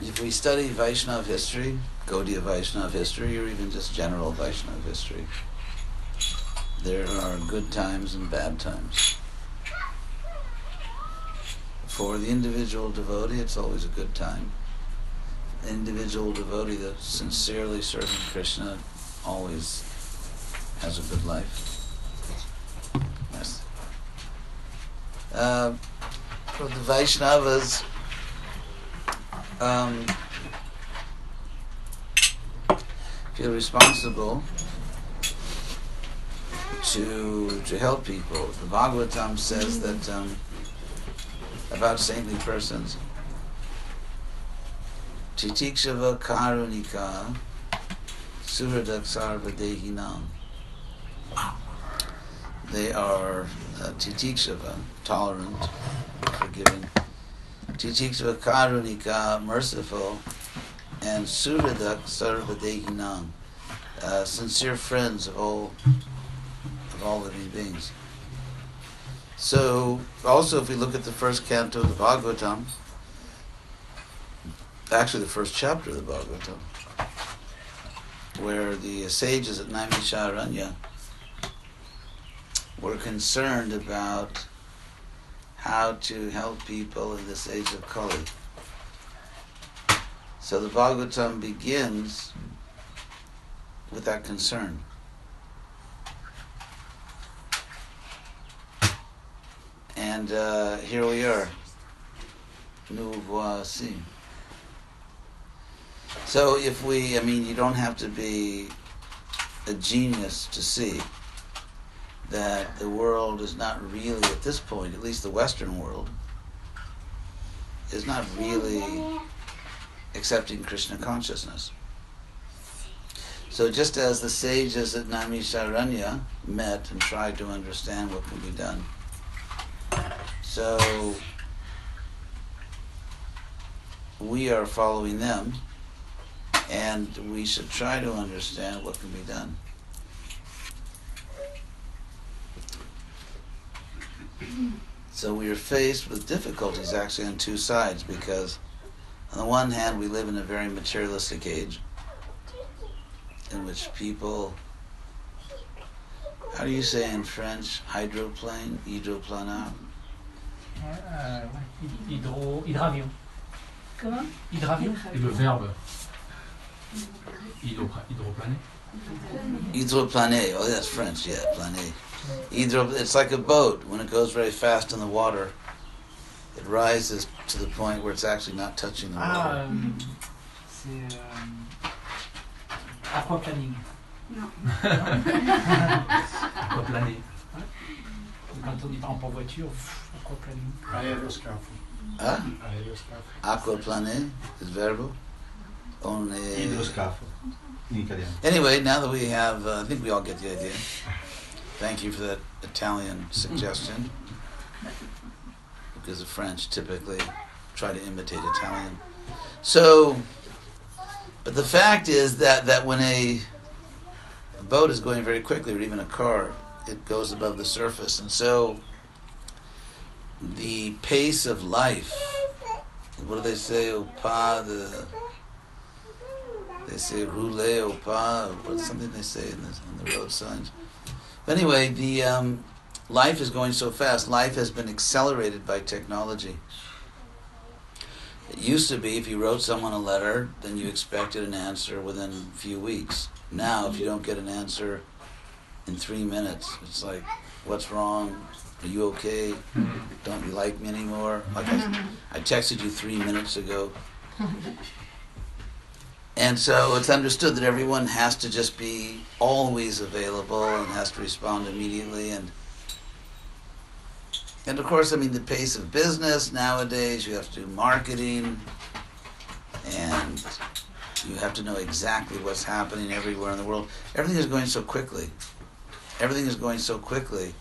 if we study Vaishnava history, Gaudiya Vaishnava history, or even just general Vaishnava history, there are good times and bad times. For the individual devotee, it's always a good time. The individual devotee that's sincerely serving Krishna always has a good life. Yes. For the Vaishnavas, feel responsible to help people. The Bhagavatam says that about saintly persons, Titikshava karunika suradak sarvadehinam. They are titikshava, tolerant, forgiving. Titikshava karunika, merciful, and suradak sarvadehinam, sincere friends of all living beings. So, also if we look at the first canto of the Bhagavatam, actually the first chapter of the Bhagavatam, where the sages at Naimisharanya were concerned about how to help people in this age of Kali. So the Bhagavatam begins with that concern. And here we are. Nous voici. So you don't have to be a genius to see that the world is not really, at this point, at least the Western world, is not really accepting Krishna consciousness. So just as the sages at Naimisharanya met and tried to understand what can be done, so we are following them, and we should try to understand what can be done. So we are faced with difficulties actually on two sides, because on the one hand we live in a very materialistic age in which people, how do you say in French, hydroplane, hydroplanar? Hydravion. Comment? Hydravion. Et le verbe hydroplaner. Hydroplaner, oh that's French, yeah, planer. It's like a boat. When it goes very fast in the water, it rises to the point where it's actually not touching the water. C'est aquaplaning. Non. Aquaplaner. Quand on dit par exemple en voiture, aquaplaning. Aeroscafo. Huh? Aeroscafo. Aquaplaner is verbo. Idroscafo. In Italiano. Anyway, now that we have, I think we all get the idea. Thank you for that Italian suggestion, because the French typically try to imitate Italian. So, but the fact is that when a boat is going very quickly, or even a car, it goes above the surface, and so the pace of life, what do they say, au pas, they say rouler au pas, or something they say in the road signs. But anyway, the life is going so fast. Life has been accelerated by technology. It used to be if you wrote someone a letter, then you expected an answer within a few weeks. Now, if you don't get an answer in 3 minutes, it's like, what's wrong? Are you okay? Don't you like me anymore? Like I texted you 3 minutes ago. And so it's understood that everyone has to just be always available and has to respond immediately. And of course, the pace of business nowadays, you have to do marketing, and you have to know exactly what's happening everywhere in the world. Everything is going so quickly. Everything is going so quickly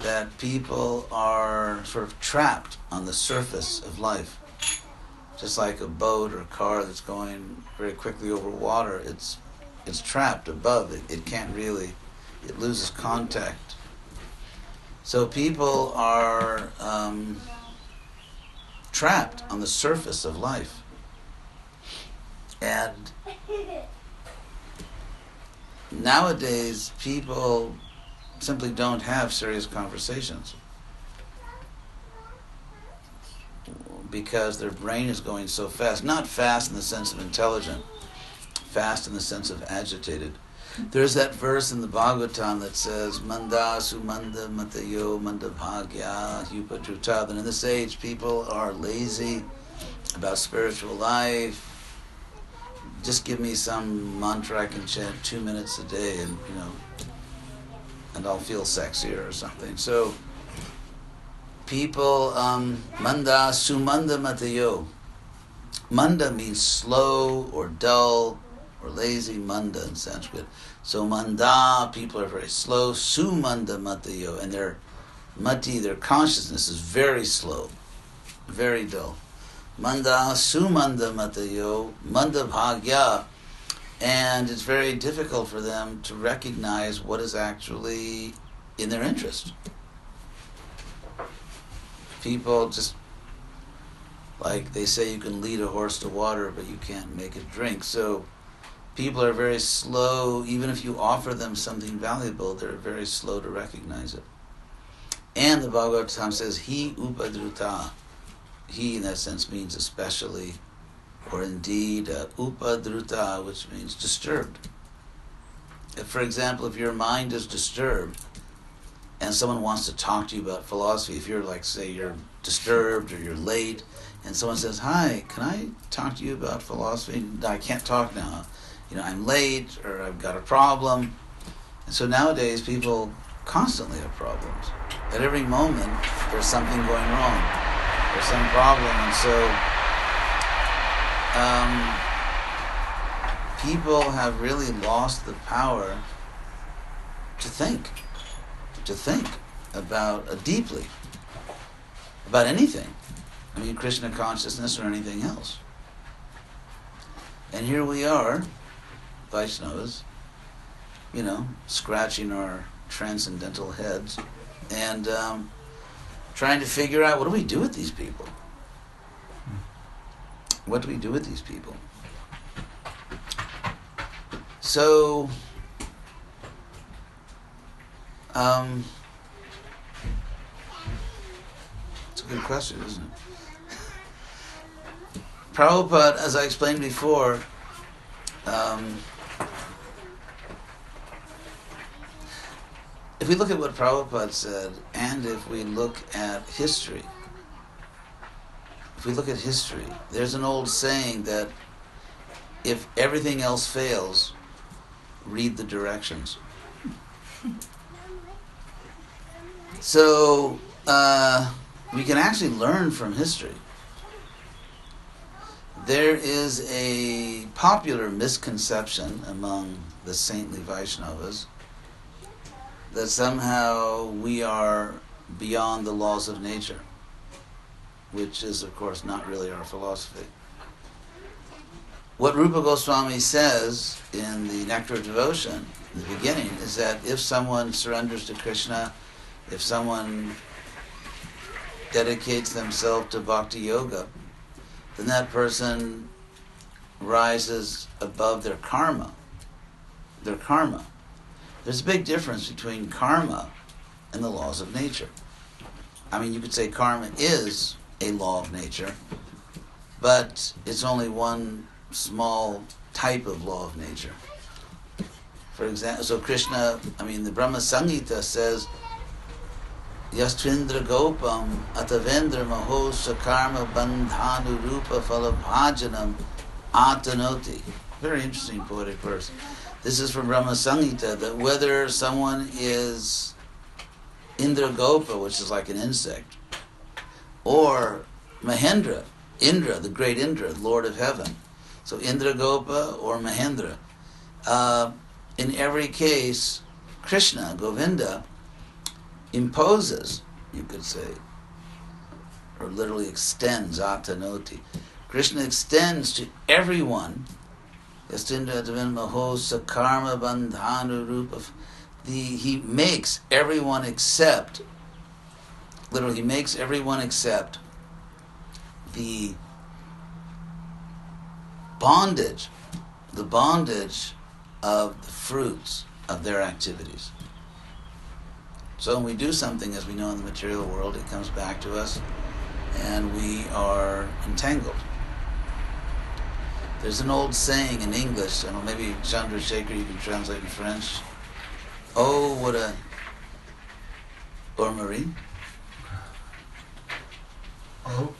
that people are sort of trapped on the surface of life. Just like a boat or a car that's going very quickly over water, it's trapped above. It can't really, it loses contact. So people are trapped on the surface of life. And nowadays, people simply don't have serious conversations because their brain is going so fast. Not fast in the sense of intelligent, fast in the sense of agitated. There's that verse in the Bhagavatam that says, Manda sumanda matayo manda bhagya yupadruta. That in this age, people are lazy about spiritual life. Just give me some mantra I can chant 2 minutes a day, and and I'll feel sexier or something. So people, manda sumanda matayo. Manda means slow or dull or lazy, manda in Sanskrit. So manda, people are very slow. Sumanda matayo, and their mati, their consciousness is very slow, very dull. Manda sumanda matayo, manda bhagya, and it's very difficult for them to recognize what is actually in their interest. People just, like they say, you can lead a horse to water, but you can't make it drink. So people are very slow. Even if you offer them something valuable, they're very slow to recognize it. And the Bhagavatam says, He upadruta. He, in that sense, means especially, or indeed, upadruta, which means disturbed. If, for example, if your mind is disturbed, and someone wants to talk to you about philosophy, if you're like, say, you're disturbed or you're late, and someone says, hi, can I talk to you about philosophy? I can't talk now. I'm late, or I've got a problem. And so nowadays, people constantly have problems. At every moment, there's something going wrong. There's some problem. And so people have really lost the power to think about deeply, about anything. Krishna consciousness or anything else. And here we are, Vaishnavas, scratching our transcendental heads and trying to figure out, what do we do with these people? What do we do with these people? So, it's a good question, isn't it? Prabhupada, as I explained before, if we look at what Prabhupada said, and if we look at history, there's an old saying that if everything else fails, read the directions. So, we can actually learn from history. There is a popular misconception among the saintly Vaishnavas that somehow we are beyond the laws of nature, which is, of course, not really our philosophy. What Rupa Goswami says in the Nectar of Devotion, in the beginning, is that if someone surrenders to Krishna, if someone dedicates themselves to bhakti yoga, then that person rises above their karma. There's a big difference between karma and the laws of nature. You could say karma is a law of nature, but it's only one small type of law of nature. For example, so Krishna, the Brahma Samhita says, Yastvindra Gopam Atavendra Mahosa Karma Bandhanu Rupa Phalabhajanam Atanoti. Very interesting poetic verse. This is from Brahma Samhita, that whether someone is Indra Gopa, which is like an insect, or Mahendra, Indra, the great Indra, Lord of Heaven. So Indra Gopa or Mahendra. In every case, Krishna, Govinda, imposes, you could say, or literally extends, atanoti. Krishna extends to everyone, karma bandhanu rupa. He makes everyone accept, literally he makes everyone accept the bondage of the fruits of their activities. So when we do something, as we know in the material world, it comes back to us and we are entangled. There's an old saying in English, and maybe Chandra Shekhar you can translate in French. Oh, what a... Or Marie? Oh.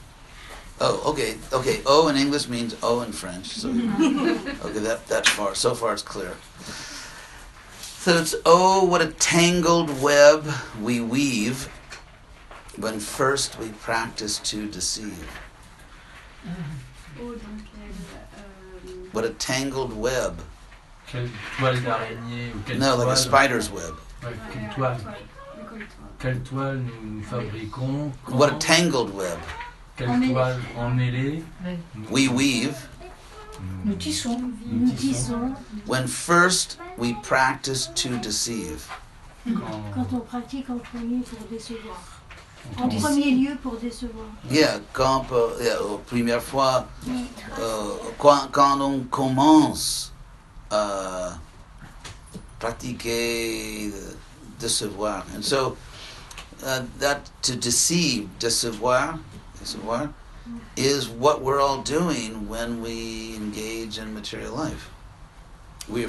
Oh, okay. Oh in English means oh in French. So, okay, so far it's clear. So it's, oh, what a tangled web we weave when first we practice to deceive. What a tangled web. Quelle toile d'araignée ou quelle No, toile, like a spider's web. Ouais, quelle toile. Quelle toile nous fabriquons quand, What a tangled web. Quelle toile emmêlée We weave Nous tissons. when first we practice to deceive. Quand on pratique en premier pour décevoir. En premier lieu pour décevoir. Yeah, première fois, quand on commence à pratiquer décevoir. And so that to deceive, décevoir, is what we're all doing when we engage in material life.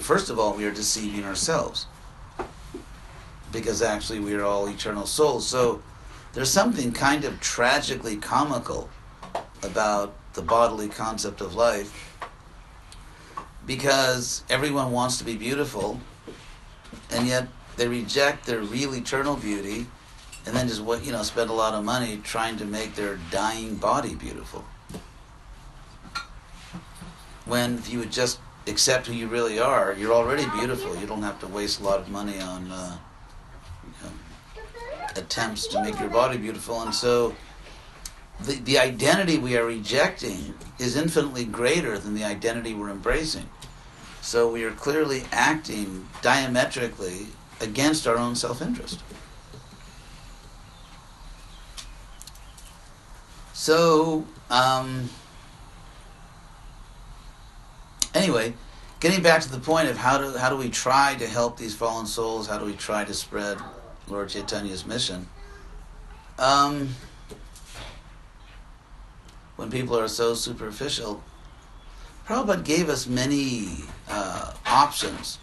First of all, we are deceiving ourselves, because actually we are all eternal souls. So there's something kind of tragically comical about the bodily concept of life, because everyone wants to be beautiful, and yet they reject their real eternal beauty, and then just spend a lot of money trying to make their dying body beautiful. When if you would just accept who you really are, you're already beautiful. You don't have to waste a lot of money on attempts to make your body beautiful. And so the identity we are rejecting is infinitely greater than the identity we're embracing. So we are clearly acting diametrically against our own self-interest. So, anyway, getting back to the point of how do we try to help these fallen souls, how do we try to spread Lord Chaitanya's mission? When people are so superficial, Prabhupada gave us many options.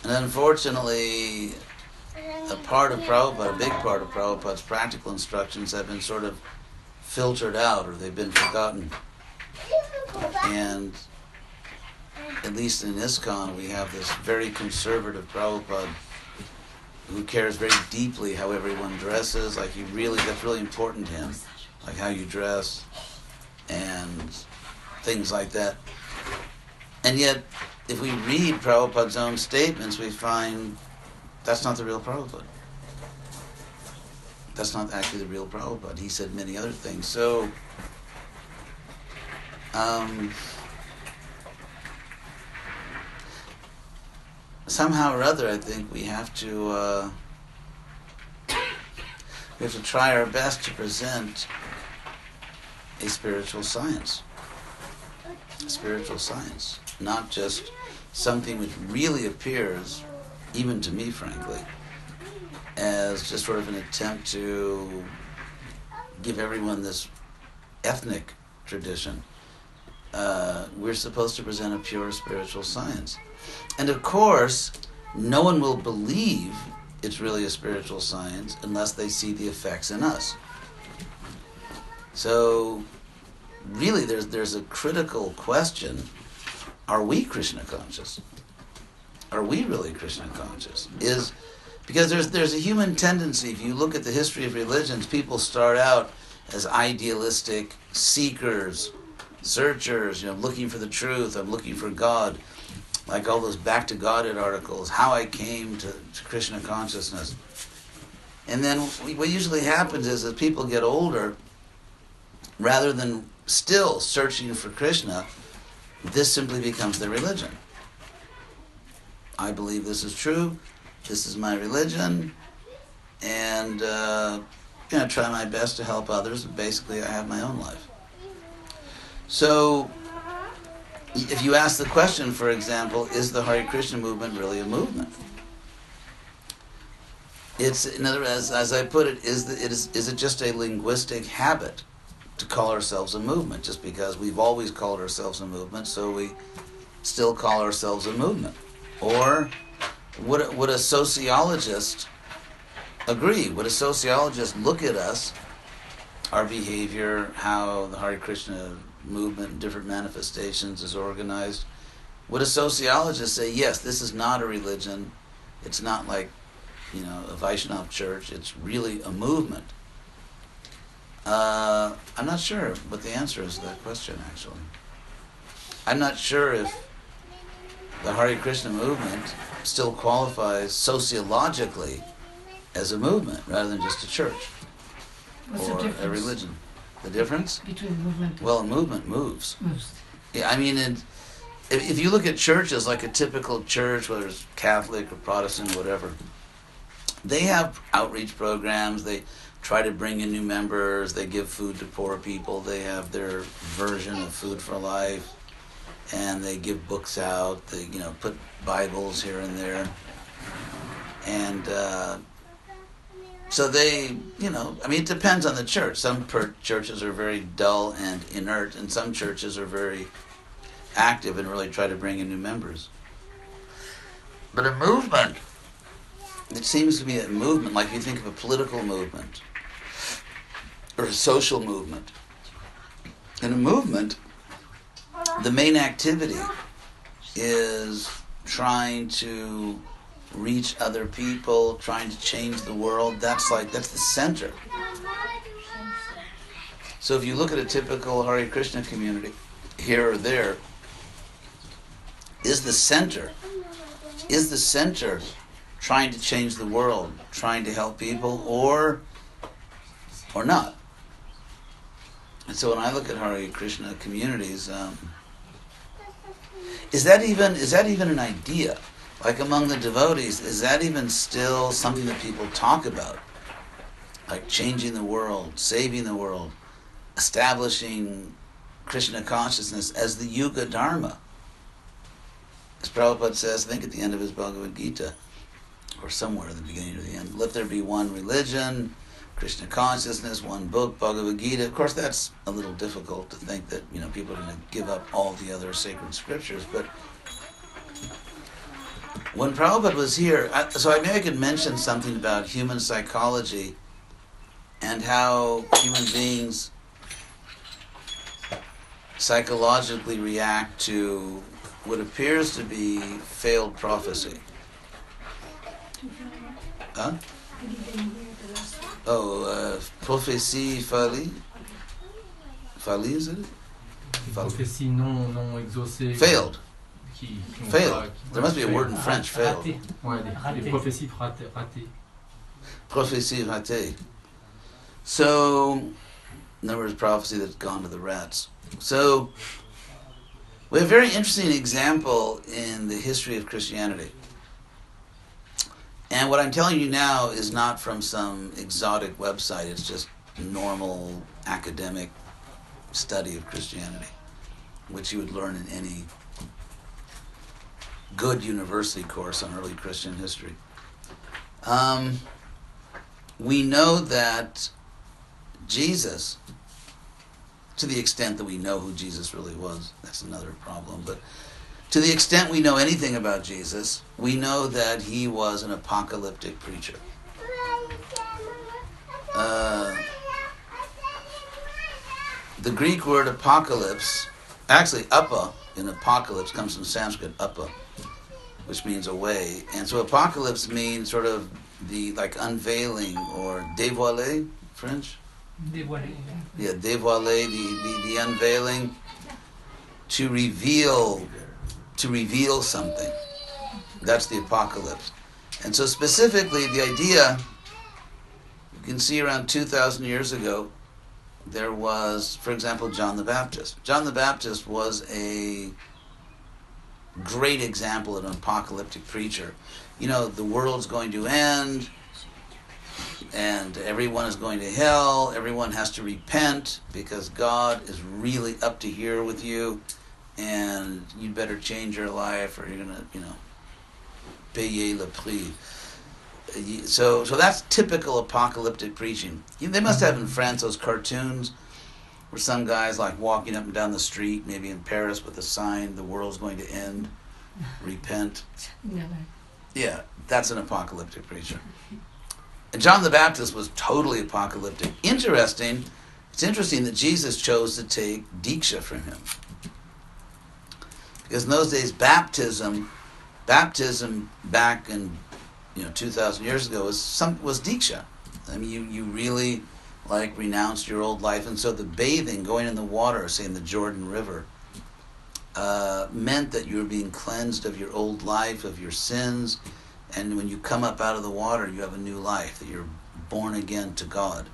And unfortunately, a big part of Prabhupada's practical instructions have been sort of filtered out, or they've been forgotten. And at least in ISKCON, we have this very conservative Prabhupada who cares very deeply how everyone dresses. Like that's really important to him, like how you dress and things like that. And yet, if we read Prabhupada's own statements, we find that's not the real Prabhupada. That's not actually the real Prabhupada. He said many other things. So, somehow or other, I think we have to try our best to present a spiritual science. A spiritual science, not just something which really appears, even to me, frankly, as just sort of an attempt to give everyone this ethnic tradition. We're supposed to present a pure spiritual science. And of course, no one will believe it's really a spiritual science unless they see the effects in us. So, really, there's a critical question: are we Krishna conscious? Are we really Krishna conscious? Because there's a human tendency. If you look at the history of religions, people start out as idealistic seekers, searchers, looking for the truth. I'm looking for God. Like all those Back to Godhead articles, how I came to Krishna consciousness. And then what usually happens is as people get older, rather than still searching for Krishna, this simply becomes their religion. I believe this is true, this is my religion, and try my best to help others. Basically, I have my own life. So, if you ask the question, for example, is the Hare Krishna movement really a movement? It's, in other words, as I put it, is it just a linguistic habit to call ourselves a movement, just because we've always called ourselves a movement, so we still call ourselves a movement? Or would a sociologist agree? Would a sociologist look at us, our behavior, how the Hare Krishna movement, different manifestations is organized? Would a sociologist say, yes, this is not a religion, it's not like, a Vaishnava church, it's really a movement? I'm not sure what the answer is to that question, actually. I'm not sure if the Hare Krishna movement still qualifies sociologically as a movement rather than just a church or a religion. The difference? Between movement. Well, a movement moves. Moves. Yeah, I mean, if you look at churches, like a typical church, whether it's Catholic or Protestant, whatever, they have outreach programs. They try to bring in new members. They give food to poor people. They have their version of Food for Life, and they give books out. They, put Bibles here and there, and so they, it depends on the church. Some churches are very dull and inert, and some churches are very active and really try to bring in new members. But a movement, it seems to be a movement, like you think of a political movement or a social movement. In a movement, the main activity is trying to reach other people, trying to change the world. That's the center. So if you look at a typical Hare Krishna community, here or there, is the center trying to change the world, trying to help people, or not? And so when I look at Hare Krishna communities, is that even an idea? Like among the devotees, is that even still something that people talk about? Like changing the world, saving the world, establishing Krishna consciousness as the Yuga Dharma. As Prabhupada says, I think at the end of his Bhagavad Gita, or somewhere at the beginning or the end, let there be one religion, Krishna consciousness, one book, Bhagavad Gita. Of course, that's a little difficult to think that people are going to give up all the other sacred scriptures. But when Prabhupada was here, maybe I could mention something about human psychology and how human beings psychologically react to what appears to be failed prophecy. Huh? Prophétie faillie. Faillie, is it? Prophétie non exaucée. Failed. Qui Failed. There must be a word in French, failed. Ouais, des prophéties ratées. Prophétie ratée. So, in other words, prophecy that's gone to the rats. So, we have a very interesting example in the history of Christianity. And what I'm telling you now is not from some exotic website. It's just normal academic study of Christianity, which you would learn in any good university course on early Christian history. We know that Jesus, to the extent that we know who Jesus really was, that's another problem, but to the extent we know anything about Jesus, we know that he was an apocalyptic preacher. The Greek word apocalypse, actually uppa in apocalypse comes from Sanskrit uppa, which means away. And so apocalypse means sort of the unveiling or dévoiler, French? Dévoiler. Yeah, dévoiler, the unveiling, to reveal something. That's the apocalypse. And so specifically the idea, you can see around 2,000 years ago, there was, for example, John the Baptist. John the Baptist was a great example of an apocalyptic preacher. The world's going to end, and everyone is going to hell. Everyone has to repent because God is really up to here with you, and you'd better change your life or you're gonna, payer le prix. So that's typical apocalyptic preaching. They must have in France those cartoons where some guy's like walking up and down the street, maybe in Paris, with a sign, the world's going to end, repent. Yeah, that's an apocalyptic preacher. And John the Baptist was totally apocalyptic. It's interesting that Jesus chose to take Diksha from him. Because in those days, baptism back in 2,000 years ago was Diksha. I mean, you really renounced your old life, and so the bathing, going in the water, say in the Jordan River, meant that you were being cleansed of your old life, of your sins, and when you come up out of the water, you have a new life, that you're born again to God.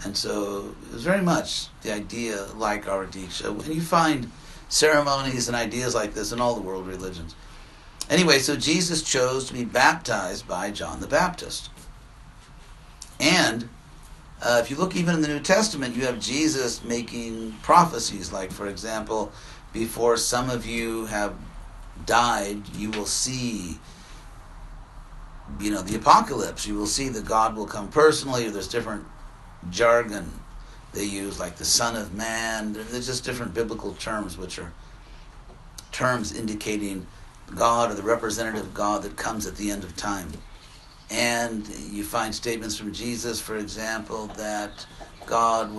And so it was very much the idea like our Diksha. And you find ceremonies and ideas like this in all the world religions. Anyway, so Jesus chose to be baptized by John the Baptist. And if you look even in the New Testament, you have Jesus making prophecies, like, for example, before some of you have died, you will see, the apocalypse. You will see that God will come personally, or there's different jargon they use, like the Son of Man. There's just different biblical terms, which are terms indicating God or the representative God that comes at the end of time. And you find statements from Jesus, for example, that God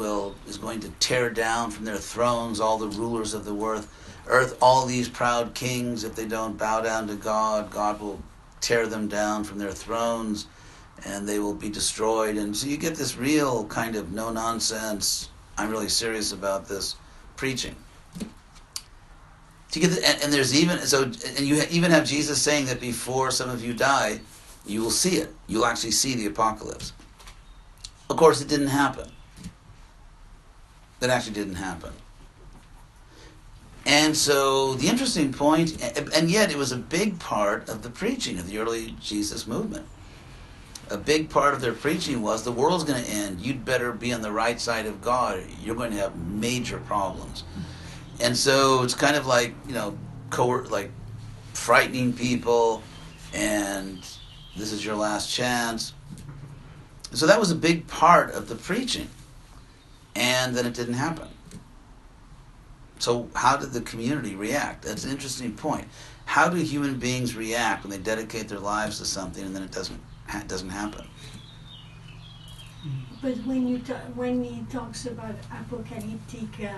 is going to tear down from their thrones all the rulers of the earth, all these proud kings. If they don't bow down to God, God will tear them down from their thrones and they will be destroyed. And so you get this real kind of no-nonsense, I'm really serious about this preaching. And you even have Jesus saying that before some of you die, you will see it. You'll actually see the apocalypse. Of course, it didn't happen. That actually didn't happen. And so the interesting point, and yet it was a big part of the preaching of the early Jesus movement. A big part of their preaching was the world's going to end. You'd better be on the right side of God. You're going to have major problems. And so it's kind of like, frightening people, and this is your last chance. So that was a big part of the preaching. And then it didn't happen. So how did the community react? That's an interesting point. How do human beings react when they dedicate their lives to something and then it doesn't happen? But when he talks about apocalyptic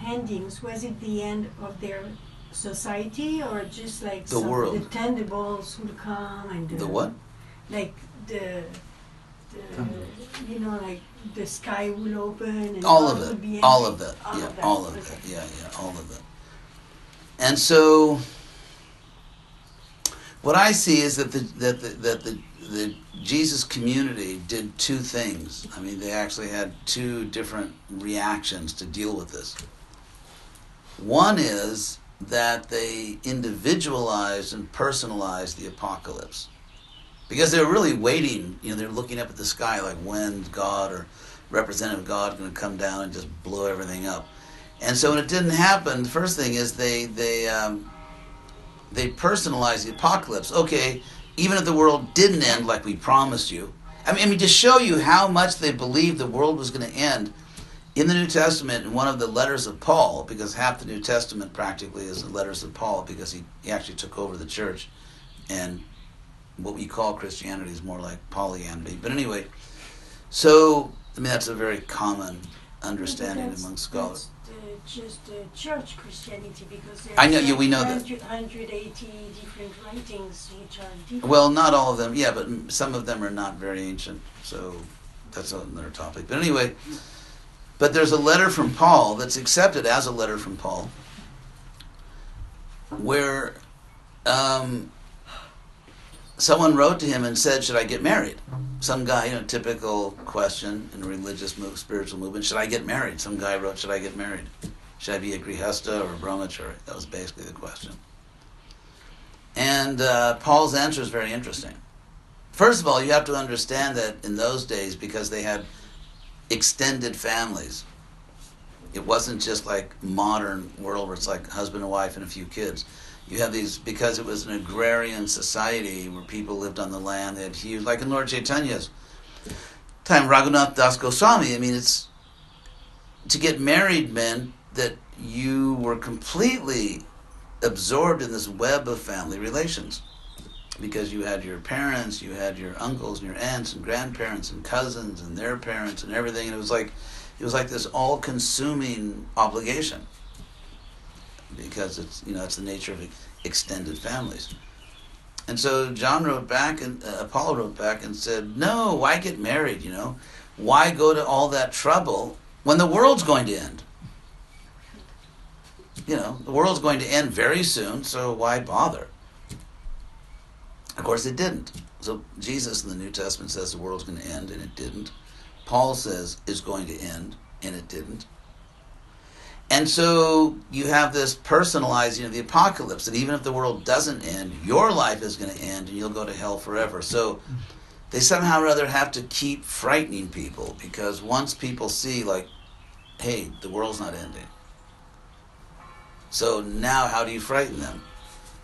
endings, was it the end of their society, or just like the world? The tangibles will come and the what? Like the the sky will open and all of it. And so what I see is that the Jesus community did two things. I mean, they actually had two different reactions to deal with this. One is that they individualized and personalized the apocalypse. Because they were really waiting, they're looking up at the sky like, when's God or representative God going to come down and just blow everything up? And so when it didn't happen, the first thing is they personalized the apocalypse. Okay, even if the world didn't end like we promised you. I mean, to show you how much they believed the world was going to end, in the New Testament, in one of the letters of Paul, because half the New Testament practically is the letters of Paul, because he actually took over the church, and what we call Christianity is more like Pollyanity. But anyway, so, that's a very common understanding among scholars. That's just church Christianity, because there I know, we know that. 180 different writings which are different. Well, not all of them, yeah, but some of them are not very ancient, so that's another topic. But anyway, but there's a letter from Paul that's accepted as a letter from Paul, where someone wrote to him and said, should I get married? Some guy, typical question in a religious spiritual movement, should I get married? Some guy wrote, should I get married? Should I be a grihasta or a brahmachari? That was basically the question. And Paul's answer is very interesting. First of all, you have to understand that in those days, because they had extended families, It wasn't just like modern world where it's like husband and wife and a few kids. You have these, because it was an agrarian society where people lived on the land. They had huge, like in Lord Chaitanya's time, Raghunath Das Goswami. I mean, it's to get married meant that you were completely absorbed in this web of family relations, because you had your parents, you had your uncles and your aunts and grandparents and cousins and their parents and everything, and it was like this all-consuming obligation, because it's, you know, it's the nature of extended families. And so John wrote back, and Paul wrote back and said, no, why get married, you know? Why go to all that trouble when the world's going to end? You know, the world's going to end very soon, so why bother? Of course it didn't. So Jesus in the New Testament says the world's going to end, and it didn't. Paul says it's going to end, and it didn't. And so you have this personalizing of the apocalypse, that even if the world doesn't end, your life is going to end and you'll go to hell forever. So they somehow or other have to keep frightening people, because once people see, like, hey, the world's not ending. So now how do you frighten them?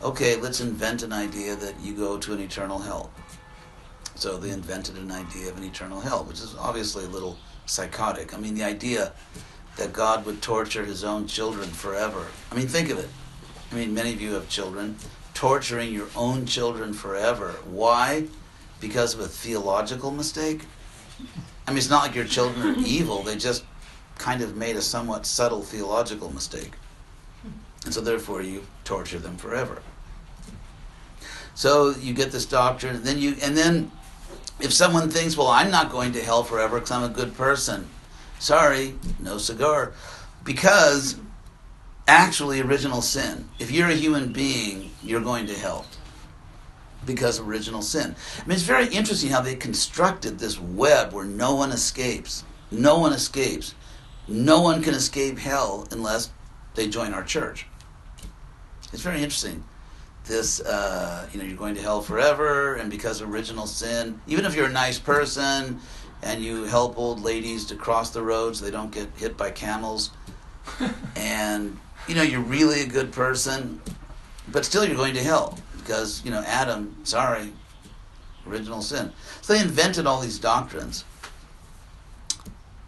Okay, let's invent an idea that you go to an eternal hell. So they invented an idea of an eternal hell, which is obviously a little psychotic. I mean, the idea that God would torture his own children forever. I mean, think of it. I mean, many of you have children. Torturing your own children forever. Why? Because of a theological mistake? I mean, it's not like your children are evil. They just kind of made a somewhat subtle theological mistake. And so therefore you torture them forever. So you get this doctrine, and then if someone thinks, well, I'm not going to hell forever because I'm a good person. Sorry, no cigar. Because actually original sin. If you're a human being, you're going to hell. Because of original sin. I mean, it's very interesting how they constructed this web where no one escapes. No one escapes. No one can escape hell unless they join our church. It's very interesting. This, you're going to hell forever, and because of original sin, even if you're a nice person and you help old ladies to cross the road so they don't get hit by camels, and, you're really a good person, but still you're going to hell because, Adam, sorry, original sin. So they invented all these doctrines.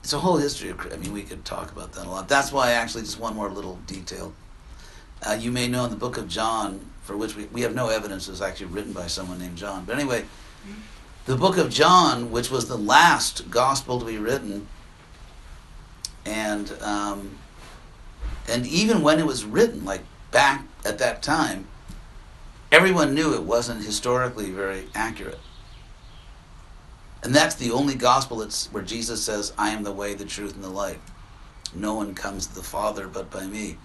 It's a whole history of, we could talk about that a lot. That's why actually just one more little detail. You may know in the book of John, for which we have no evidence it was actually written by someone named John. But anyway, the book of John, which was the last gospel to be written, and even when it was written, like back at that time, everyone knew it wasn't historically very accurate. And that's the only gospel where Jesus says, I am the way, the truth, and the light. No one comes to the Father but by me.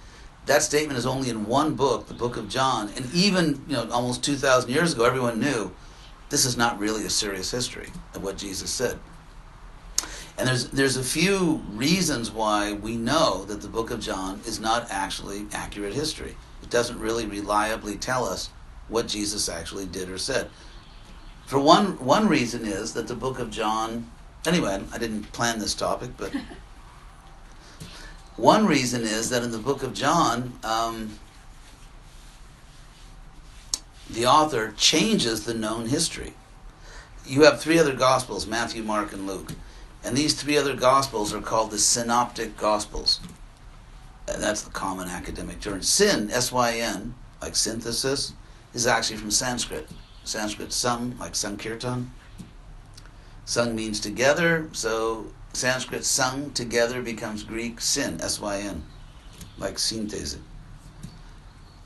That statement is only in one book, the book of John. And even, almost 2,000 years ago, everyone knew this is not really a serious history of what Jesus said. And there's a few reasons why we know that the book of John is not actually accurate history. It doesn't really reliably tell us what Jesus actually did or said. For one reason is that the book of John, anyway, I didn't plan this topic, but one reason is that in the book of John, the author changes the known history. You have three other Gospels, Matthew, Mark, and Luke. And these three other Gospels are called the Synoptic Gospels. And that's the common academic term. Syn, S-Y-N, like synthesis, is actually from Sanskrit. Sanskrit sam, like sankirtan. Sang means together, so Sanskrit sung together becomes Greek syn, S-Y-N, like synthesis.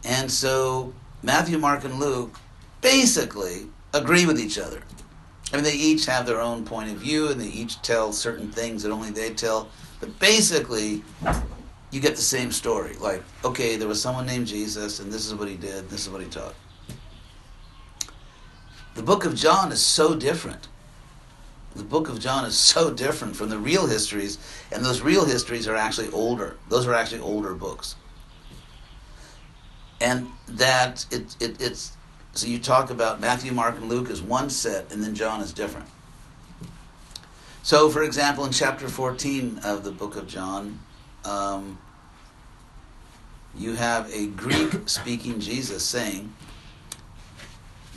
And so Matthew, Mark, and Luke basically agree with each other. I mean, they each have their own point of view, and they each tell certain things that only they tell. But basically, you get the same story. Like, okay, there was someone named Jesus, and this is what he did, and this is what he taught. The book of John is so different. The book of John is so different from the real histories, and those real histories are actually older. Those are actually older books. And that it's so you talk about Matthew, Mark, and Luke as one set, and then John is different. So, for example, in chapter 14 of the book of John, you have a Greek-speaking Jesus saying,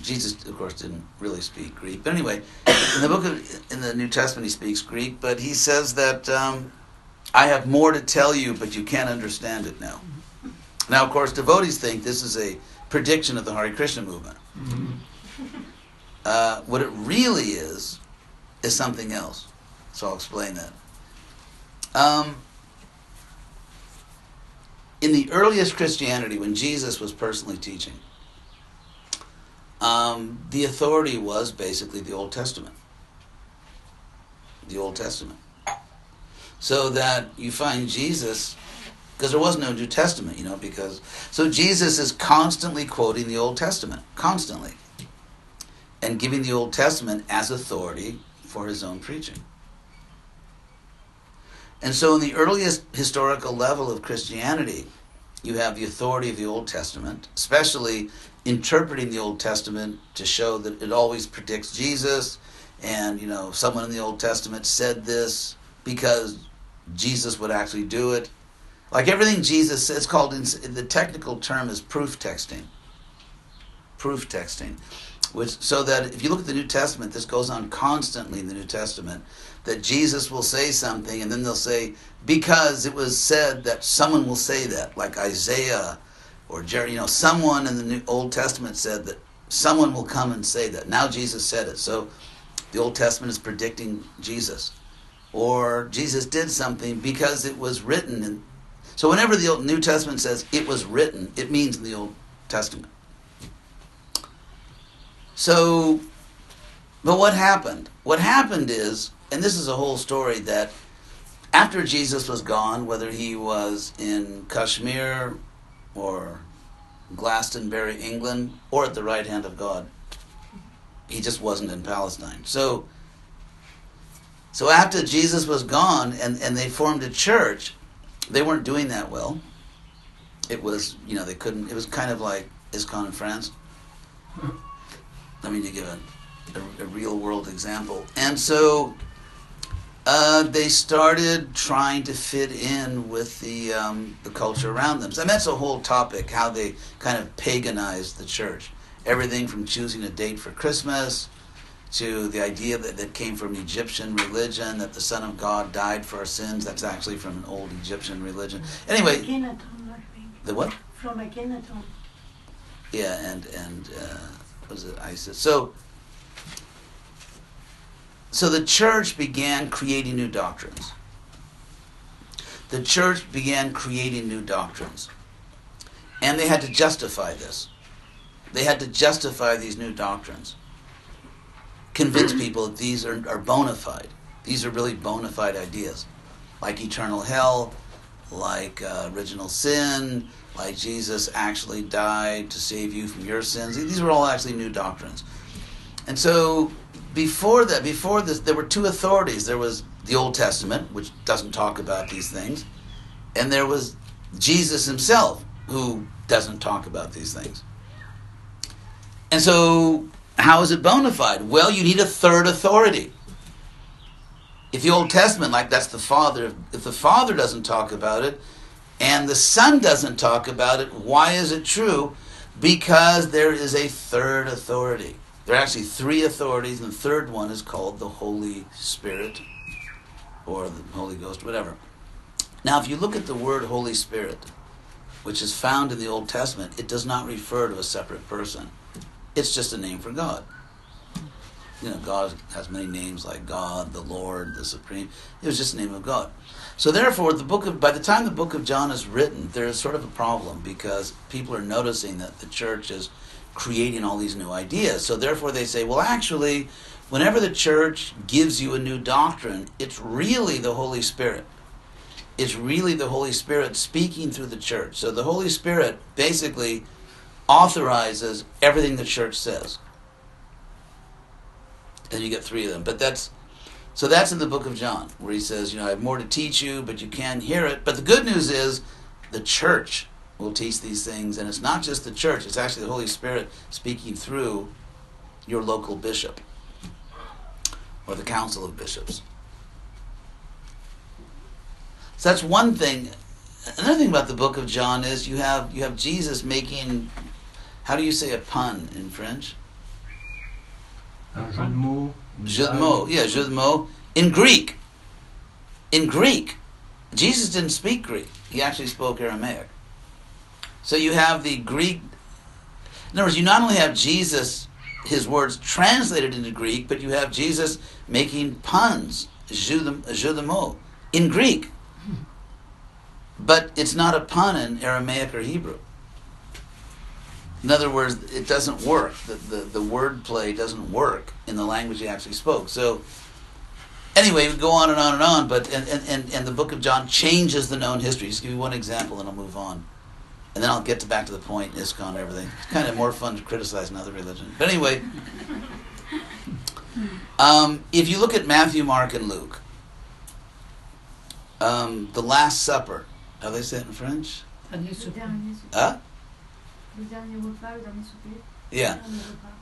Jesus, of course, didn't really speak Greek, but anyway, in the New Testament, he speaks Greek, but he says that I have more to tell you, but you can't understand it now. Now, of course, devotees think this is a prediction of the Hare Krishna movement. What it really is something else. So I'll explain that. In the earliest Christianity, when Jesus was personally teaching, the authority was basically the Old Testament. The Old Testament. So that you find Jesus, because there was no New Testament, so Jesus is constantly quoting the Old Testament, constantly, and giving the Old Testament as authority for his own preaching. And so in the earliest historical level of Christianity, you have the authority of the Old Testament, especially interpreting the Old Testament to show that it always predicts Jesus, and someone in the Old Testament said this because Jesus would actually do it. Like everything Jesus says, it's called, the technical term is proof texting. Proof texting. So that if you look at the New Testament, this goes on constantly in the New Testament, that Jesus will say something and then they'll say, because it was said that someone will say that, like Isaiah or Jerry, someone in the Old Testament said that someone will come and say that. Now Jesus said it. So the Old Testament is predicting Jesus. Or Jesus did something because it was written. So whenever the New Testament says it was written, it means in the Old Testament. So, but what happened? What happened is, and this is a whole story, that after Jesus was gone, whether he was in Kashmir or Glastonbury, England, or at the right hand of God, he just wasn't in Palestine. So after Jesus was gone and they formed a church, they weren't doing that well. It was, they couldn't, it was kind of like ISKCON in France. I mean, to give a real world example. And so they started trying to fit in with the culture around them. So that's a whole topic, how they kind of paganized the church. Everything from choosing a date for Christmas to the idea that came from Egyptian religion, that the Son of God died for our sins. That's actually from an old Egyptian religion. Anyway, the what? From Akhenaton. Yeah, and was it ISIS? So the church began creating new doctrines. The church began creating new doctrines. And they had to justify this. They had to justify these new doctrines. Convince people that these are bona fide. These are really bona fide ideas. Like eternal hell, like original sin, like Jesus actually died to save you from your sins. These were all actually new doctrines. And so before this, there were two authorities. There was the Old Testament, which doesn't talk about these things, and there was Jesus himself, who doesn't talk about these things. And so how is it bona fide? Well, you need a third authority. If the Old Testament, like that's the Father, if the Father doesn't talk about it, and the Son doesn't talk about it, why is it true? Because there is a third authority. There are actually three authorities, and the third one is called the Holy Spirit, or the Holy Ghost, whatever. Now, if you look at the word Holy Spirit, which is found in the Old Testament, it does not refer to a separate person. It's just a name for God. God has many names like God, the Lord, the Supreme. It was just the name of God. So therefore, by the time the book of John is written, there is sort of a problem because people are noticing that the church is creating all these new ideas. So therefore they say, well, actually, whenever the church gives you a new doctrine, it's really the Holy Spirit. It's really the Holy Spirit speaking through the church. So the Holy Spirit basically authorizes everything the church says. And you get three of them. But that's in the book of John, where he says, I have more to teach you, but you can't hear it. But the good news is the church will teach these things, and it's not just the church, it's actually the Holy Spirit speaking through your local bishop or the council of bishops. So that's one thing. Another thing about the book of John is you have Jesus making, how do you say a pun in French? Un jeu de mots. Jeu de mots, yeah, jeu de mots. In Greek. In Greek. Jesus didn't speak Greek. He actually spoke Aramaic. So you have the Greek. In other words, you not only have Jesus, his words translated into Greek, but you have Jesus making puns, jeu de mots, in Greek. But it's not a pun in Aramaic or Hebrew. In other words, it doesn't work. The word play doesn't work in the language he actually spoke. So anyway, we go on and on and on, but and the book of John changes the known history. Just give you one example and I'll move on. And then I'll get back to the point, ISKCON and everything. It's kind of more fun to criticize another religion. But anyway, if you look at Matthew, Mark, and Luke, the Last Supper, how do they say it in French? Dernier souper. Dernier souper. Huh? Le dernier repas, le dernier souper. Yeah. Dernier repas.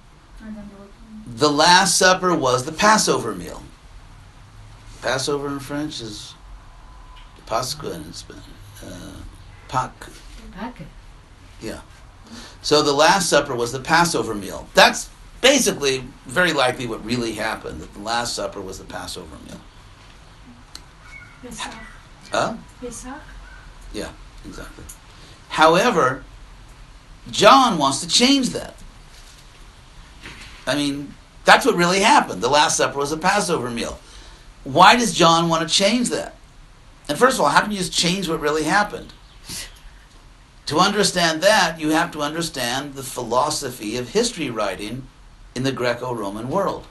Un dernier repas. The Last Supper was the Passover meal. Passover in French is Pascua in Spanish. Pâques. Pâques. Yeah. So the Last Supper was the Passover meal. That's basically very likely what really happened, that the Last Supper was the Passover meal. Pessah. Huh? Pessah. Yeah, exactly. However, John wants to change that. I mean, that's what really happened. The Last Supper was a Passover meal. Why does John want to change that? And first of all, how can you just change what really happened? To understand that, you have to understand the philosophy of history writing in the Greco-Roman world.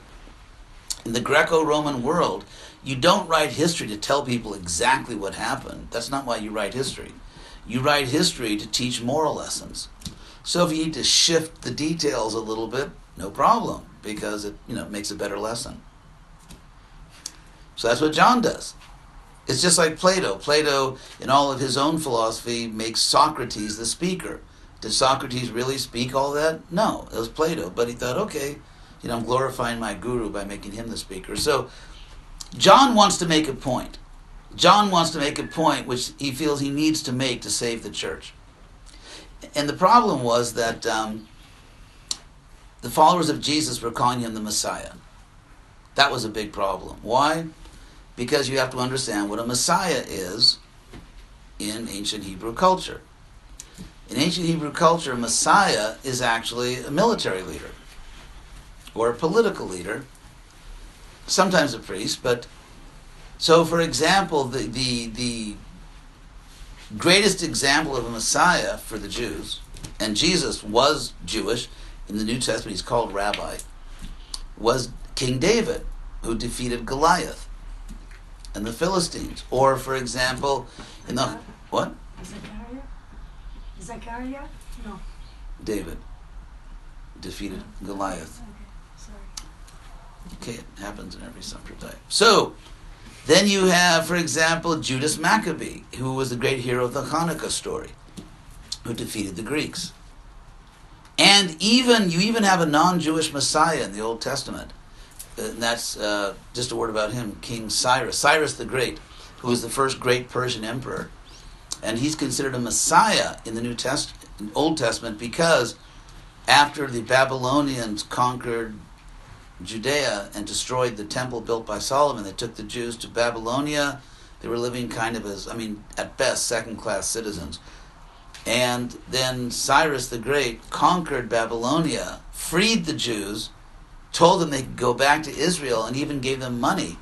In the Greco-Roman world, you don't write history to tell people exactly what happened. That's not why you write history. You write history to teach moral lessons. So if you need to shift the details a little bit, no problem, because it makes a better lesson. So that's what John does. It's just like Plato. Plato, in all of his own philosophy, makes Socrates the speaker. Did Socrates really speak all that? No, it was Plato. But he thought, okay, I'm glorifying my guru by making him the speaker. So John wants to make a point. John wants to make a point which he feels he needs to make to save the church. And the problem was that the followers of Jesus were calling him the Messiah. That was a big problem. Why? Because you have to understand what a Messiah is in ancient Hebrew culture. In ancient Hebrew culture, a Messiah is actually a military leader or a political leader, sometimes a priest. But so, for example, the greatest example of a Messiah for the Jews, and Jesus was Jewish, in the New Testament he's called Rabbi, was King David, who defeated Goliath and the Philistines. Or, for example, in the... What? Zachariah? No. David defeated Goliath. Okay, sorry. Okay, it happens in every sampradaya. So, then you have, for example, Judas Maccabee, who was the great hero of the Hanukkah story, who defeated the Greeks. And you even have a non-Jewish Messiah in the Old Testament. And that's just a word about him, King Cyrus the Great, who was the first great Persian emperor. And he's considered a Messiah in the Old Testament because after the Babylonians conquered Judea and destroyed the temple built by Solomon, they took the Jews to Babylonia. They were living kind of as, at best, second-class citizens. And then Cyrus the Great conquered Babylonia, freed the Jews, told them they could go back to Israel, and even gave them money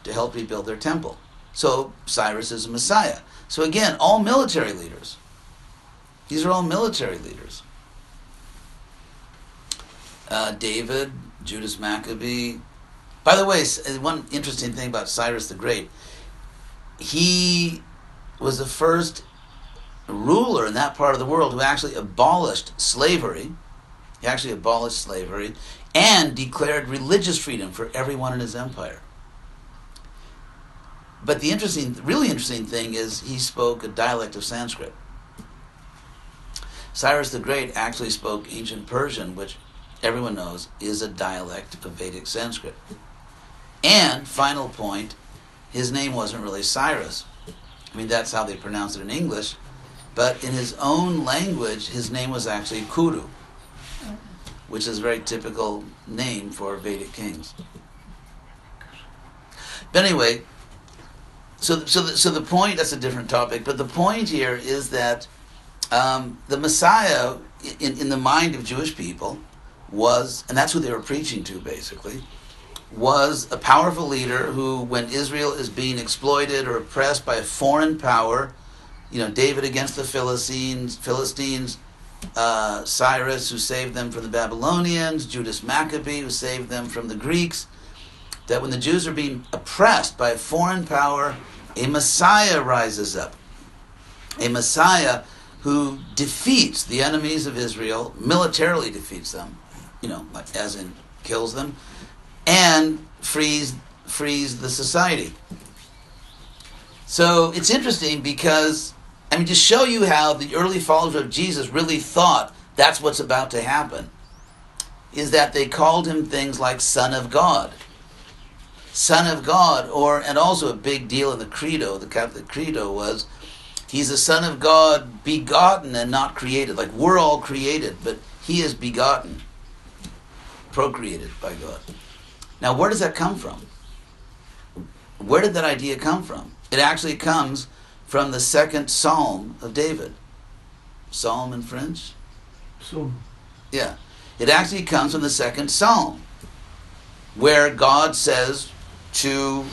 to help rebuild their temple. So Cyrus is a Messiah. So again, all military leaders. These are all military leaders. David, Judas Maccabee. By the way, one interesting thing about Cyrus the Great, he was the first ruler in that part of the world who actually abolished slavery. He actually abolished slavery and declared religious freedom for everyone in his empire. But the really interesting thing is he spoke a dialect of Sanskrit. Cyrus the Great actually spoke ancient Persian, which everyone knows is a dialect of Vedic Sanskrit. And, final point, his name wasn't really Cyrus. I mean, that's how they pronounce it in English. But in his own language, his name was actually Kuru, which is a very typical name for Vedic kings. But anyway, so the point, that's a different topic, but the point here is that the Messiah, in the mind of Jewish people, was, and that's who they were preaching to basically, was a powerful leader who, when Israel is being exploited or oppressed by a foreign power, David against the Philistines, Cyrus who saved them from the Babylonians, Judas Maccabee who saved them from the Greeks, that when the Jews are being oppressed by a foreign power, a Messiah rises up. A Messiah who defeats the enemies of Israel, militarily defeats them, like as in kills them, and frees the society. So it's interesting because, to show you how the early followers of Jesus really thought that's what's about to happen, is that they called him things like Son of God. Son of God, and also a big deal in the Credo, the Catholic Credo, was he's the Son of God, begotten and not created. Like we're all created, but he is begotten, procreated by God. Now, where does that come from? Where did that idea come from? It actually comes from the second Psalm of David. Psalm in French? Psaume. Yeah. It actually comes from the second Psalm, where God says to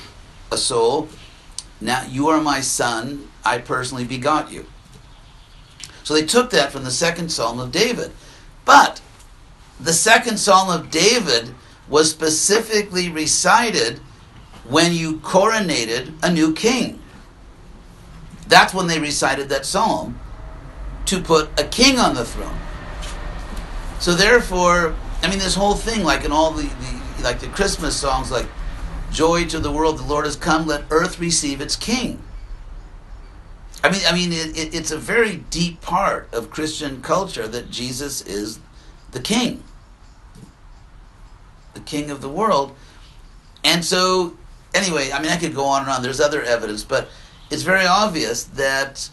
a soul, now you are my son, I personally begot you. So they took that from the second Psalm of David. But the second Psalm of David was specifically recited when you coronated a new king. That's when they recited that psalm, to put a king on the throne. So therefore, this whole thing, like in all the Christmas songs, like joy to the world, the Lord has come, let earth receive its king. It's a very deep part of Christian culture that Jesus is the king of the world. And so, anyway, I could go on and on. There's other evidence, but it's very obvious that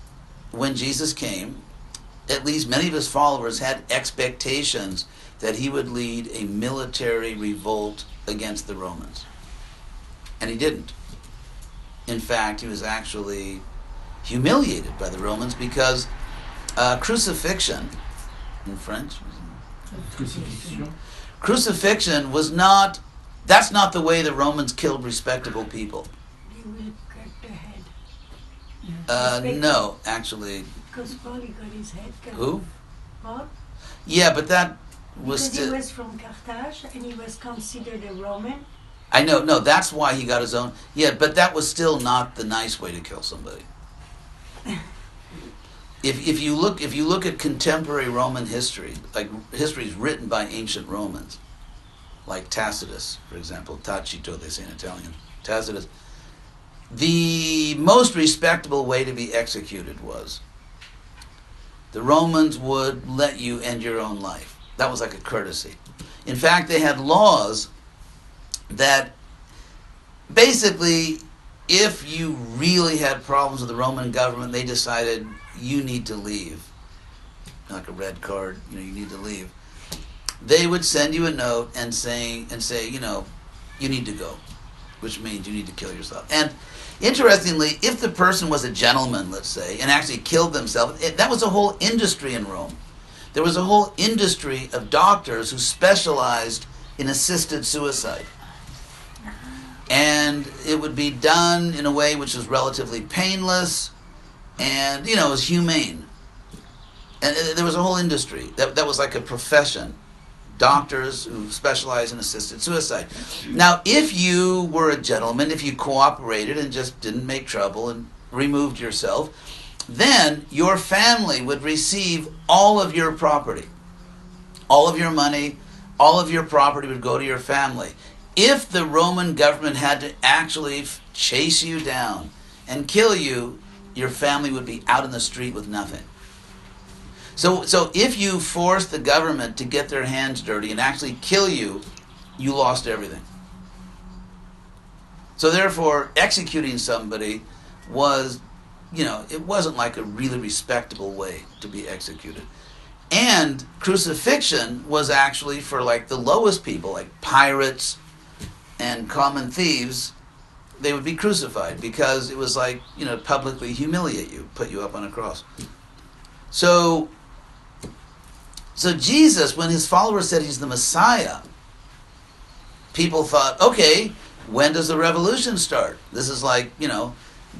when Jesus came, at least many of his followers had expectations that he would lead a military revolt against the Romans. And he didn't. In fact, he was actually humiliated by the Romans because crucifixion, in French, crucifixion was not, that's not the way the Romans killed respectable people. They will cut the head. No, actually. Because Paul, he got his head cut. Who? Paul? Yeah, but that was because he was from Carthage and he was considered a Roman. I know, no, that's why he got his own. Yeah, but that was still not the nice way to kill somebody. If you look at contemporary Roman history, like history is written by ancient Romans, like Tacitus, for example, Tacito, they say in Italian, Tacitus, the most respectable way to be executed was the Romans would let you end your own life. That was like a courtesy. In fact, they had laws that basically, if you really had problems with the Roman government, they decided you need to leave. Like a red card, you need to leave. They would send you a note and say, you need to go, which means you need to kill yourself. And interestingly, if the person was a gentleman, let's say, and actually killed themselves, that was a whole industry in Rome. There was a whole industry of doctors who specialized in assisted suicide. And it would be done in a way which was relatively painless and, it was humane. And there was a whole industry. That was like a profession. Doctors who specialize in assisted suicide. Now, if you were a gentleman, if you cooperated and just didn't make trouble and removed yourself, then your family would receive all of your property. All of your money, all of your property would go to your family. If the Roman government had to actually chase you down and kill you, your family would be out in the street with nothing. So if you forced the government to get their hands dirty and actually kill you, you lost everything. So therefore, executing somebody was it wasn't like a really respectable way to be executed. And crucifixion was actually for like the lowest people, like pirates and common thieves. They would be crucified because it was like, publicly humiliate you, put you up on a cross. So Jesus, when his followers said he's the Messiah, people thought, okay, when does the revolution start? This is like,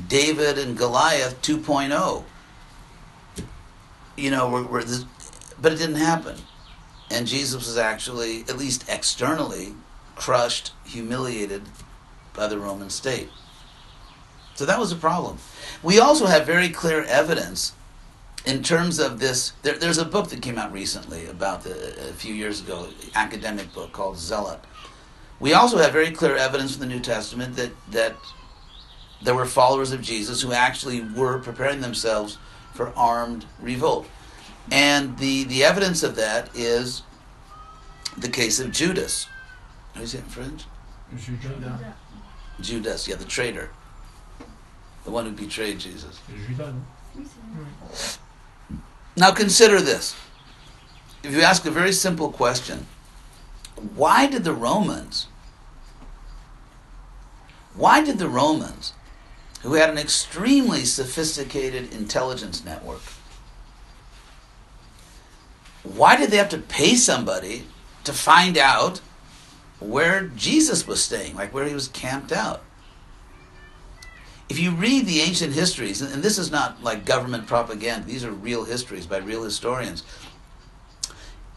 David and Goliath 2.0. But it didn't happen. And Jesus was actually, at least externally, crushed, humiliated by the Roman state. So that was a problem. We also have very clear evidence in terms of this. There's a book that came out recently about a few years ago, academic book called Zealot. We also have very clear evidence from the New Testament that there were followers of Jesus who actually were preparing themselves for armed revolt. And the evidence of that is the case of Judas. How do you say it in French? Judas, the traitor. The one who betrayed Jesus. Now consider this. If you ask a very simple question, why did the Romans, who had an extremely sophisticated intelligence network, why did they have to pay somebody to find out where Jesus was staying, like where he was camped out? If you read the ancient histories, and this is not like government propaganda, these are real histories by real historians.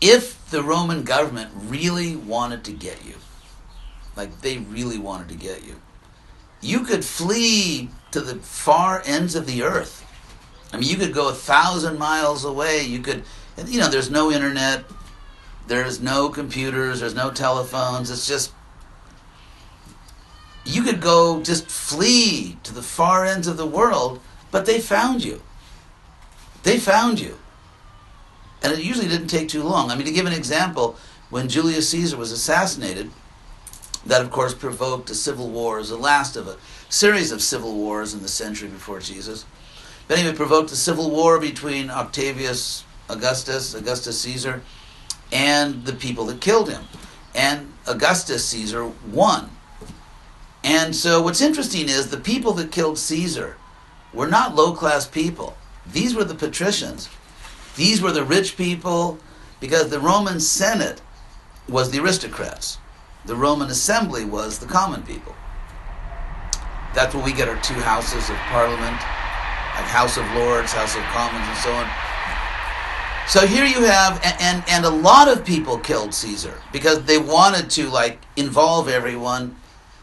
If the Roman government really wanted to get you, like they really wanted to get you, you could flee to the far ends of the earth. I mean, you could go 1,000 miles away. You could, there's no internet, there's no computers, there's no telephones. It's just, you could go just flee to the far ends of the world, but they found you. They found you. And it usually didn't take too long. I mean, to give an example, when Julius Caesar was assassinated, that of course provoked a civil war as the last of a series of civil wars in the century before Jesus. But anyway, it provoked a civil war between Augustus Caesar, and the people that killed him. And Augustus Caesar won. And so what's interesting is the people that killed Caesar were not low-class people. These were the patricians. These were the rich people, because the Roman Senate was the aristocrats. The Roman assembly was the common people. That's where we get our two houses of parliament, like House of Lords, House of Commons, and so on. So here you have, and a lot of people killed Caesar because they wanted to involve everyone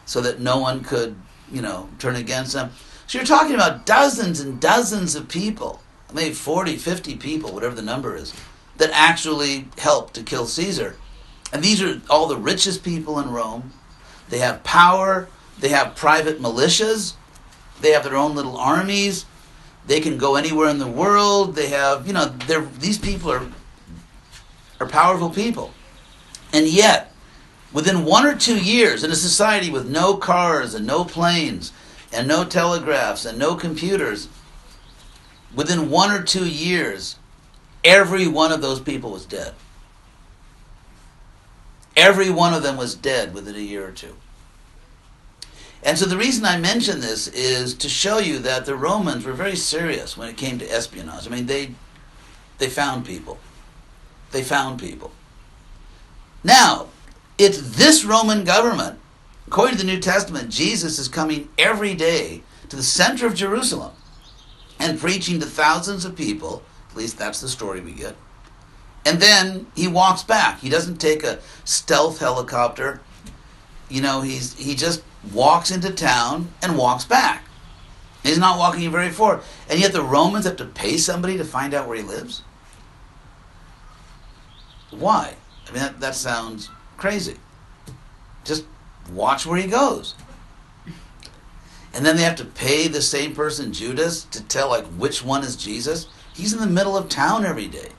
so that no one could, turn against them. So you're talking about dozens and dozens of people, maybe 40, 50 people, whatever the number is, that actually helped to kill Caesar. And these are all the richest people in Rome. They have power. They have private militias. They have their own little armies. They can go anywhere in the world. They have, these people are powerful people. And yet, within 1 or 2 years, in a society with no cars and no planes and no telegraphs and no computers, within 1 or 2 years, every one of those people was dead. Every one of them was dead within a year or two. And so the reason I mention this is to show you that the Romans were very serious when it came to espionage. I mean, they found people. They found people. Now, it's this Roman government. According to the New Testament, Jesus is coming every day to the center of Jerusalem and preaching to thousands of people. At least that's the story we get. And then he walks back. He doesn't take a stealth helicopter. He just walks into town and walks back. He's not walking very far. And yet the Romans have to pay somebody to find out where he lives? Why? I mean, that sounds crazy. Just watch where he goes. And then they have to pay the same person, Judas, to tell which one is Jesus. He's in the middle of town every day.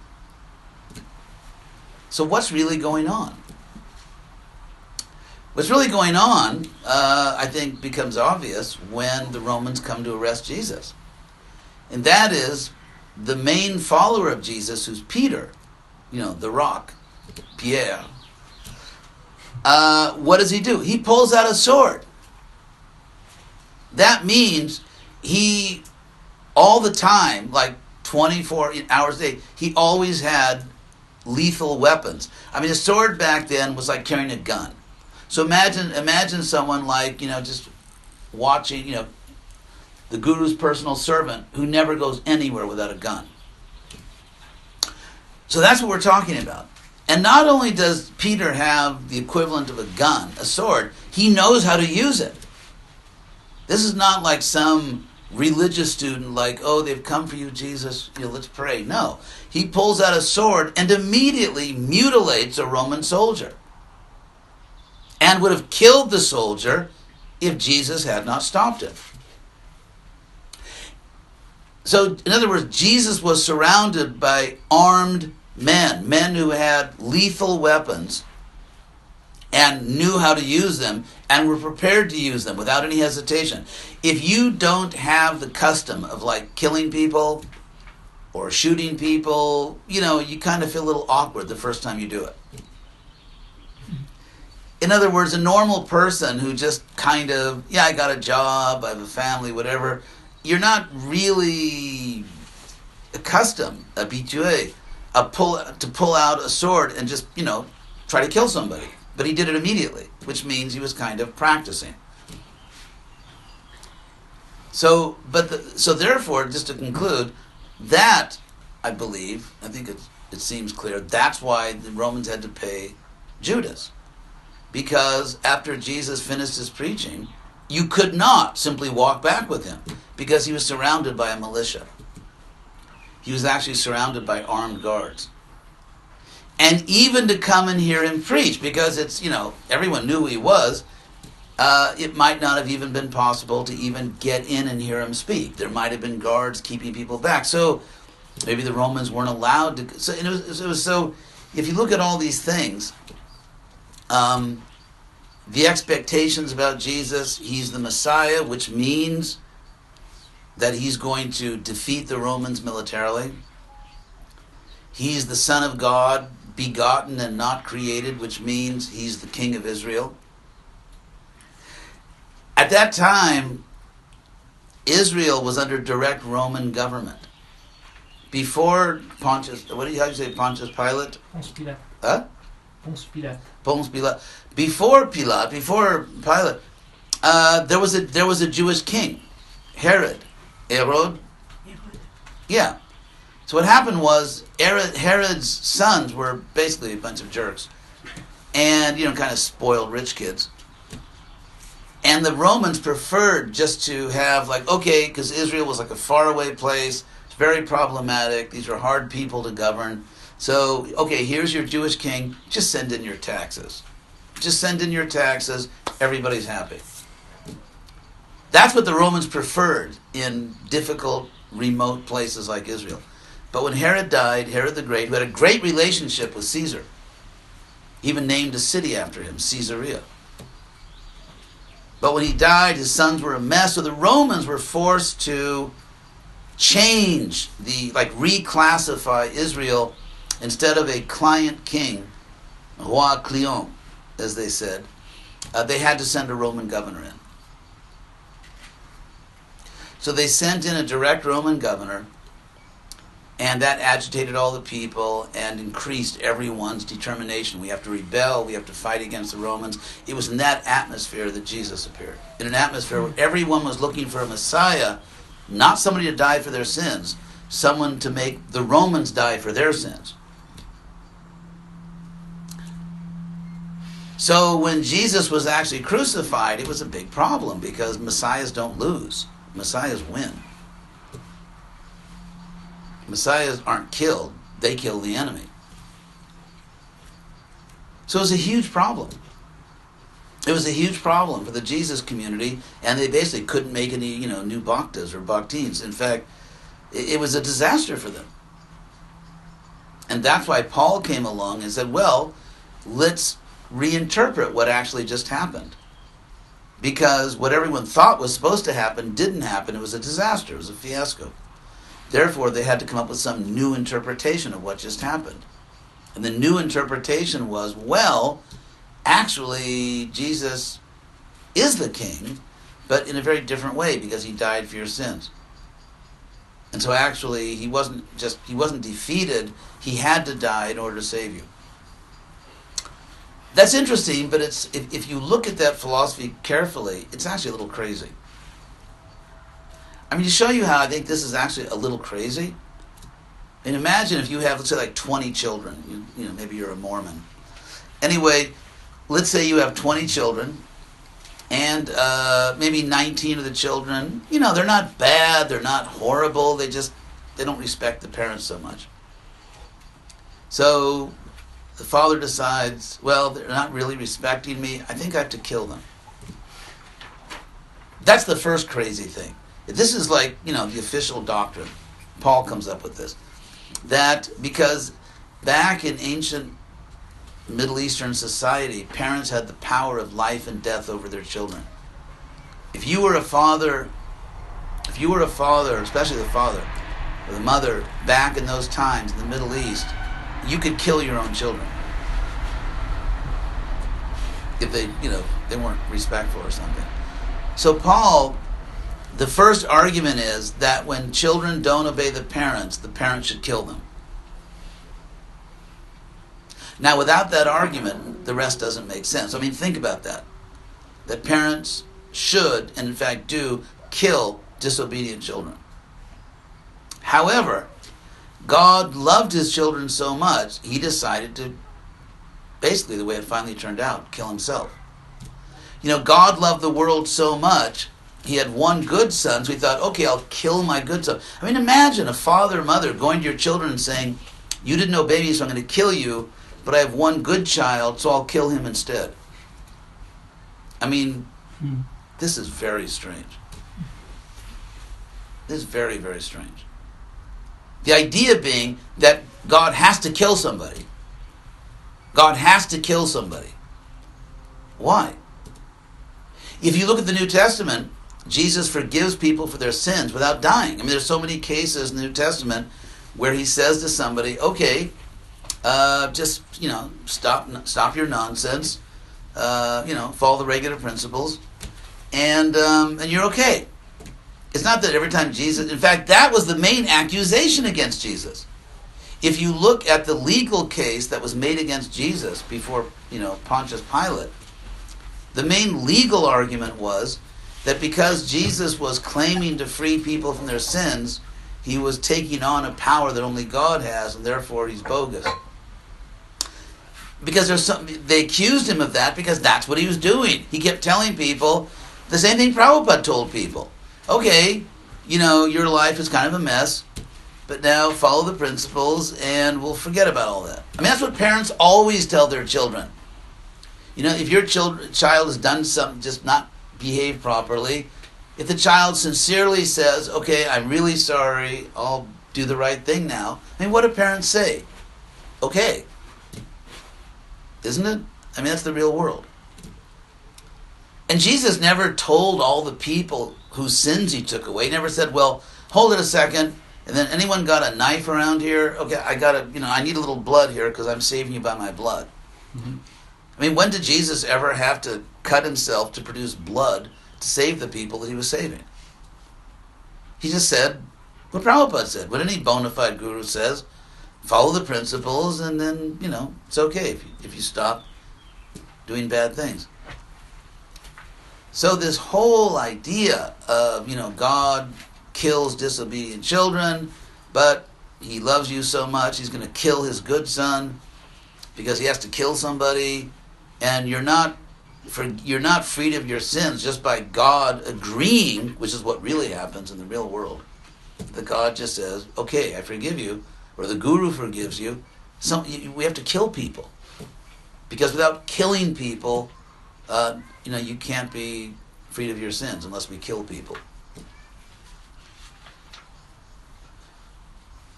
So what's really going on? What's really going on, I think, becomes obvious when the Romans come to arrest Jesus. And that is the main follower of Jesus, who's Peter, the rock, Pierre. What does he do? He pulls out a sword. That means he, all the time, like 24 hours a day, he always had lethal weapons. I mean, a sword back then was like carrying a gun. So imagine someone like, just watching, the Guru's personal servant who never goes anywhere without a gun. So that's what we're talking about. And not only does Peter have the equivalent of a gun, a sword, he knows how to use it. This is not like some religious student like, oh, they've come for you, Jesus, let's pray. No. He pulls out a sword and immediately mutilates a Roman soldier. And would have killed the soldier if Jesus had not stopped it. So, in other words, Jesus was surrounded by armed men who had lethal weapons and knew how to use them and were prepared to use them without any hesitation. If you don't have the custom of like killing people or shooting people, you kind of feel a little awkward the first time you do it. In other words, a normal person who just kind of, I got a job, I have a family, whatever, you're not really accustomed, habitué, to pull out a sword and just, try to kill somebody. But he did it immediately, which means he was kind of practicing. So therefore, just to conclude, that, I think it seems clear, that's why the Romans had to pay Judas. Because after Jesus finished his preaching, you could not simply walk back with him, because he was surrounded by a militia. He was actually surrounded by armed guards. And even to come and hear him preach, because it's, everyone knew who he was, it might not have even been possible to even get in and hear him speak. There might have been guards keeping people back. So maybe the Romans weren't allowed to. So it was so, if you look at all these things, the expectations about Jesus, he's the Messiah, which means that he's going to defeat the Romans militarily. He's the Son of God, begotten and not created, which means he's the King of Israel. At that time, Israel was under direct Roman government. Before Pontius, how do you say Pontius Pilate? Ponce Pilate. Huh? Ponce Pilate. Ponce Pilate. Before Pilate, there was a Jewish king, Herod. Yeah. So what happened was Herod's sons were basically a bunch of jerks, and kind of spoiled rich kids. And the Romans preferred just to have because Israel was like a faraway place. It's very problematic. These are hard people to govern. So, here's your Jewish king. Just send in your taxes. Everybody's happy. That's what the Romans preferred in difficult, remote places like Israel. But when Herod died, Herod the Great, who had a great relationship with Caesar, even named a city after him, Caesarea. But when he died, his sons were a mess, so the Romans were forced to change reclassify Israel. Instead of a client king, roi client, as they said, they had to send a Roman governor in. So they sent in a direct Roman governor, and that agitated all the people and increased everyone's determination. We have to rebel, we have to fight against the Romans. It was in that atmosphere that Jesus appeared. In an atmosphere where everyone was looking for a Messiah, not somebody to die for their sins, someone to make the Romans die for their sins. So when Jesus was actually crucified, it was a big problem because Messiahs don't lose. Messiahs win. Messiahs aren't killed, they kill the enemy. So it was a huge problem. It was a huge problem for the Jesus community, and they basically couldn't make any, new bhaktas or bhaktins. In fact, it was a disaster for them. And that's why Paul came along and said, well, let's reinterpret what actually just happened. Because what everyone thought was supposed to happen didn't happen. It was a disaster. It was a fiasco. Therefore, they had to come up with some new interpretation of what just happened. And the new interpretation was, well, actually, Jesus is the king, but in a very different way because he died for your sins. And so actually, he wasn't defeated. He had to die in order to save you. That's interesting, but if you look at that philosophy carefully, it's actually a little crazy. I mean, to show you how I think this is actually a little crazy, and imagine if you have, let's say, like 20 children. You know, maybe you're a Mormon. Anyway, let's say you have 20 children, and maybe 19 of the children, you know, they're not bad, they're not horrible, they don't respect the parents so much. So the father decides, well, they're not really respecting me, I think I have to kill them. That's the first crazy thing. This is like, you know, the official doctrine. Paul comes up with this. That because back in ancient Middle Eastern society, parents had the power of life and death over their children. If you were a father, especially the father or the mother, back in those times in the Middle East, you could kill your own children if they weren't respectful or something. So Paul, the first argument is that when children don't obey the parents should kill them. Now, without that argument, the rest doesn't make sense. I mean, think about that. That parents should, and in fact do, kill disobedient children. However, God loved his children so much, he decided to, basically the way it finally turned out, kill himself. You know, God loved the world so much, he had one good son, so he thought, okay, I'll kill my good son. I mean, imagine a father or mother going to your children and saying, you didn't obey me, so I'm going to kill you, but I have one good child, so I'll kill him instead. I mean, this is very strange. This is very, very strange. The idea being that God has to kill somebody. God has to kill somebody. Why? If you look at the New Testament, Jesus forgives people for their sins without dying. I mean, there's so many cases in the New Testament where he says to somebody, okay, just, you know, stop your nonsense, follow the regular principles, and you're okay. It's not that every time Jesus, in fact, that was the main accusation against Jesus. If you look at the legal case that was made against Jesus before, Pontius Pilate, the main legal argument was that because Jesus was claiming to free people from their sins, he was taking on a power that only God has, and therefore he's bogus. Because they accused him of that because that's what he was doing. He kept telling people the same thing Prabhupada told people. Okay, your life is kind of a mess, but now follow the principles and we'll forget about all that. I mean, that's what parents always tell their children. If your child has done something, just not behave properly, if the child sincerely says, okay, I'm really sorry, I'll do the right thing now, I mean, what do parents say? Okay. Isn't it? I mean, that's the real world. And Jesus never told all the people whose sins he took away. He never said, well, hold it a second, and then anyone got a knife around here? Okay, I need a little blood here because I'm saving you by my blood. Mm-hmm. I mean, when did Jesus ever have to cut himself to produce blood to save the people that he was saving? He just said what Prabhupada said. What any bona fide guru says, follow the principles, and then, it's okay if you stop doing bad things. So this whole idea of, God kills disobedient children, but he loves you so much, he's going to kill his good son because he has to kill somebody, and you're not freed of your sins just by God agreeing, which is what really happens in the real world. That God just says, okay, I forgive you, or the guru forgives you. We have to kill people. Because without killing people, you can't be freed of your sins unless we kill people.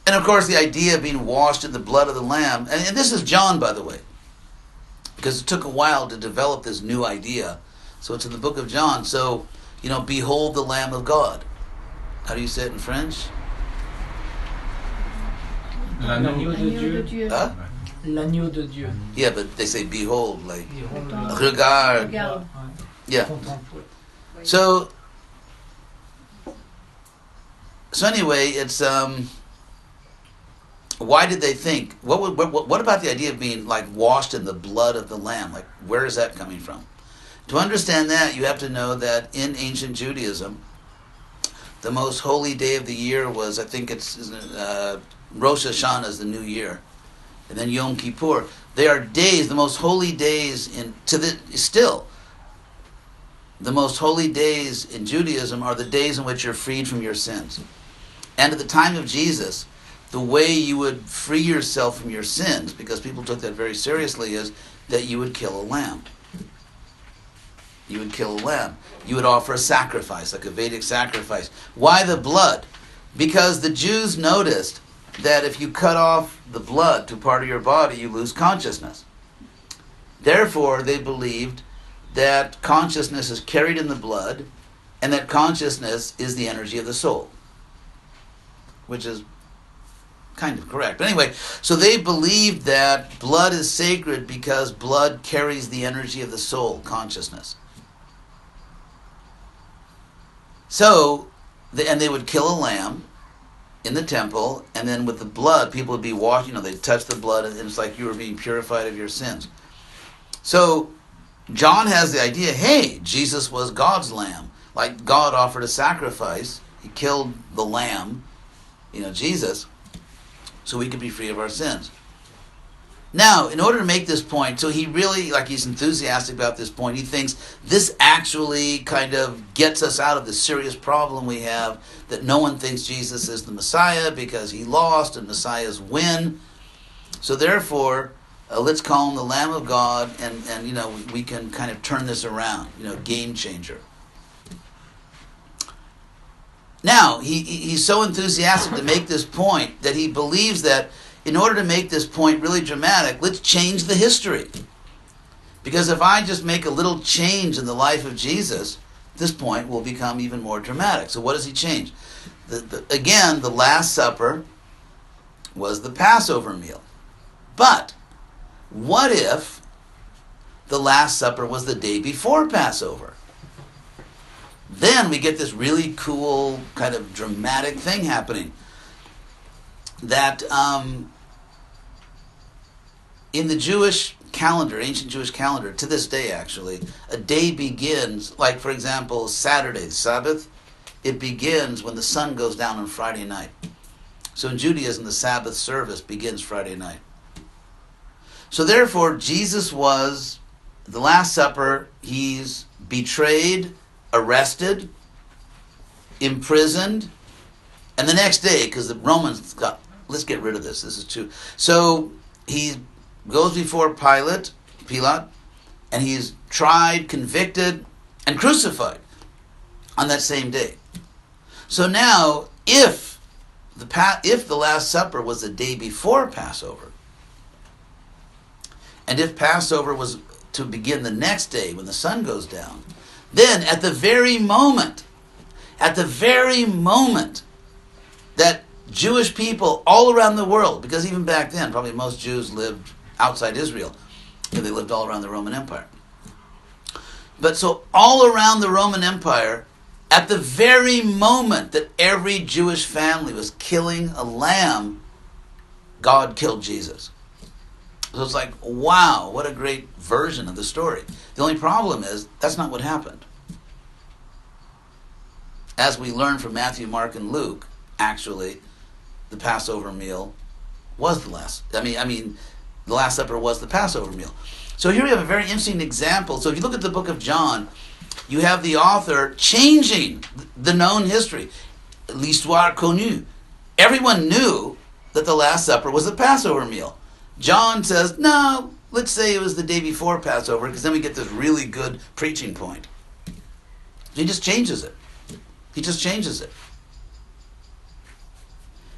And of course, the idea of being washed in the blood of the Lamb, and this is John, by the way, because it took a while to develop this new idea. So it's in the book of John. So, behold the Lamb of God. How do you say it in French? L'agneau de Agneau de Dieu. Dieu. Huh? L'agneau de Dieu. Yeah, but they say behold, like Behold, regard. Regarde. Yeah. contemple. So anyway, it's why did they think? What about the idea of being like washed in the blood of the Lamb? Like, where is that coming from? To understand that, you have to know that in ancient Judaism, the most holy day of the year was, I think it's Rosh Hashanah is the new year, and then Yom Kippur. They are days, the most holy days the most holy days in Judaism are the days in which you're freed from your sins. And at the time of Jesus, the way you would free yourself from your sins, because people took that very seriously, is that you would kill a lamb. You would kill a lamb. You would offer a sacrifice, like a Vedic sacrifice. Why the blood? Because the Jews noticed that if you cut off the blood to part of your body, you lose consciousness. Therefore, they believed that consciousness is carried in the blood, and that consciousness is the energy of the soul, which is kind of correct. But anyway, so they believed that blood is sacred because blood carries the energy of the soul, consciousness. So, and they would kill a lamb in the temple, and then with the blood, people would be washed, they'd touch the blood, and it's like you were being purified of your sins. So, John has the idea, hey, Jesus was God's lamb. Like God offered a sacrifice, he killed the lamb, Jesus, so we could be free of our sins. Now, in order to make this point, so he really, he's enthusiastic about this point. He thinks this actually kind of gets us out of the serious problem we have that no one thinks Jesus is the Messiah because he lost and Messiahs win. So therefore, let's call him the Lamb of God, and we can kind of turn this around, game changer. Now, he's so enthusiastic to make this point that he believes that in order to make this point really dramatic, let's change the history. Because if I just make a little change in the life of Jesus, this point will become even more dramatic. So what does he change? Again, the Last Supper was the Passover meal. But what if the Last Supper was the day before Passover? Then we get this really cool kind of dramatic thing happening. That in the Jewish calendar, ancient Jewish calendar, to this day actually, a day begins, like for example, Saturday, Sabbath, it begins when the sun goes down on Friday night. So in Judaism, the Sabbath service begins Friday night. So therefore, Jesus was, the Last Supper, he's betrayed, arrested, imprisoned, and the next day, because the Romans got, let's get rid of this is too. So he goes before Pilate, and he's tried, convicted, and crucified on that same day. So now, if the Last Supper was the day before Passover, and if Passover was to begin the next day when the sun goes down, then at the very moment that Jewish people all around the world, because even back then, probably most Jews lived outside Israel, they lived all around the Roman Empire. But so all around the Roman Empire, at the very moment that every Jewish family was killing a lamb, God killed Jesus. So it's like, wow, what a great version of the story. The only problem is, that's not what happened. As we learn from Matthew, Mark, and Luke, actually, the Passover meal was the Last Supper was the Passover meal. So here we have a very interesting example. So if you look at the book of John, you have the author changing the known history, l'histoire connue. Everyone knew that the Last Supper was the Passover meal. John says, no, let's say it was the day before Passover, because then we get this really good preaching point. He just changes it.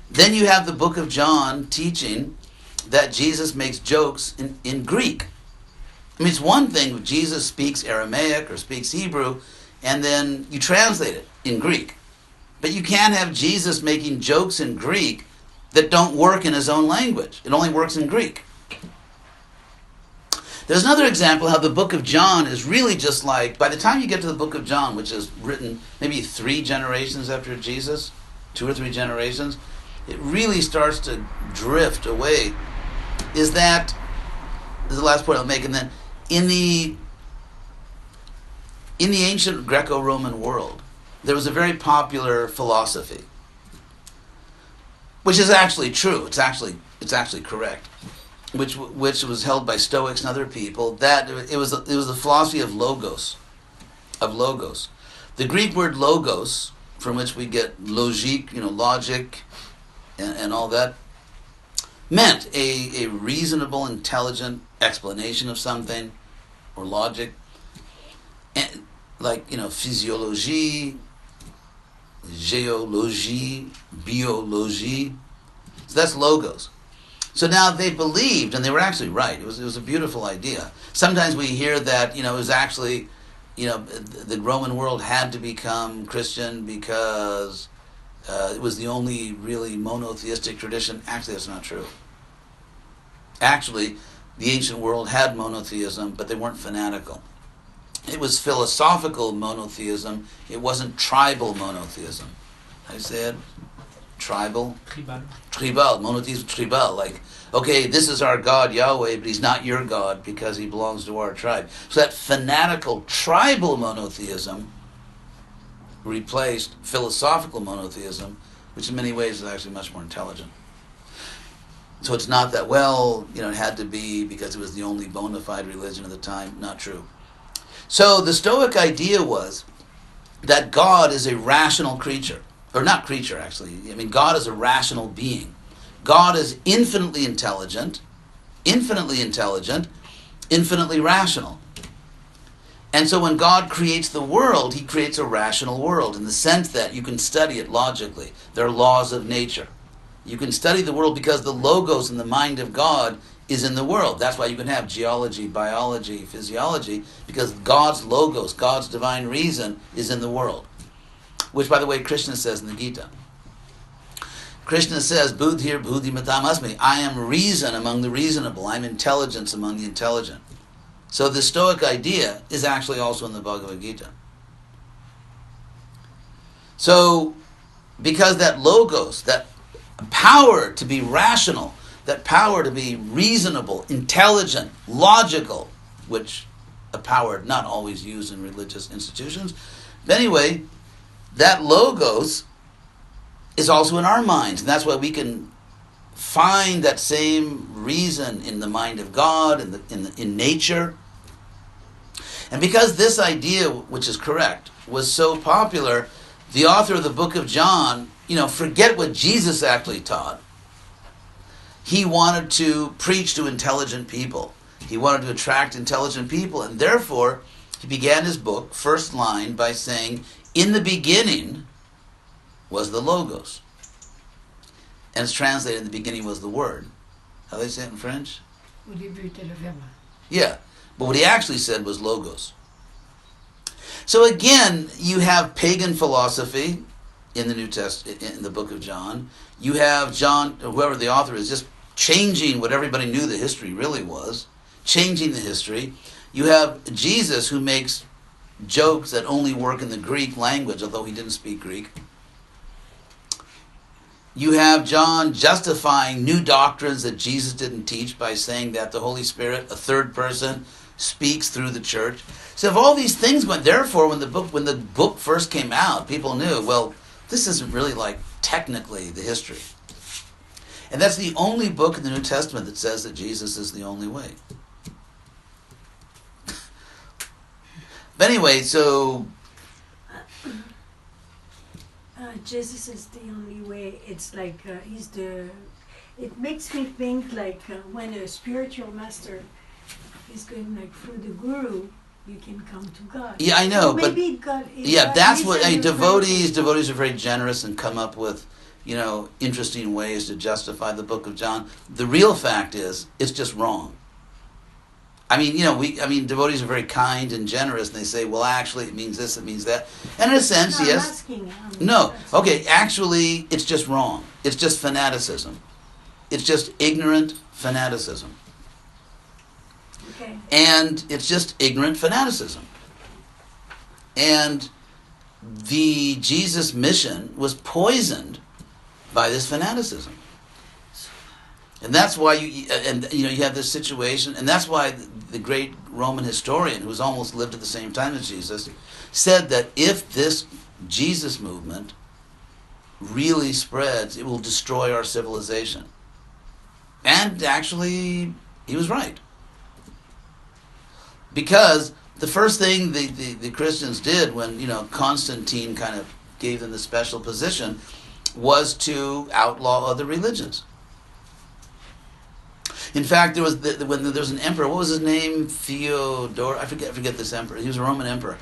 Then you have the book of John teaching that Jesus makes jokes in Greek. I mean, it's one thing if Jesus speaks Aramaic or speaks Hebrew, and then you translate it in Greek. But you can't have Jesus making jokes in Greek that don't work in his own language. It only works in Greek. There's another example how the book of John is really just like, by the time you get to the book of John, which is written maybe 3 generations after Jesus, 2 or 3 generations, it really starts to drift away. This is the last point I'll make, and then in the ancient Greco-Roman world, there was a very popular philosophy, which is actually true. It's actually correct, which was held by Stoics and other people. That it was the philosophy of logos, The Greek word logos, from which we get logique, logic, and all that, meant a reasonable, intelligent explanation of something, or logic, and like physiologie, géologie, biologie. So that's logos. So now they believed, and they were actually right. It was a beautiful idea. Sometimes we hear that it was actually the Roman world had to become Christian because it was the only really monotheistic tradition. Actually, that's not true. Actually, the ancient world had monotheism, but they weren't fanatical. It was philosophical monotheism. It wasn't tribal monotheism. I said tribal? Tribal. Monotheism, tribal. Like, okay, this is our God, Yahweh, but he's not your God because he belongs to our tribe. So that fanatical tribal monotheism replaced philosophical monotheism, which in many ways is actually much more intelligent. So it's not that, it had to be because it was the only bona fide religion of the time. Not true. So the Stoic idea was that God is a rational creature. Or not creature, actually. God is a rational being. God is infinitely intelligent, infinitely rational. And so when God creates the world, he creates a rational world in the sense that you can study it logically. There are laws of nature. You can study the world because the logos in the mind of God is in the world. That's why you can have geology, biology, physiology, because God's logos, God's divine reason is in the world. Which, by the way, Krishna says in the Gita. Krishna says, Buddhir buddhi matam asmi. I am reason among the reasonable. I'm intelligence among the intelligent. So the Stoic idea is actually also in the Bhagavad Gita. So, because that logos, that power to be rational, that power to be reasonable, intelligent, logical, which a power not always used in religious institutions. But anyway, that logos is also in our minds, and that's why we can find that same reason in the mind of God, in nature. And because this idea, which is correct, was so popular, the author of the book of John, forget what Jesus actually taught. He wanted to preach to intelligent people. He wanted to attract intelligent people, and therefore he began his book, first line, by saying, in the beginning was the Logos. And it's translated, in the beginning was the Word. How do they say it in French? Au début était le verbe. Yeah, but what he actually said was Logos. So again, you have pagan philosophy in the New Testament, in the book of John. You have John, whoever the author is, just changing what everybody knew the history really was, changing the history. You have Jesus, who makes jokes that only work in the Greek language, although he didn't speak Greek. You have John justifying new doctrines that Jesus didn't teach by saying that the Holy Spirit, a third person, speaks through the church. So if all these things went, therefore, when the book first came out, people knew, well, this isn't really like technically the history. And that's the only book in the New Testament that says that Jesus is the only way. But anyway, so Jesus is the only way. It's like it makes me think like when a spiritual master is going like through the guru, you can come to God. Yeah, I know, so but maybe God is that's what devotees are very generous and come up with, interesting ways to justify the book of John. The real fact is, it's just wrong. I mean, devotees are very kind and generous, and they say, well, actually, it means this, it means that. And in a sense, No, I'm yes. asking. No. Okay, actually, it's just wrong. It's just fanaticism. It's just ignorant fanaticism. Okay. And it's just ignorant fanaticism. And the Jesus mission was poisoned by this fanaticism. And that's why you have this situation, and that's why the great Roman historian, who's almost lived at the same time as Jesus, said that if this Jesus movement really spreads, it will destroy our civilization. And actually, he was right. Because the first thing the Christians did when, Constantine kind of gave them the special position was to outlaw other religions. In fact, when there was an emperor, what was his name? Theodore, I forget this emperor. He was a Roman emperor.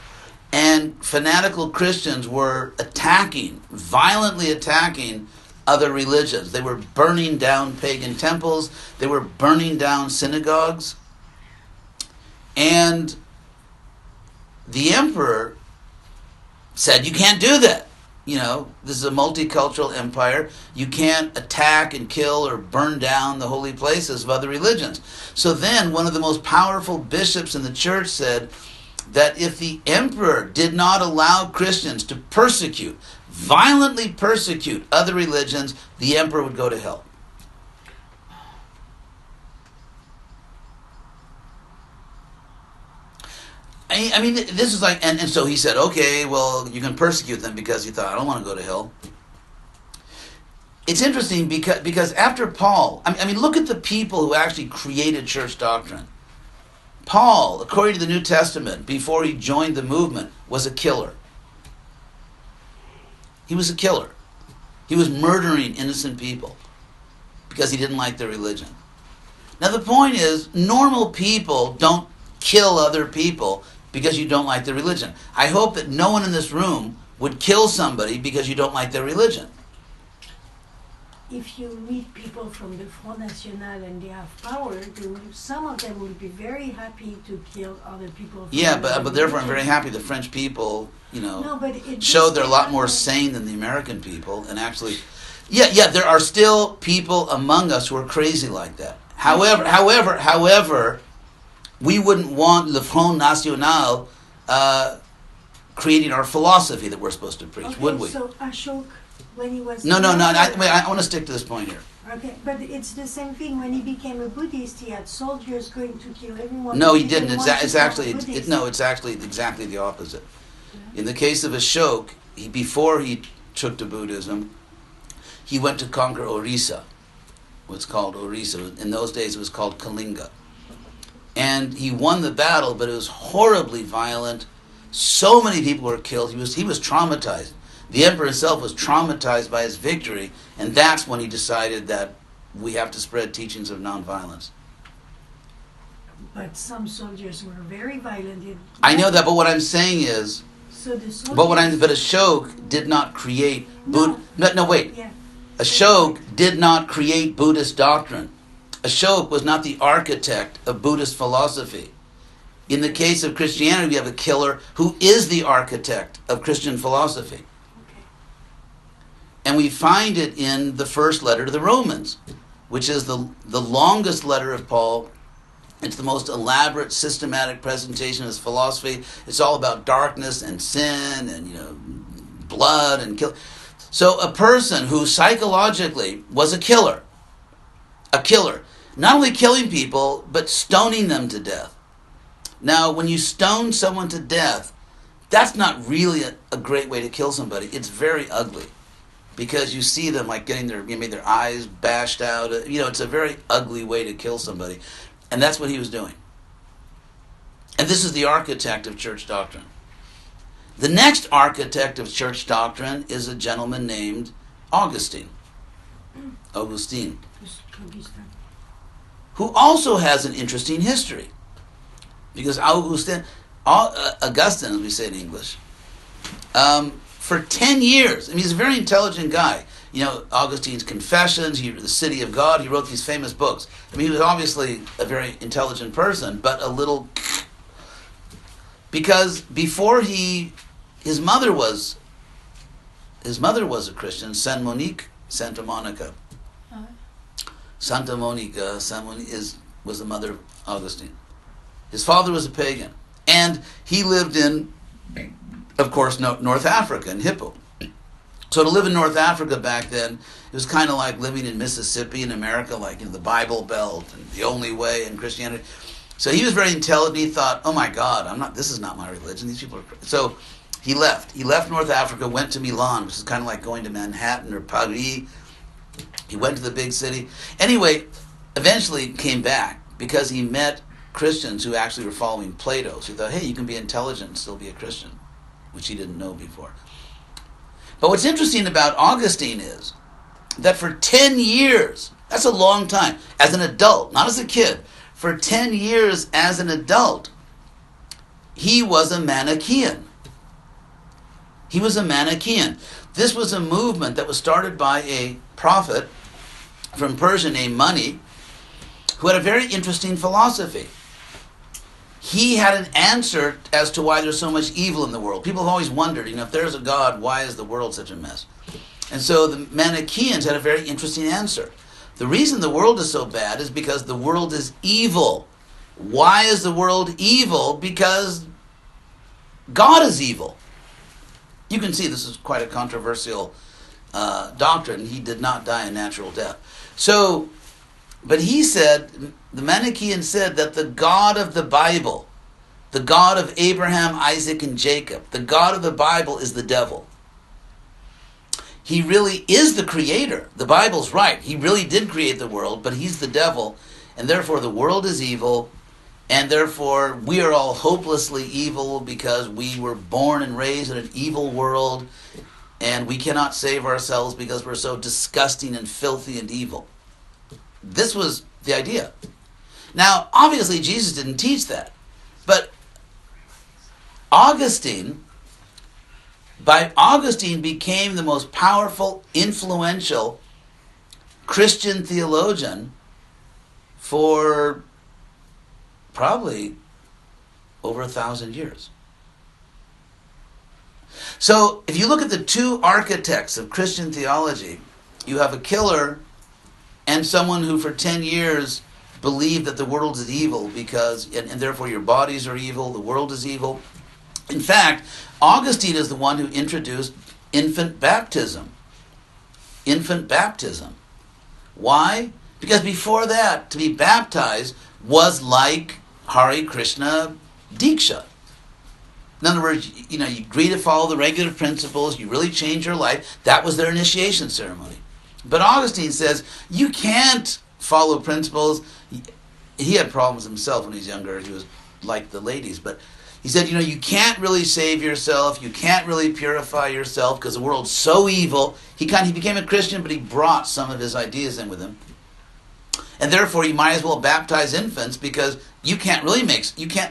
And fanatical Christians were violently attacking other religions. They were burning down pagan temples. They were burning down synagogues. And the emperor said, you can't do that. This is a multicultural empire. You can't attack and kill or burn down the holy places of other religions. So then one of the most powerful bishops in the church said that if the emperor did not allow Christians to violently persecute other religions, the emperor would go to hell. I mean, this is like, and so he said, okay, well, you can persecute them because he thought, I don't want to go to hell. It's interesting because after Paul, I mean, look at the people who actually created church doctrine. Paul, according to the New Testament, before he joined the movement, was a killer. He was a killer. He was murdering innocent people because he didn't like their religion. Now the point is, normal people don't kill other people because you don't like their religion. I hope that no one in this room would kill somebody because you don't like their religion. If you meet people from the Front National and they have power, some of them will be very happy to kill other people. Yeah, but therefore I'm very happy the French people, No, but showed they're a lot more sane than the American people, and actually, yeah, there are still people among us who are crazy like that. However, we wouldn't want Le Front National creating our philosophy that we're supposed to preach, would we? So Ashok, when he was... No, I want to stick to this point here. Okay, but it's the same thing. When he became a Buddhist, he had soldiers going to kill everyone. No, he didn't. It's actually exactly the opposite. Yeah. In the case of Ashok, before he took to Buddhism, he went to conquer Orissa, what's called Orissa. In those days, it was called Kalinga. And he won the battle, but it was horribly violent. So many people were killed. He was traumatized. The emperor himself was traumatized by his victory, and that's when he decided that we have to spread teachings of nonviolence. But some soldiers were very violent. I know that, but what I'm saying is, So the soldiers... but Ashok did not create No. wait. Yeah. Ashok did not create Buddhist doctrine. Ashok was not the architect of Buddhist philosophy. In the case of Christianity, we have a killer who is the architect of Christian philosophy. Okay. And we find it in the first letter to the Romans, which is the longest letter of Paul. It's the most elaborate, systematic presentation of his philosophy. It's all about darkness and sin and blood and kill. So a person who psychologically was a killer, not only killing people, but stoning them to death. Now, when you stone someone to death, that's not really a great way to kill somebody. It's very ugly, because you see them like getting their eyes bashed out. It's a very ugly way to kill somebody, and that's what he was doing. And this is the architect of church doctrine. The next architect of church doctrine is a gentleman named Augustine, who also has an interesting history. Because Augustine, as we say in English, for 10 years, he's a very intelligent guy. Augustine's Confessions, the City of God. He wrote these famous books. I mean, he was obviously a very intelligent person, but a little... Because before his mother was a Christian, Santa Monica. Santa Monica was the mother of Augustine. His father was a pagan. And he lived in, of course, North Africa, in Hippo. So to live in North Africa back then, it was kind of like living in Mississippi in America, like the Bible Belt and the only way in Christianity. So he was very intelligent. He thought, oh my God, this is not my religion. These people are crazy. So he left. He left North Africa, went to Milan, which is kind of like going to Manhattan or Paris. He went to the big city. Anyway, eventually came back because he met Christians who actually were following Plato. So he thought, hey, you can be intelligent and still be a Christian, which he didn't know before. But what's interesting about Augustine is that for 10 years, that's a long time, as an adult, not as a kid, for 10 years as an adult, he was a Manichaean. He was a Manichaean. This was a movement that was started by a prophet from Persia named Mani, who had a very interesting philosophy. He had an answer as to why there's so much evil in the world. People have always wondered, if there's a God, why is the world such a mess? And so the Manichaeans had a very interesting answer. The reason the world is so bad is because the world is evil. Why is the world evil? Because God is evil. You can see this is quite a controversial doctrine. He did not die a natural death. So, but he said, the Manichaean said that the God of the Bible, the God of Abraham, Isaac, and Jacob, the God of the Bible is the devil. He really is the creator. The Bible's right. He really did create the world, but he's the devil, and therefore the world is evil, and therefore we are all hopelessly evil because we were born and raised in an evil world, and we cannot save ourselves because we're so disgusting and filthy and evil. This was the idea. Now, obviously, Jesus didn't teach that. But Augustine became the most powerful, influential Christian theologian for probably over 1,000 years. So, if you look at the two architects of Christian theology, you have a killer and someone who for 10 years believed that the world is evil because, and therefore your bodies are evil, the world is evil. In fact, Augustine is the one who introduced infant baptism. Infant baptism. Why? Because before that, to be baptized was like Hare Krishna Diksha. In other words, you agree to follow the regular principles, you really change your life. That was their initiation ceremony. But Augustine says, you can't follow principles. He had problems himself when he was younger. He was like the ladies. But he said, you can't really save yourself. You can't really purify yourself because the world's so evil. He became a Christian, but he brought some of his ideas in with him. And therefore, you might as well baptize infants because you can't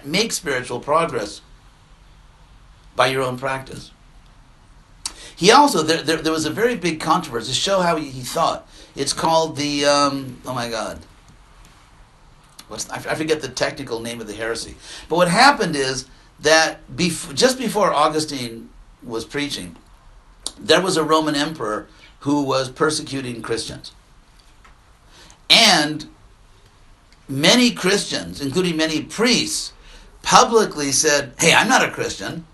make spiritual progress by your own practice. He also, there was a very big controversy to show how he thought. It's called the, I forget the technical name of the heresy. But what happened is that just before Augustine was preaching, there was a Roman emperor who was persecuting Christians. And many Christians, including many priests, publicly said, hey, I'm not a Christian,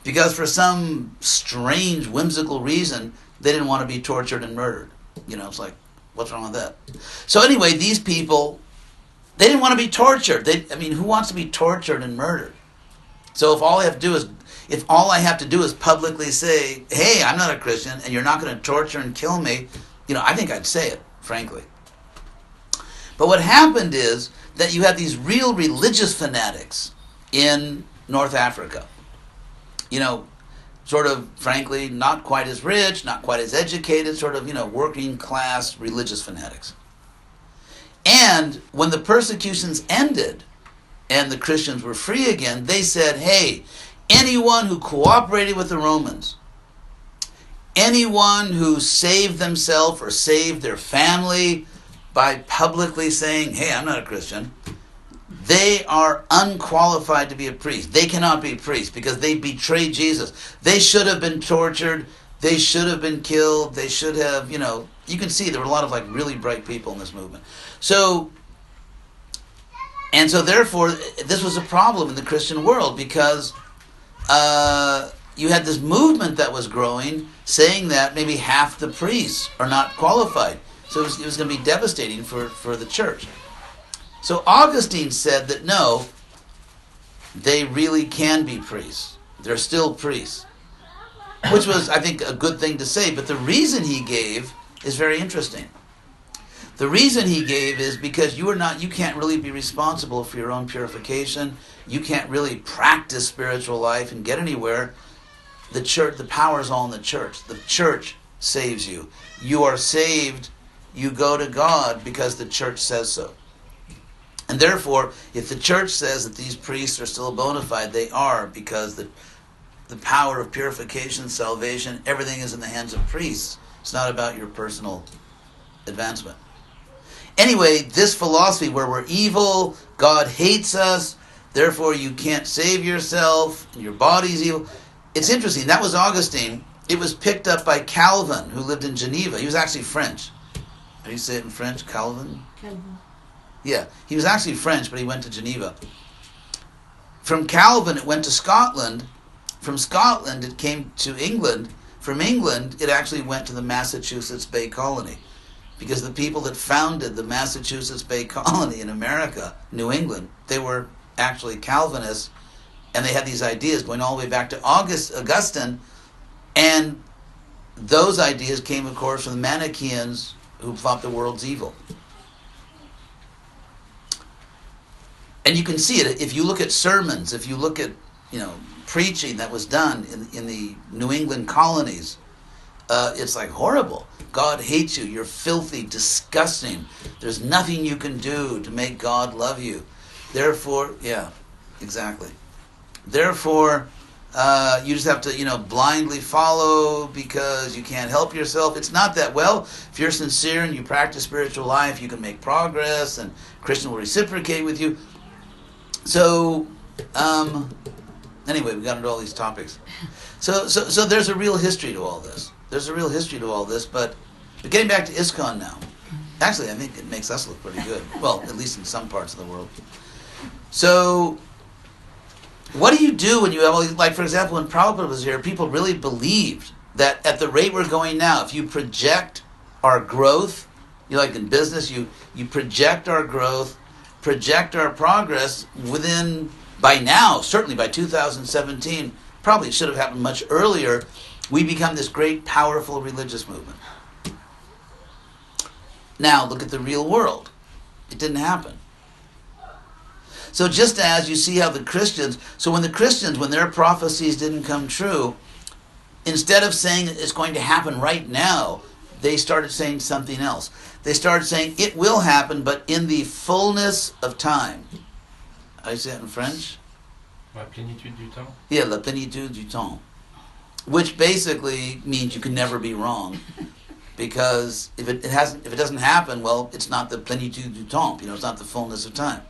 because for some strange, whimsical reason, they didn't want to be tortured and murdered. It's like, what's wrong with that? So anyway, these people, they didn't want to be tortured. Who wants to be tortured and murdered? So if all I have to do is publicly say, hey, I'm not a Christian, and you're not going to torture and kill me, I think I'd say it, frankly. But what happened is that you had these real religious fanatics in North Africa. Sort of, frankly, not quite as rich, not quite as educated, sort of, working class religious fanatics. And when the persecutions ended and the Christians were free again, they said, hey, anyone who cooperated with the Romans, anyone who saved themselves or saved their family by publicly saying, hey, I'm not a Christian, they are unqualified to be a priest. They cannot be priests because they betrayed Jesus. They should have been tortured. They should have been killed. They should have, you can see there were a lot of really bright people in this movement. So therefore, this was a problem in the Christian world because you had this movement that was growing saying that maybe half the priests are not qualified. So it was going to be devastating for the church. So Augustine said that no, they really can be priests. They're still priests. Which was, I think, a good thing to say. But the reason he gave is very interesting. The reason he gave is because you can't really be responsible for your own purification. You can't really practice spiritual life and get anywhere. The church, the power is all in the church. The church saves you. You are saved. You go to God because the church says so. And therefore, if the church says that these priests are still bona fide, they are, because the power of purification, salvation, everything is in the hands of priests. It's not about your personal advancement. Anyway, this philosophy where we're evil, God hates us, therefore you can't save yourself, and your body's evil. It's interesting. That was Augustine. It was picked up by Calvin, who lived in Geneva. He was actually French. How do you say it in French? Calvin? Calvin. Yeah, he was actually French, but he went to Geneva. From Calvin, it went to Scotland. From Scotland, it came to England. From England, it actually went to the Massachusetts Bay Colony. Because the people that founded the Massachusetts Bay Colony in America, New England, they were actually Calvinists, and they had these ideas going all the way back to Augustine, and those ideas came, of course, from the Manichaeans who thought the world's evil. And you can see it if you look at sermons, if you look at preaching that was done in the New England colonies. It's horrible. God hates you. You're filthy, disgusting. There's nothing you can do to make God love you. Therefore, yeah, exactly. Therefore, you just have to, blindly follow because you can't help yourself. It's not that, if you're sincere and you practice spiritual life, you can make progress and Christian will reciprocate with you. So, anyway, we got into all these topics. So there's a real history to all this. But getting back to ISKCON now. Actually, I think it makes us look pretty good. Well, at least in some parts of the world. So, what do you do when you have all these, for example, when Prabhupada was here, people really believed that at the rate we're going now, if you project our growth, in business, you project our growth, project our progress by now, certainly by 2017, probably should have happened much earlier, we become this great, powerful religious movement. Now, look at the real world. It didn't happen. So just as you see how the Christians, when their prophecies didn't come true, instead of saying it's going to happen right now, they started saying something else. They started saying it will happen, but in the fullness of time. How do you say it in French? La plénitude du temps. Yeah, la plénitude du temps. Which basically means you can never be wrong. Because if it doesn't happen, it's not the plénitude du temps, it's not the fullness of time.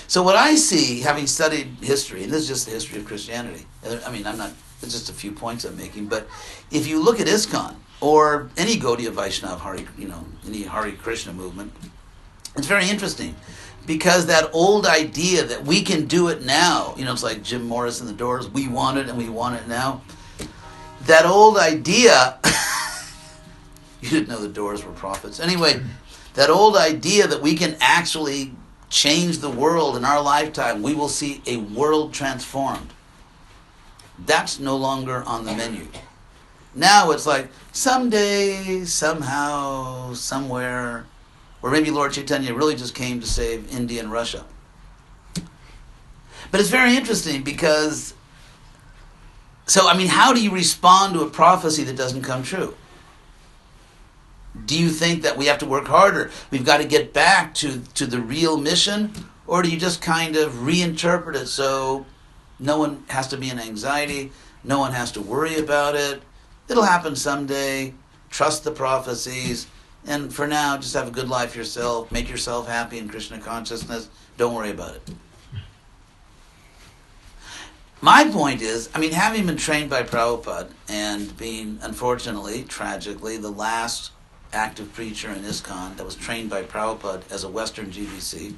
So what I see, having studied history, and this is just the history of Christianity, it's just a few points I'm making, but if you look at ISKCON, or any Gaudiya Vaishnava, any Hare Krishna movement, it's very interesting. Because that old idea that we can do it now, it's like Jim Morris and the Doors, we want it and we want it now. That old idea, you didn't know the Doors were prophets. Anyway, that old idea that we can actually change the world in our lifetime, we will see a world transformed. That's no longer on the menu. Now it's someday, somehow, somewhere, or maybe Lord Chaitanya really just came to save India and Russia. But it's very interesting because, how do you respond to a prophecy that doesn't come true? Do you think that we have to work harder? We've got to get back to the real mission? Or do you just kind of reinterpret it so no one has to be in anxiety, no one has to worry about it, It'll happen someday. Trust the prophecies. And for now, just have a good life yourself. Make yourself happy in Krishna consciousness. Don't worry about it. My point is, having been trained by Prabhupada and being, unfortunately, tragically, the last active preacher in ISKCON that was trained by Prabhupada as a Western GBC,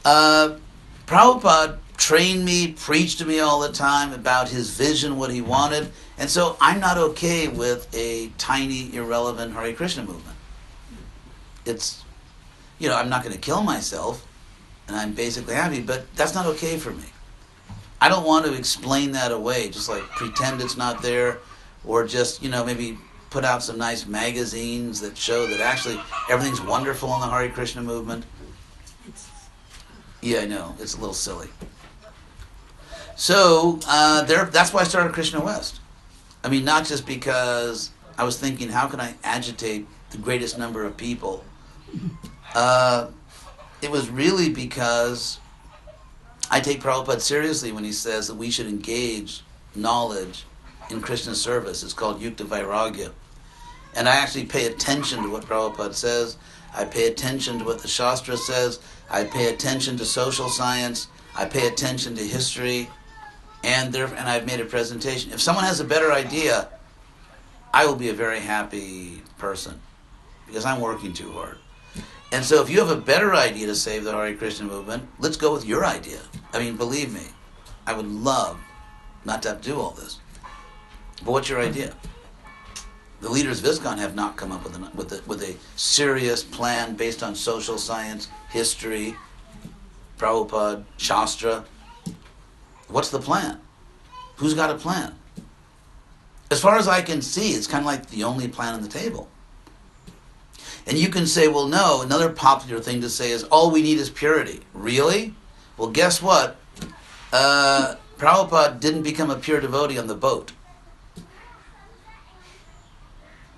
Prabhupada trained me, preached to me all the time about his vision, what he wanted, and so I'm not okay with a tiny, irrelevant Hare Krishna movement. It's, I'm not going to kill myself, and I'm basically happy, but that's not okay for me. I don't want to explain that away, just like pretend it's not there, or just, maybe put out some nice magazines that show that actually everything's wonderful in the Hare Krishna movement. Yeah, I know. It's a little silly. So, that's why I started Krishna West. Not just because I was thinking, how can I agitate the greatest number of people? It was really because I take Prabhupada seriously when he says that we should engage knowledge in Krishna's service. It's called Yukta Vairagya. And I actually pay attention to what Prabhupada says. I pay attention to what the Shastra says. I pay attention to social science. I pay attention to history. And I've made a presentation. If someone has a better idea, I will be a very happy person because I'm working too hard. And so if you have a better idea to save the Hare Krishna movement, let's go with your idea. Believe me, I would love not to have to do all this. But what's your idea? The leaders of ISKCON have not come up with a serious plan based on social science, history, Prabhupada, Shastra. What's the plan? Who's got a plan? As far as I can see, it's kind of like the only plan on the table. And you can say, well, no, another popular thing to say is, all we need is purity. Really? Well, guess what? Prabhupada didn't become a pure devotee on the boat.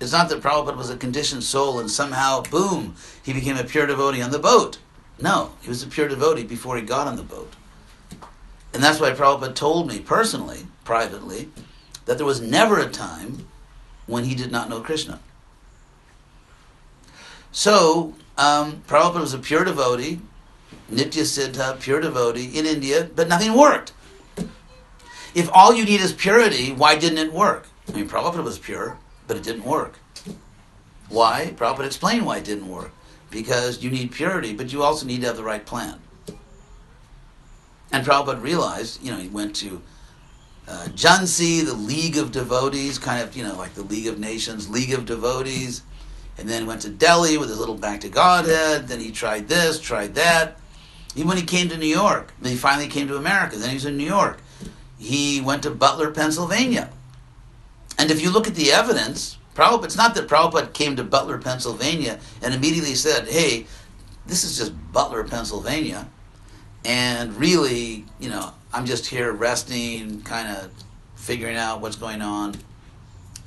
It's not that Prabhupada was a conditioned soul and somehow, boom, he became a pure devotee on the boat. No, he was a pure devotee before he got on the boat. And that's why Prabhupada told me personally, privately, that there was never a time when he did not know Krishna. So, Prabhupada was a pure devotee, Nitya Siddha, pure devotee in India, but nothing worked. If all you need is purity, why didn't it work? Prabhupada was pure, but it didn't work. Why? Prabhupada explained why it didn't work. Because you need purity, but you also need to have the right plan. And Prabhupada realized, he went to Jhansi, the League of Devotees, kind of, like the League of Nations, League of Devotees, and then went to Delhi with his little Back to Godhead, then he tried this, tried that. Even when he came to New York, then he finally came to America, then he was in New York. He went to Butler, Pennsylvania. And if you look at the evidence, it's not that Prabhupada came to Butler, Pennsylvania and immediately said, hey, this is just Butler, Pennsylvania, and really, I'm just here resting, kind of figuring out what's going on.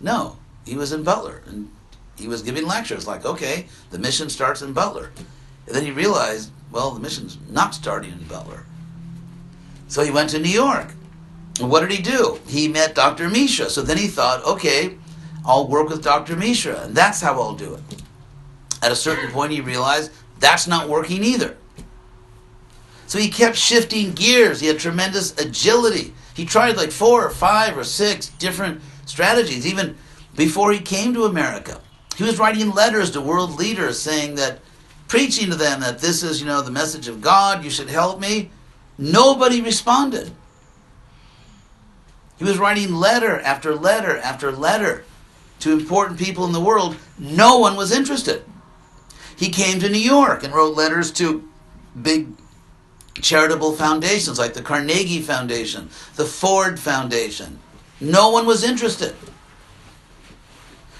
No, he was in Butler, and he was giving lectures like, okay, the mission starts in Butler. And then he realized, well, the mission's not starting in Butler. So he went to New York. And what did he do? He met Dr. Mishra. So then he thought, okay, I'll work with Dr. Mishra, and that's how I'll do it. At a certain point, he realized that's not working either. So he kept shifting gears. He had tremendous agility. He tried like 4 or 5 or 6 different strategies, even before he came to America. He was writing letters to world leaders saying that, preaching to them that this is, the message of God, you should help me. Nobody responded. He was writing letter after letter after letter to important people in the world. No one was interested. He came to New York and wrote letters to big charitable foundations like the Carnegie Foundation, the Ford Foundation. No one was interested.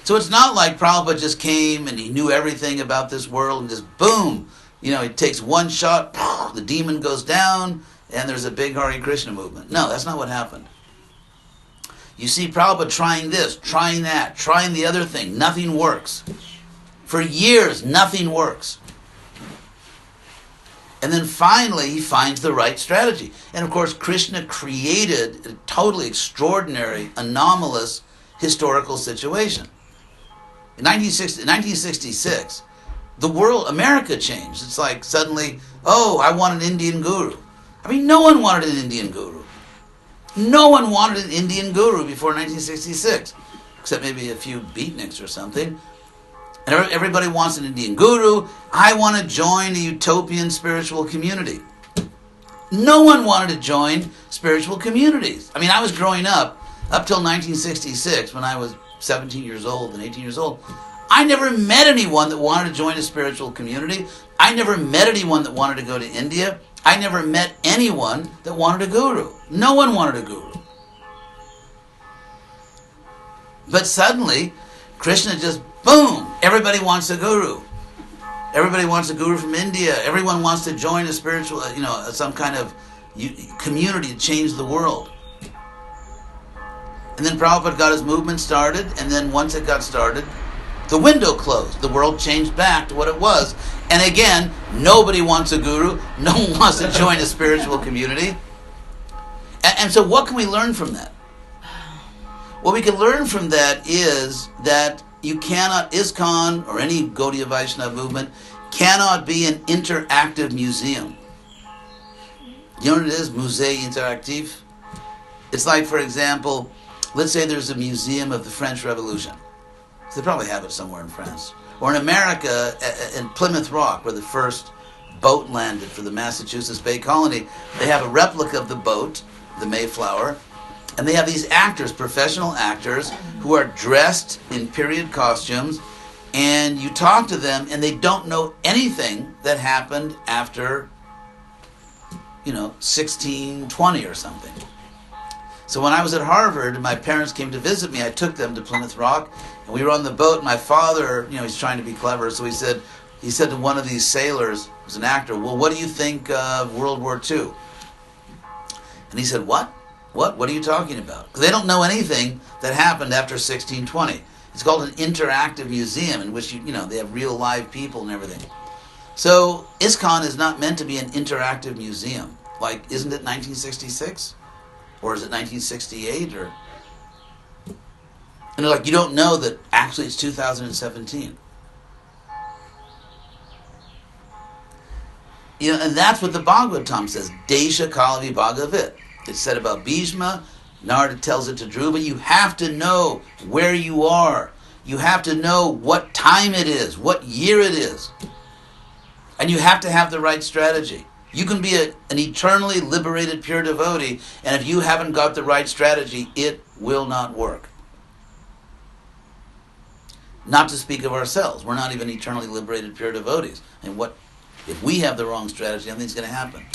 So it's not like Prabhupada just came and he knew everything about this world and just boom, he takes one shot, the demon goes down, and there's a big Hare Krishna movement. No, that's not what happened. You see Prabhupada trying this, trying that, trying the other thing. Nothing works. For years, nothing works. And then finally, he finds the right strategy. And of course, Krishna created a totally extraordinary, anomalous, historical situation. In 1966, the world, America changed. It's like suddenly, oh, I want an Indian guru. I mean, no one wanted an Indian guru. No one wanted an Indian guru before 1966, except maybe a few beatniks or something. And everybody wants an Indian guru. I want to join a utopian spiritual community. No one wanted to join spiritual communities. I mean, I was growing up till 1966, when I was 17 years old and 18 years old. I never met anyone that wanted to join a spiritual community. I never met anyone that wanted to go to India. I never met anyone that wanted a guru. No one wanted a guru. But suddenly, Krishna just, boom, everybody wants a guru. Everybody wants a guru from India. Everyone wants to join a spiritual, some kind of community to change the world. And then Prabhupada got his movement started, and then once it got started, the window closed. The world changed back to what it was. And again, nobody wants a guru. No one wants to join a spiritual community. And so what can we learn from that? What we can learn from that is that you cannot, ISKCON or any Gaudiya Vaishnava movement cannot be an interactive museum. You know what it is? Musée interactif. It's like, for example, let's say there's a museum of the French Revolution. They probably have it somewhere in France. Or in America, in Plymouth Rock, where the first boat landed for the Massachusetts Bay Colony, they have a replica of the boat, the Mayflower, and they have these actors, professional actors, who are dressed in period costumes, and you talk to them, and they don't know anything that happened after, 1620 or something. So when I was at Harvard, and my parents came to visit me, I took them to Plymouth Rock, and we were on the boat, and my father, he's trying to be clever, so he said to one of these sailors, who was an actor, well, what do you think of World War II? And he said, what? What are you talking about? Because they don't know anything that happened after 1620. It's called an interactive museum in which, they have real live people and everything. So ISKCON is not meant to be an interactive museum. Like, isn't it 1966? Or is it 1968? Or, and like, you don't know that actually it's 2017. And that's what the Bhagavatam says. Desha Kalavi Bhagavit. It's said about Bhishma. Narada tells it to Dhruva. You have to know where you are. You have to know what time it is, what year it is. And you have to have the right strategy. You can be an eternally liberated pure devotee, and if you haven't got the right strategy, it will not work. Not to speak of ourselves. We're not even eternally liberated pure devotees. And if we have the wrong strategy, nothing's going to happen.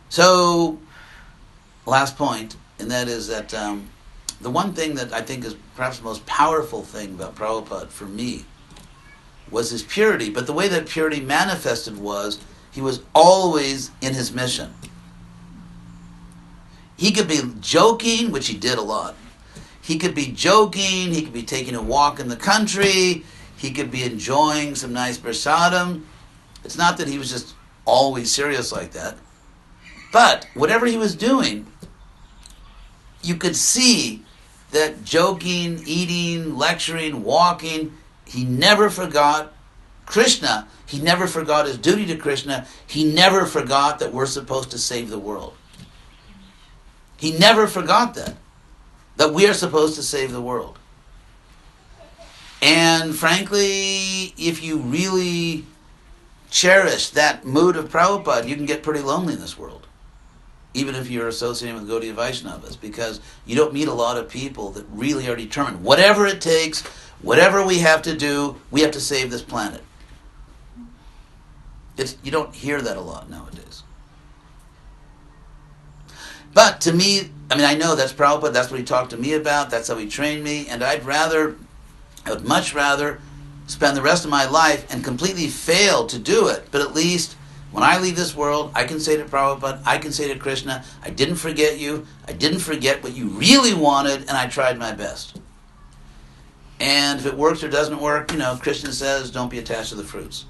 So, last point, and that is that the one thing that I think is perhaps the most powerful thing about Prabhupada for me was his purity. But the way that purity manifested was he was always in his mission. He could be joking, which he did a lot. He could be joking, he could be taking a walk in the country, he could be enjoying some nice prasadam. It's not that he was just always serious like that. But whatever he was doing, you could see that joking, eating, lecturing, walking, he never forgot Krishna. He never forgot his duty to Krishna. He never forgot that we're supposed to save the world. He never forgot that we are supposed to save the world. And frankly, if you really cherish that mood of Prabhupada, you can get pretty lonely in this world. Even if you're associating with Gaudiya Vaishnavas, because you don't meet a lot of people that really are determined. Whatever it takes, whatever we have to do, we have to save this planet. You don't hear that a lot nowadays. But to me, I know that's Prabhupada, that's what he talked to me about, that's how he trained me, and I would much rather spend the rest of my life and completely fail to do it, but at least when I leave this world, I can say to Prabhupada, I can say to Krishna, I didn't forget you, I didn't forget what you really wanted, and I tried my best. And if it works or doesn't work, Krishna says, don't be attached to the fruits.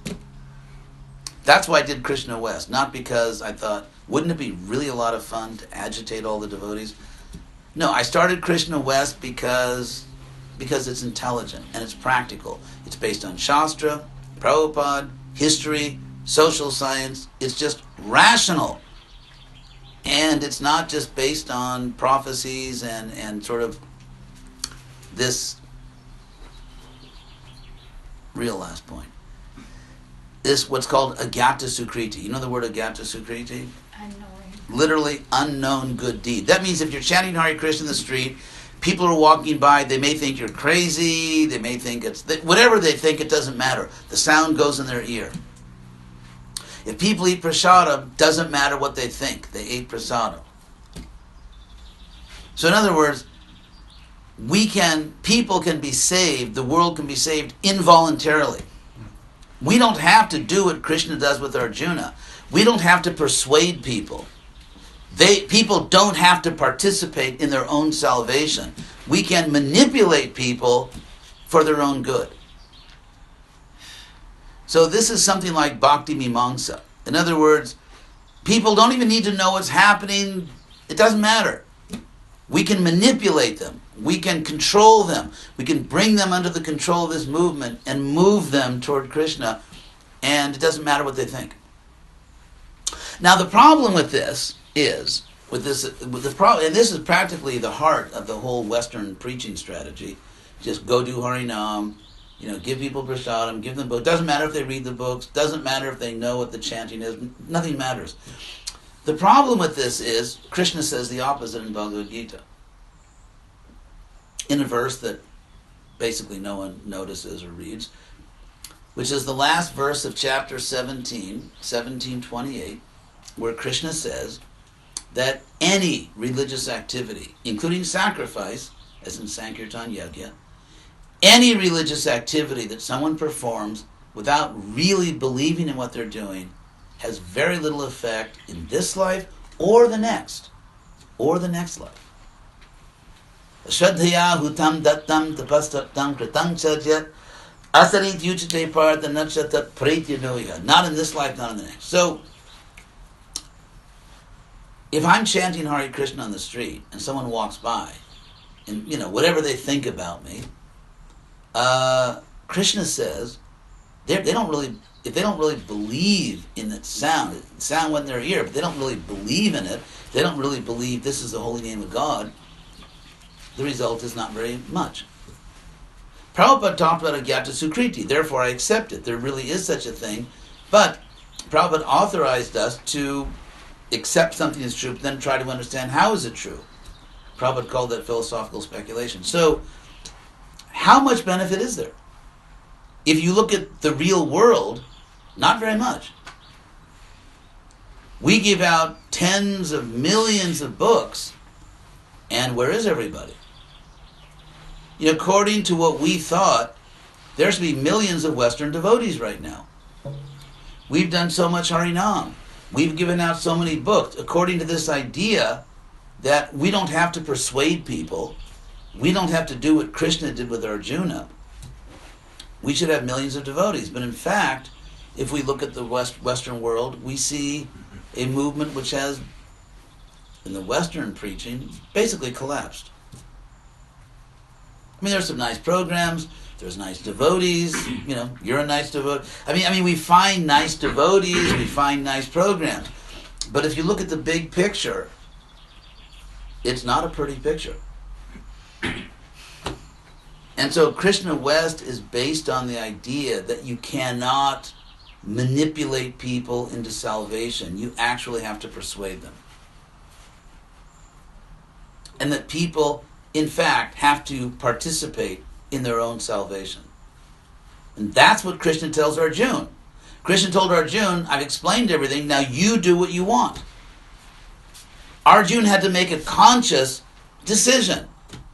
That's why I did Krishna West, not because I thought, wouldn't it be really a lot of fun to agitate all the devotees? No, I started Krishna West because it's intelligent and it's practical. It's based on Shastra, Prabhupada, history, social science. It's just rational. And it's not just based on prophecies and sort of this real last point. This what's called Agyata Sukriti. You know the word Agyata Sukriti? Unknowing. Literally unknown good deed. That means if you're chanting Hare Krishna in the street, people are walking by, they may think you're crazy, they may think whatever they think, it doesn't matter. The sound goes in their ear. If people eat prasadam, doesn't matter what they think. They ate prasadam. So in other words, people can be saved, the world can be saved involuntarily. We don't have to do what Krishna does with Arjuna. We don't have to persuade people. People don't have to participate in their own salvation. We can manipulate people for their own good. So this is something like Bhakti Mimamsa. In other words, people don't even need to know what's happening. It doesn't matter. We can manipulate them. We can control them. We can bring them under the control of this movement and move them toward Krishna. And it doesn't matter what they think. Now the problem with this is, and this is practically the heart of the whole Western preaching strategy. Just go do Harinam, give people prasadam, give them books. Doesn't matter if they read the books. Doesn't matter if they know what the chanting is. Nothing matters. The problem with this is, Krishna says the opposite in Bhagavad Gita. In a verse that basically no one notices or reads, which is the last verse of chapter 17:28, where Krishna says that any religious activity, including sacrifice, as in Sankirtan Yajna, any religious activity that someone performs without really believing in what they're doing has very little effect in this life or the next life. Shraddhaya hutam dattam tapastaptam kritam chadyat asarit yuchate partha nakshatat pratyanoya. Not in this life, not in the next. So, if I'm chanting Hare Krishna on the street and someone walks by, and whatever they think about me, Krishna says if they don't really believe in that sound, the sound went in their ear, but they don't really believe in it, they don't really believe this is the holy name of God, the result is not very much. Prabhupada talked about Agyata Sukriti, therefore I accept it. There really is such a thing, but Prabhupada authorized us to accept something as true, but then try to understand how is it true. Prabhupada called that philosophical speculation. So, how much benefit is there? If you look at the real world, not very much. We give out tens of millions of books, and where is everybody? According to what we thought, there should be millions of Western devotees right now. We've done so much Harinam. We've given out so many books. According to this idea that we don't have to persuade people, we don't have to do what Krishna did with Arjuna, we should have millions of devotees. But in fact, if we look at the Western world, we see a movement which has, in the Western preaching, basically collapsed. There's some nice programs, there's nice devotees, you're a nice devotee. We find nice devotees, we find nice programs. But if you look at the big picture, it's not a pretty picture. And so Krishna West is based on the idea that you cannot manipulate people into salvation. You actually have to persuade them. And that people, in fact, have to participate in their own salvation. And that's what Krishna tells Arjuna. Krishna told Arjuna, I've explained everything, now you do what you want. Arjuna had to make a conscious decision.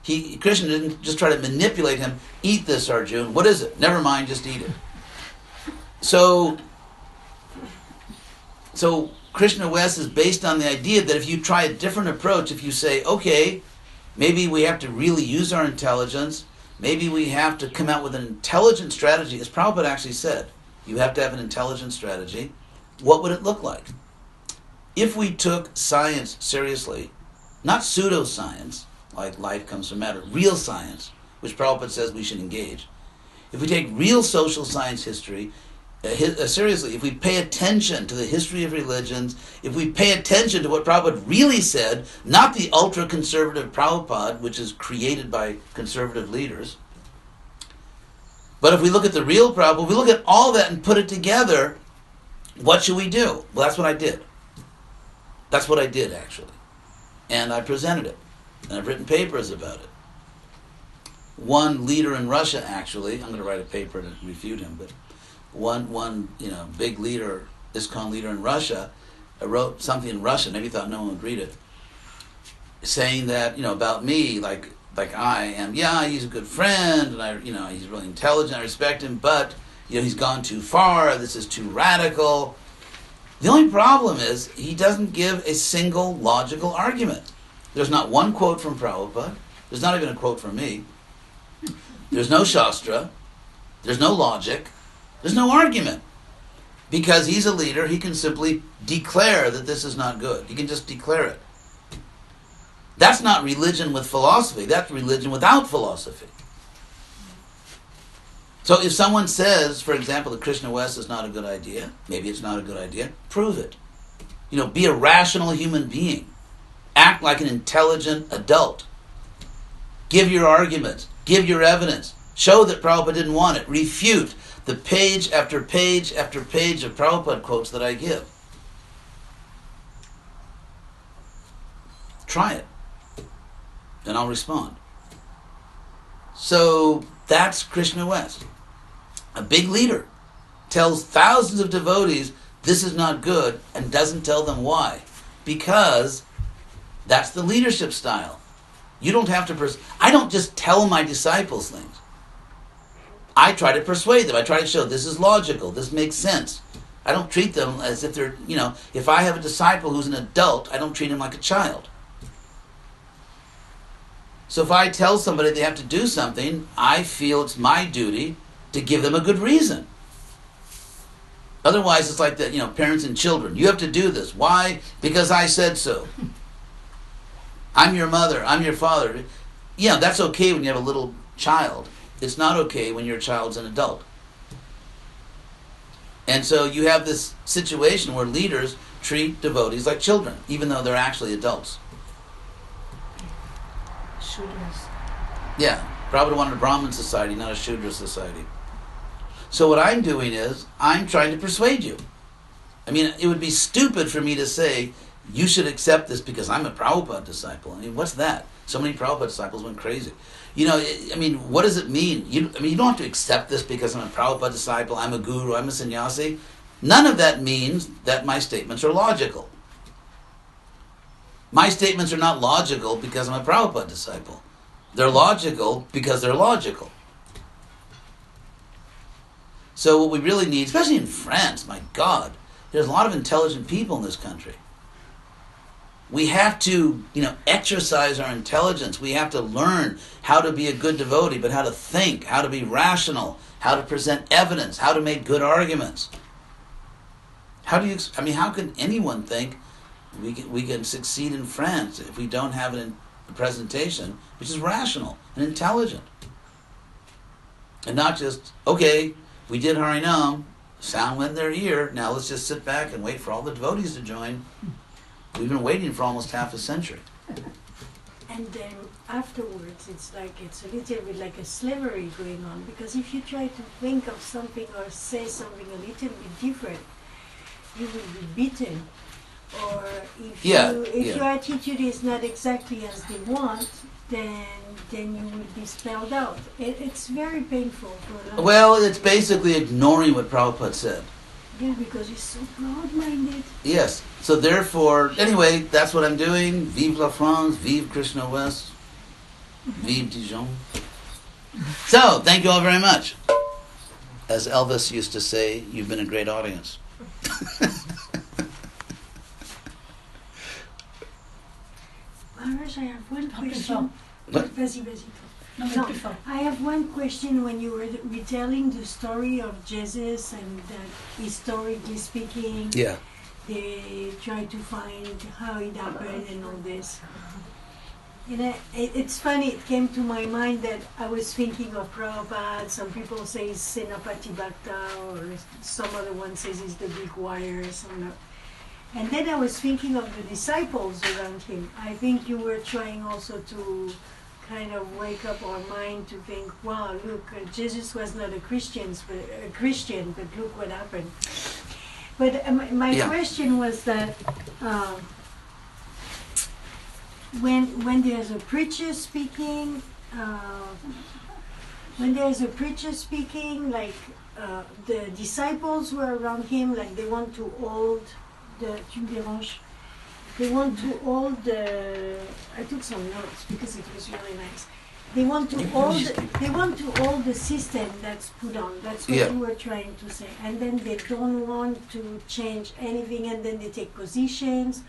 Krishna didn't just try to manipulate him. Eat this, Arjuna. What is it? Never mind, just eat it. So Krishna West is based on the idea that if you try a different approach, if you say, okay, maybe we have to really use our intelligence, maybe we have to come out with an intelligent strategy, as Prabhupada actually said, you have to have an intelligent strategy. What would it look like? If we took science seriously, not pseudoscience, like life comes from matter, real science, which Prabhupada says we should engage. If we take real social science history, seriously, if we pay attention to the history of religions, if we pay attention to what Prabhupada really said, not the ultra-conservative Prabhupada, which is created by conservative leaders, but if we look at the real Prabhupada, we look at all that and put it together, what should we do? Well, that's what I did. That's what I did, actually. And I presented it. And I've written papers about it. One leader in Russia, actually, I'm going to write a paper to refute him, but one big leader, ISKCON leader in Russia, wrote something in Russian, maybe thought no one would read it, saying that, about me, like I am, he's a good friend, and he's really intelligent, I respect him, but, he's gone too far, this is too radical. The only problem is, he doesn't give a single logical argument. There's not one quote from Prabhupada, there's not even a quote from me, there's no Shastra, there's no logic, there's no argument. Because he's a leader, he can simply declare that this is not good. He can just declare it. That's not religion with philosophy. That's religion without philosophy. So if someone says, for example, that Krishna West is not a good idea, maybe it's not a good idea, prove it. Be a rational human being. Act like an intelligent adult. Give your arguments. Give your evidence. Show that Prabhupada didn't want it. Refute the page after page after page of Prabhupada quotes that I give. Try it. And I'll respond. So that's Krishna West. A big leader tells thousands of devotees this is not good and doesn't tell them why. Because that's the leadership style. You don't have to I don't just tell my disciples things. I try to persuade them. I try to show this is logical. This makes sense. I don't treat them as if they're, if I have a disciple who's an adult, I don't treat him like a child. So if I tell somebody they have to do something, I feel it's my duty to give them a good reason. Otherwise, it's like that, parents and children. You have to do this. Why? Because I said so. I'm your mother. I'm your father. Yeah, that's okay when you have a little child. It's not okay when your child's an adult. And so you have this situation where leaders treat devotees like children, even though they're actually adults. Shudras. Yeah, Prabhupada wanted a Brahmin society, not a Shudra society. So what I'm doing is, I'm trying to persuade you. I mean, it would be stupid for me to say, you should accept this because I'm a Prabhupada disciple. I mean, what's that? So many Prabhupada disciples went crazy. What does it mean? You don't have to accept this because I'm a Prabhupada disciple, I'm a guru, I'm a sannyasi. None of that means that my statements are logical. My statements are not logical because I'm a Prabhupada disciple. They're logical because they're logical. So what we really need, especially in France, my God, there's a lot of intelligent people in this country. We have to, exercise our intelligence. We have to learn how to be a good devotee, but how to think, how to be rational, how to present evidence, how to make good arguments. How can anyone think we can succeed in France if we don't have a presentation which is rational and intelligent? And not just, okay, we did Harinam, sound went in their ear, now let's just sit back and wait for all the devotees to join. We've been waiting for almost half a century. And then afterwards, it's a little bit like a slavery going on, because if you try to think of something or say something a little bit different, you will be beaten. Or if your attitude is not exactly as they want, then you will be spelled out. It's very painful for a lot. Well, it's basically ignoring what Prabhupada said. Yeah, because he's so broad-minded. Yes. So therefore, anyway, that's what I'm doing. Vive la France, vive Krishna West, vive Dijon. So, thank you all very much. As Elvis used to say, you've been a great audience. Maharaj, I have one question. What? Vas-y. Non, mais plus fort. I have one question. When you were retelling the story of Jesus and that historically speaking, Yeah. they try to find how it happened and all this. It's funny, it came to my mind that I was thinking of Prabhupada. Some people say he's Senapati Bhakta, or some other one says he's the big wire, and then I was thinking of the disciples around him. I think you were trying also to kind of wake up our mind to think, wow, look, Jesus was not a Christian, but look what happened. But my question was that when there's a preacher speaking, like the disciples were around him, like they want to hold the I took some notes because it was really nice. They want to hold the system that's put on. That's what you were trying to say. And then they don't want to change anything, and then they take positions.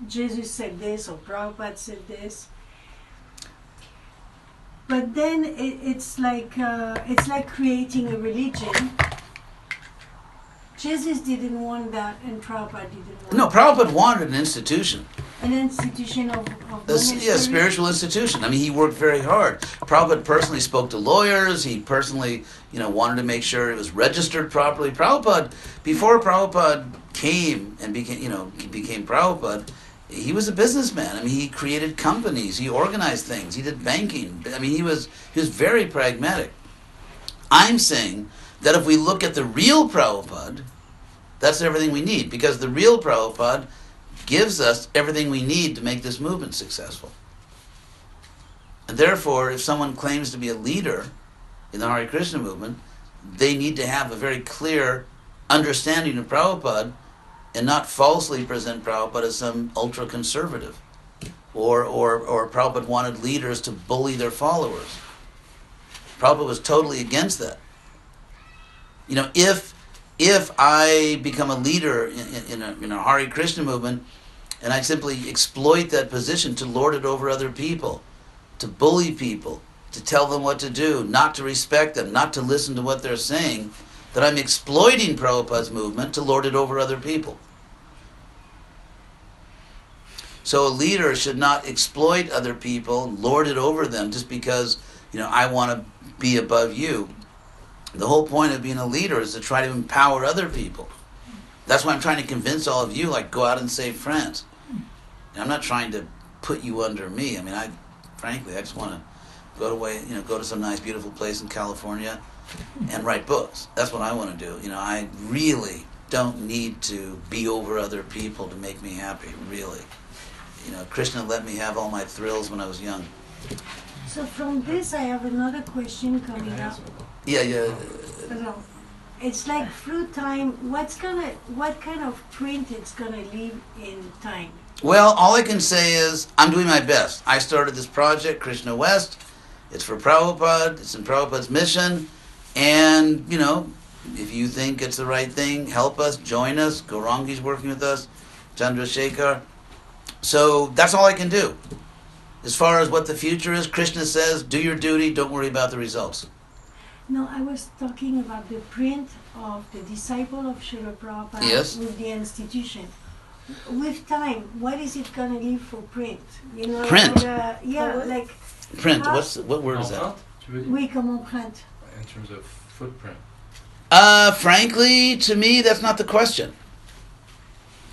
Jesus said this, or Prabhupada said this. But then it's like creating a religion. Jesus didn't want that, and Prabhupada didn't want No, Prabhupada wanted an institution. An institution of A spiritual institution. I mean, he worked very hard. Prabhupada personally spoke to lawyers. He personally, wanted to make sure it was registered properly. Before Prabhupada came and became Prabhupada, he was a businessman. I mean, he created companies. He organized things. He did banking. I mean, he was very pragmatic. I'm saying that if we look at the real Prabhupada, that's everything we need, because the real Prabhupada gives us everything we need to make this movement successful. And therefore, if someone claims to be a leader in the Hare Krishna movement, they need to have a very clear understanding of Prabhupada and not falsely present Prabhupada as some ultra-conservative. Or Prabhupada wanted leaders to bully their followers. Prabhupada was totally against that. If I become a leader in a Hare Krishna movement, and I simply exploit that position to lord it over other people, to bully people, to tell them what to do, not to respect them, not to listen to what they're saying, that I'm exploiting Prabhupada's movement to lord it over other people. So a leader should not exploit other people, lord it over them, just because, I want to be above you. The whole point of being a leader is to try to empower other people. That's why I'm trying to convince all of you, go out and save France. And I'm not trying to put you under me. I mean, frankly, I just want to go to some nice, beautiful place in California and write books. That's what I want to do. I really don't need to be over other people to make me happy, really. Krishna let me have all my thrills when I was young. So from this, I have another question coming up. Yeah. It's like through time, what kind of print it's gonna leave in time? Well, all I can say is I'm doing my best. I started this project, Krishna West. It's for Prabhupada. It's in Prabhupada's mission. And, if you think it's the right thing, help us, join us. Gaurangi's working with us, Chandrasekhar. So that's all I can do. As far as what the future is, Krishna says, do your duty, don't worry about the results. No, I was talking about the print of the disciple of Srila Prabhupada with the institution. With time, what is it going to leave for print? Print? Print, what word is that? Oui, comme empreinte. In terms of footprint. Frankly, to me, that's not the question.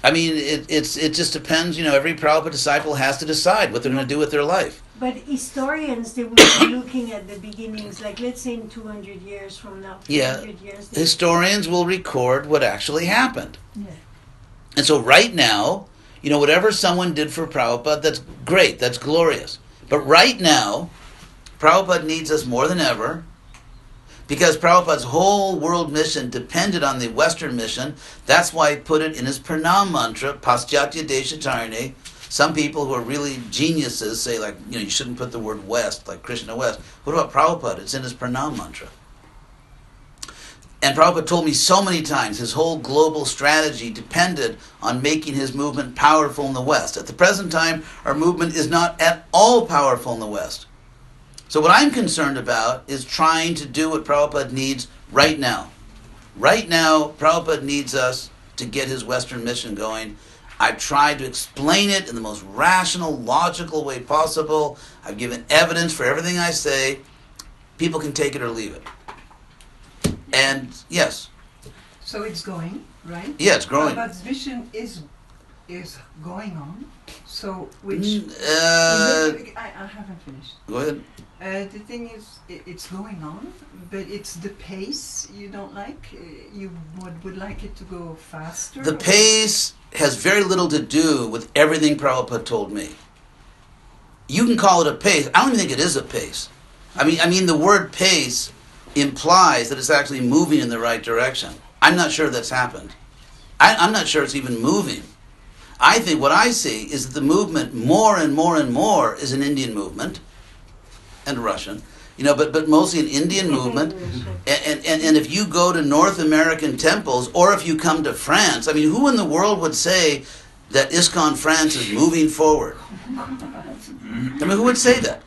I mean, it just depends. Every Prabhupada disciple has to decide what they're going to do with their life. But historians, they will be looking at the beginnings, like let's say in 200 years from now. 200 years, historians will record what actually happened. Yeah. And so right now, whatever someone did for Prabhupada, that's great, that's glorious. But right now, Prabhupada needs us more than ever, because Prabhupada's whole world mission depended on the Western mission. That's why he put it in his pranam mantra, Paschatya Deshatarne. Some people who are really geniuses say, you shouldn't put the word West, like Krishna West. What about Prabhupada? It's in his pranam mantra. And Prabhupada told me so many times his whole global strategy depended on making his movement powerful in the West. At the present time, our movement is not at all powerful in the West. So what I'm concerned about is trying to do what Prabhupada needs right now. Right now, Prabhupada needs us to get his Western mission going. I've tried to explain it in the most rational, logical way possible. I've given evidence for everything I say. People can take it or leave it. And yes, So it's going, right? yeah, it's growing. But vision is going on. So which I haven't finished. Go ahead. The thing is, it's going on, but it's the pace you don't like. You would like it to go faster. The pace has very little to do with everything Prabhupada told me. You can call it a pace. I don't even think it is a pace. I mean, the word pace implies that it's actually moving in the right direction. I'm not sure that's happened. I'm not sure it's even moving. I think what I see is that the movement more and more and more is an Indian movement and Russian, but mostly an Indian movement. And if you go to North American temples, or if you come to France, I mean, who in the world would say that ISKCON France is moving forward? I mean, who would say that?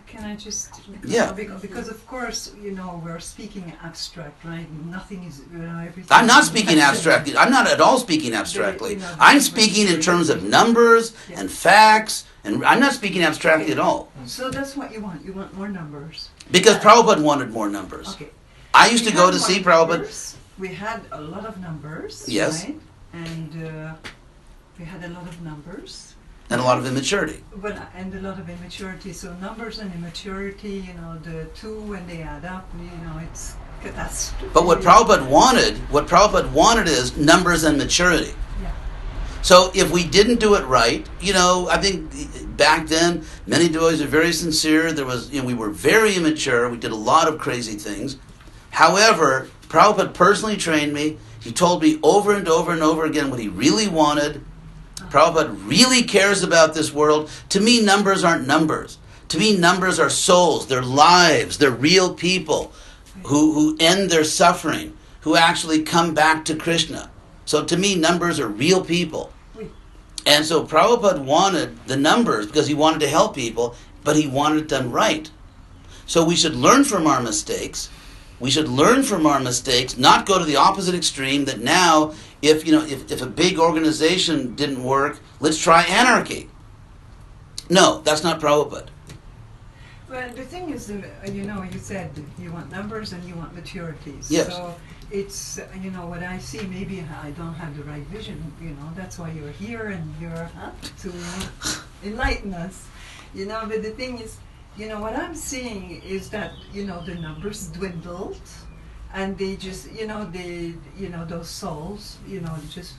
Can I just? Yeah. Because of course, we're speaking abstract, right? Nothing is, everything. I'm not speaking abstractly. I'm not at all speaking abstractly. I'm speaking in terms of numbers and facts, and I'm not speaking abstractly at all. So that's what you want. You want more numbers. Because Prabhupada wanted more numbers. Okay. I used to go to see Prabhupada. We had a lot of numbers. Yes. Right? And we had a lot of numbers. And a lot of immaturity. And a lot of immaturity. So numbers and immaturity, the two, when they add up, it's catastrophe. But what Prabhupada wanted is numbers and maturity. Yeah. So if we didn't do it right, I think back then many devotees were very sincere. There was, we were very immature. We did a lot of crazy things. However, Prabhupada personally trained me. He told me over and over and over again what he really wanted. Prabhupada really cares about this world. To me, numbers aren't numbers. To me, numbers are souls. They're lives. They're real people who end their suffering, who actually come back to Krishna. So to me, numbers are real people. And so Prabhupada wanted the numbers because he wanted to help people, but he wanted it done right. So we should learn from our mistakes. We should learn from our mistakes, not go to the opposite extreme that now, if a big organization didn't work, let's try anarchy. No, that's not Prabhupada. Well, the thing is, you said you want numbers and you want maturities. Yes. So it's, what I see, maybe I don't have the right vision, that's why you're here and you're to enlighten us. But the thing is, what I'm seeing is that, the numbers dwindled, and they just, those souls, just,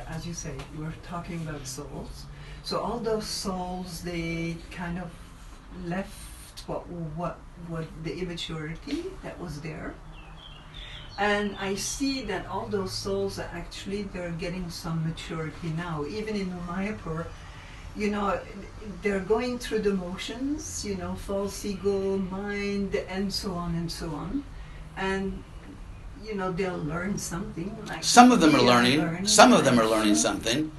as you say, we're talking about souls. So all those souls, they kind of left what the immaturity that was there. And I see that all those souls are actually, they're getting some maturity now. Even in Mayapur, they're going through the motions, false ego, mind, and so on and so on. And, they'll learn something. Like some of them are learning. Some of them are learning something.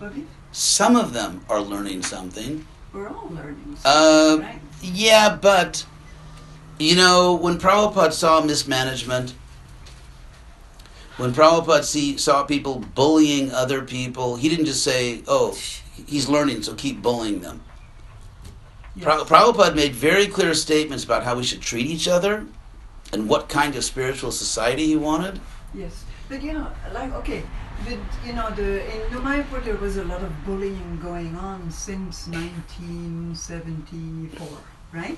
Some of them are learning something. We're all learning something, right? Yeah, but, when Prabhupada saw mismanagement, when Prabhupada saw people bullying other people, he didn't just say, oh, he's learning, so keep bullying them. Yes. Prabhupada made very clear statements about how we should treat each other and what kind of spiritual society he wanted. Yes, but okay, but in Mayapur there was a lot of bullying going on since 1974, right?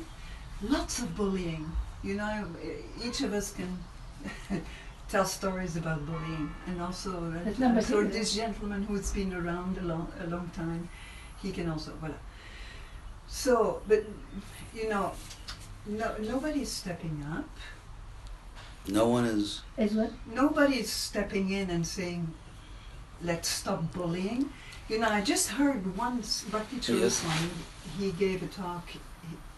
Lots of bullying. Each of us can tell stories about bullying, and also for this gentleman who's been around a long time, he can also, voilà. So, but nobody's stepping up. No one is. Is what? Nobody's stepping in and saying, let's stop bullying. I just heard once Bhakti Goswami, he gave a talk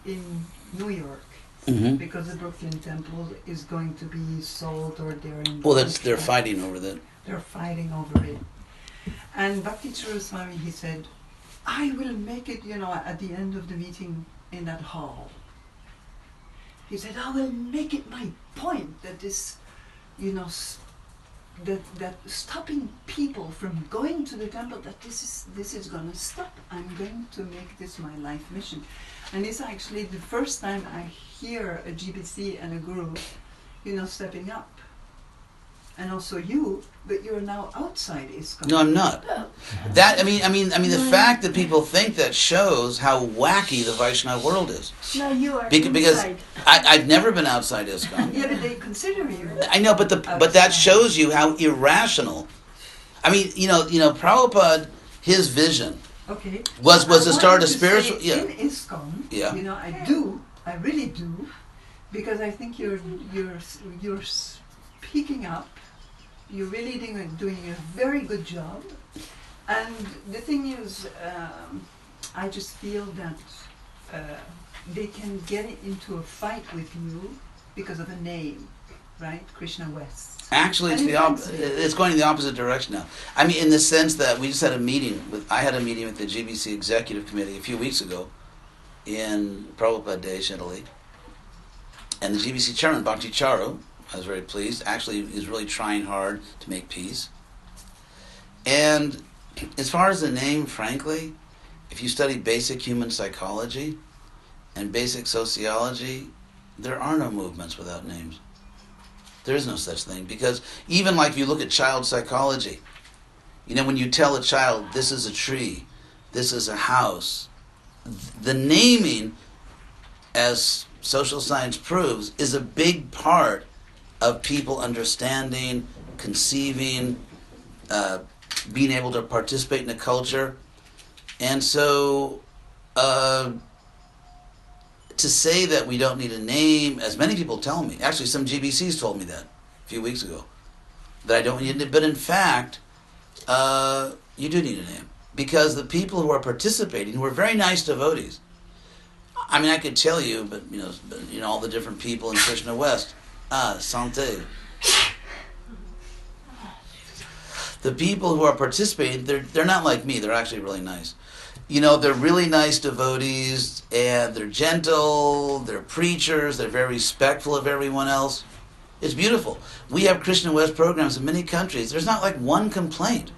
in New York. Mm-hmm. Because the Brooklyn Temple is going to be sold, or they're in. Well, they're fighting over that. They're fighting over it. And Bhakti Goswami, he said, I will make it, at the end of the meeting in that hall. He said, I will make it my point that this, that stopping people from going to the temple, that this is gonna stop. I'm going to make this my life mission. And it's actually the first time I hear a GBC and a guru, stepping up. And also you, but you're now outside ISKCON. No, I'm not. That I mean, the fact that people think that shows how wacky the Vaishnava world is. No, you are Because inside. I've never been outside ISKCON. Yeah, but they consider you. I know, but that shows you how irrational. I mean, Prabhupada, his vision Okay. was I to start wanted a to spiritual. say Yeah. In ISKCON, Yeah. I really do, because I think you're speaking up. You're really doing a very good job, and the thing is, I just feel that they can get into a fight with you because of a name, right? Krishna West. Actually, it's going in the opposite direction now. I mean, in the sense that we just had a meeting I had a meeting with the GBC Executive Committee a few weeks ago in Prabhupada Desh, Italy, and the GBC Chairman Bhakti Charu, I was very pleased. Actually, is really trying hard to make peace. And as far as the name, frankly, if you study basic human psychology and basic sociology, there are no movements without names. There is no such thing. Because even like if you look at child psychology, when you tell a child, this is a tree, this is a house, the naming, as social science proves, is a big part of people understanding, conceiving, being able to participate in a culture. And so to say that we don't need a name, as many people tell me, actually some GBCs told me that a few weeks ago, that I don't need it, but in fact, you do need a name. Because the people who are participating, who are very nice devotees, I mean, I could tell you, but all the different people in Krishna West, Sante. The people who are participating, they're not like me. They're actually really nice. They're really nice devotees, and they're gentle. They're preachers. They're very respectful of everyone else. It's beautiful. We have Krishna West programs in many countries. There's not like one complaint.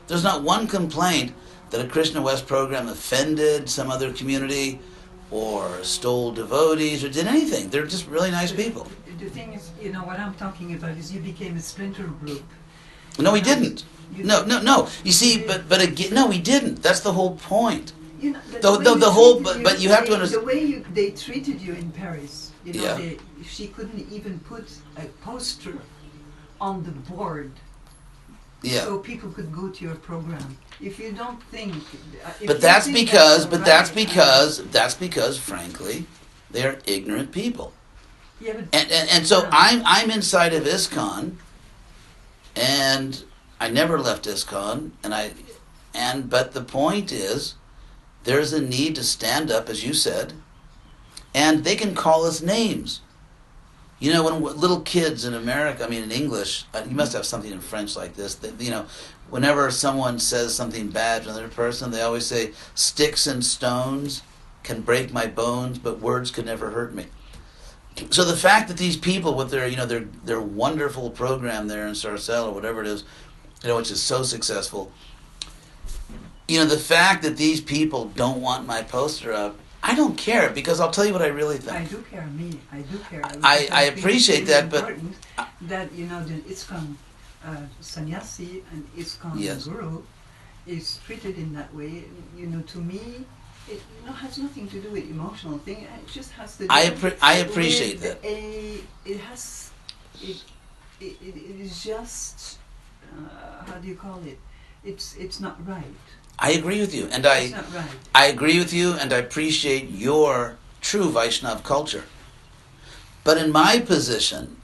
There's not one complaint that a Krishna West program offended some other community, or stole devotees, or did anything. They're just really nice people. The thing is, what I'm talking about is you became a splinter group. No, we didn't. No. You see, but again, no, we didn't. That's the whole point. But you have to understand the way they treated you in Paris. Yeah. She couldn't even put a poster on the board, Yeah. so people could go to your program. If you don't think, But that's because, frankly, they're ignorant people. Yeah, but And so I'm inside of ISKCON, and I never left ISKCON, but the point is, there's a need to stand up, as you said, and they can call us names. When little kids in America, in English, you must have something in French like this, whenever someone says something bad to another person, they always say, sticks and stones can break my bones, but words could never hurt me. So the fact that these people with their wonderful program there in Sarcelles or whatever it is, which is so successful, the fact that these people don't want my poster up, I don't care, because I'll tell you what I really think. I do care. I do care. I appreciate that, but that the ISKCON sannyasi and ISKCON Yes. guru is treated in that way. To me, it has nothing to do with emotional thing. It just has to do. I appreciate that. It is just how do you call it? It's not right. I agree with you, and It's not right. I agree with you, and I appreciate your true Vaishnav culture. But in my position,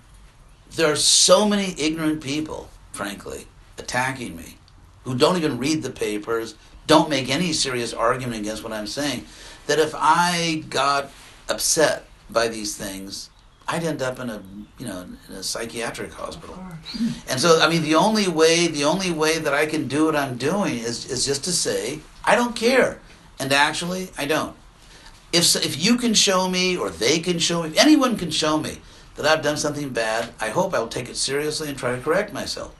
there are so many ignorant people, frankly, attacking me, who don't even read the papers, don't make any serious argument against what I'm saying, that if I got upset by these things, I'd end up in a psychiatric hospital. Of course. And so, the only way that I can do what I'm doing is just to say, I don't care. And actually, I don't. If you can show me, or they can show me, if anyone can show me that I've done something bad, I hope I'll take it seriously and try to correct myself.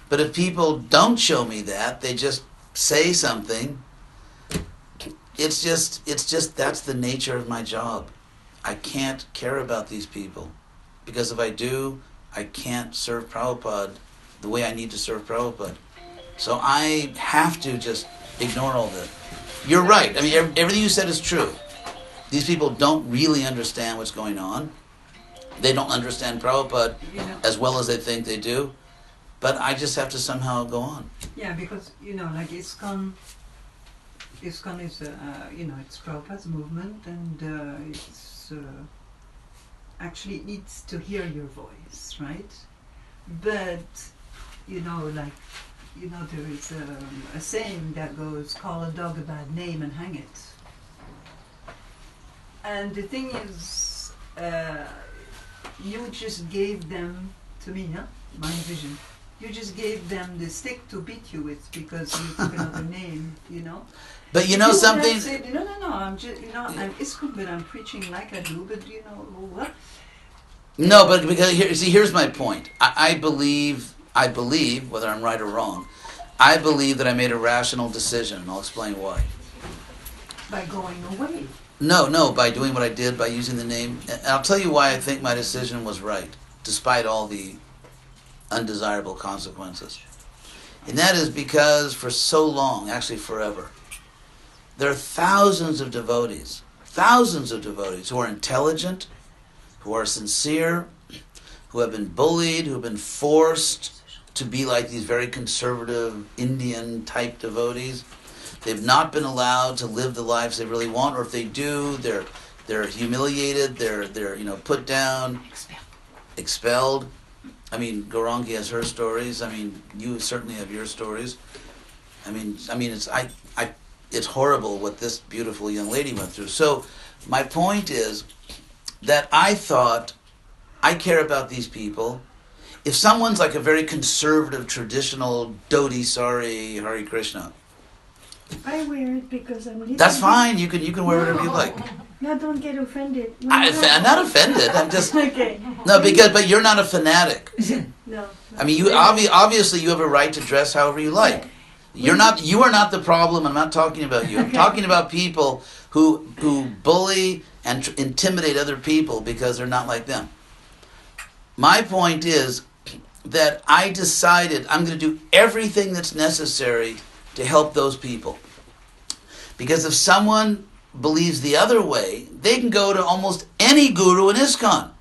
But if people don't show me that, they just say something, it's just that's the nature of my job. I can't care about these people. Because if I do, I can't serve Prabhupada the way I need to serve Prabhupada. So I have to just ignore all that. You're right. I mean, everything you said is true. These people don't really understand what's going on. They don't understand Prabhupada as well as they think they do. But I just have to somehow go on. Yeah, because, like ISKCON is, it's Prabhupada's movement, and it's actually it needs to hear your voice, right? But, there is a saying that goes, call a dog a bad name and hang it. And the thing is, you just gave them, to me, my vision, you just gave them the stick to beat you with because you took another name, But you know something? Said, no, I'm just, I'm ISKCON, but I'm preaching like I do, but what? No, but because here's my point. I believe, whether I'm right or wrong, I believe that I made a rational decision, and I'll explain why. By going away. No, by doing what I did, by using the name. And I'll tell you why I think my decision was right, despite all the undesirable consequences. And that is because for so long, actually forever, there are thousands of devotees who are intelligent, who are sincere, who have been bullied, who have been forced to be like these very conservative Indian type devotees. They've not been allowed to live the lives they really want, or if they do, they're humiliated, they're put down, expelled. I mean, Gaurangi has her stories. I mean, you certainly have your stories. I mean, it's horrible what this beautiful young lady went through. So, my point is that I thought, I care about these people. If someone's like a very conservative, traditional, Dodi Sari, Hare Krishna, I wear it because I'm little. that's fine. You can wear whatever you like. No, don't get offended. No, I'm not offended. I'm just okay. no, but you're not a fanatic. No. I mean, you obviously you have a right to dress however you like. You are not the problem. I'm not talking about you. I'm talking about people who bully and intimidate other people because they're not like them. My point is that I decided I'm going to do everything that's necessary to help those people. Because if someone believes the other way, they can go to almost any guru in ISKCON.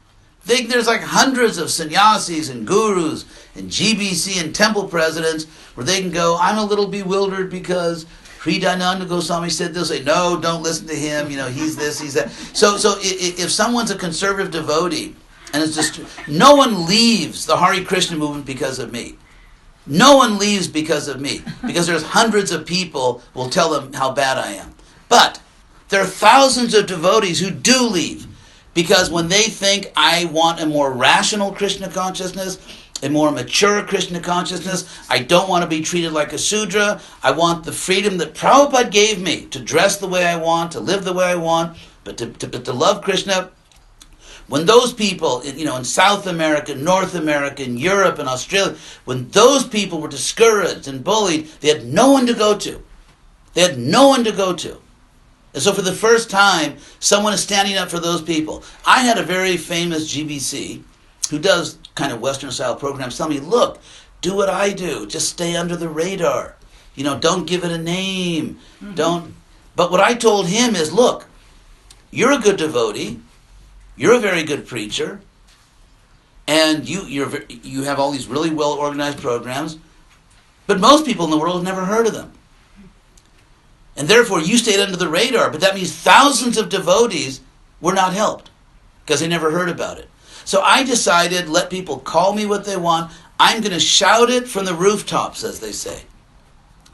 There's like hundreds of sannyasis and gurus and GBC and temple presidents where they can go, I'm a little bewildered because H.D.Goswami said this. Say, no, don't listen to him. He's this, he's that. So if someone's a conservative devotee, and it's just, no one leaves the Hare Krishna movement because of me. No one leaves because of me. Because there's hundreds of people will tell them how bad I am. But there are thousands of devotees who do leave. Because when they think I want a more rational Krishna consciousness, a more mature Krishna consciousness, I don't want to be treated like a Sudra, I want the freedom that Prabhupada gave me to dress the way I want, to live the way I want, but to love Krishna. When those people, in South America, North America, in Europe and Australia, when those people were discouraged and bullied, they had no one to go to. They had no one to go to. And so for the first time, someone is standing up for those people. I had a very famous GBC who does kind of Western-style programs tell me, look, do what I do. Just stay under the radar. Don't give it a name. Don't. But what I told him is, look, you're a good devotee. You're a very good preacher, and you have all these really well-organized programs, but most people in the world have never heard of them. And therefore, you stayed under the radar, but that means thousands of devotees were not helped because they never heard about it. So I decided, let people call me what they want. I'm going to shout it from the rooftops, as they say.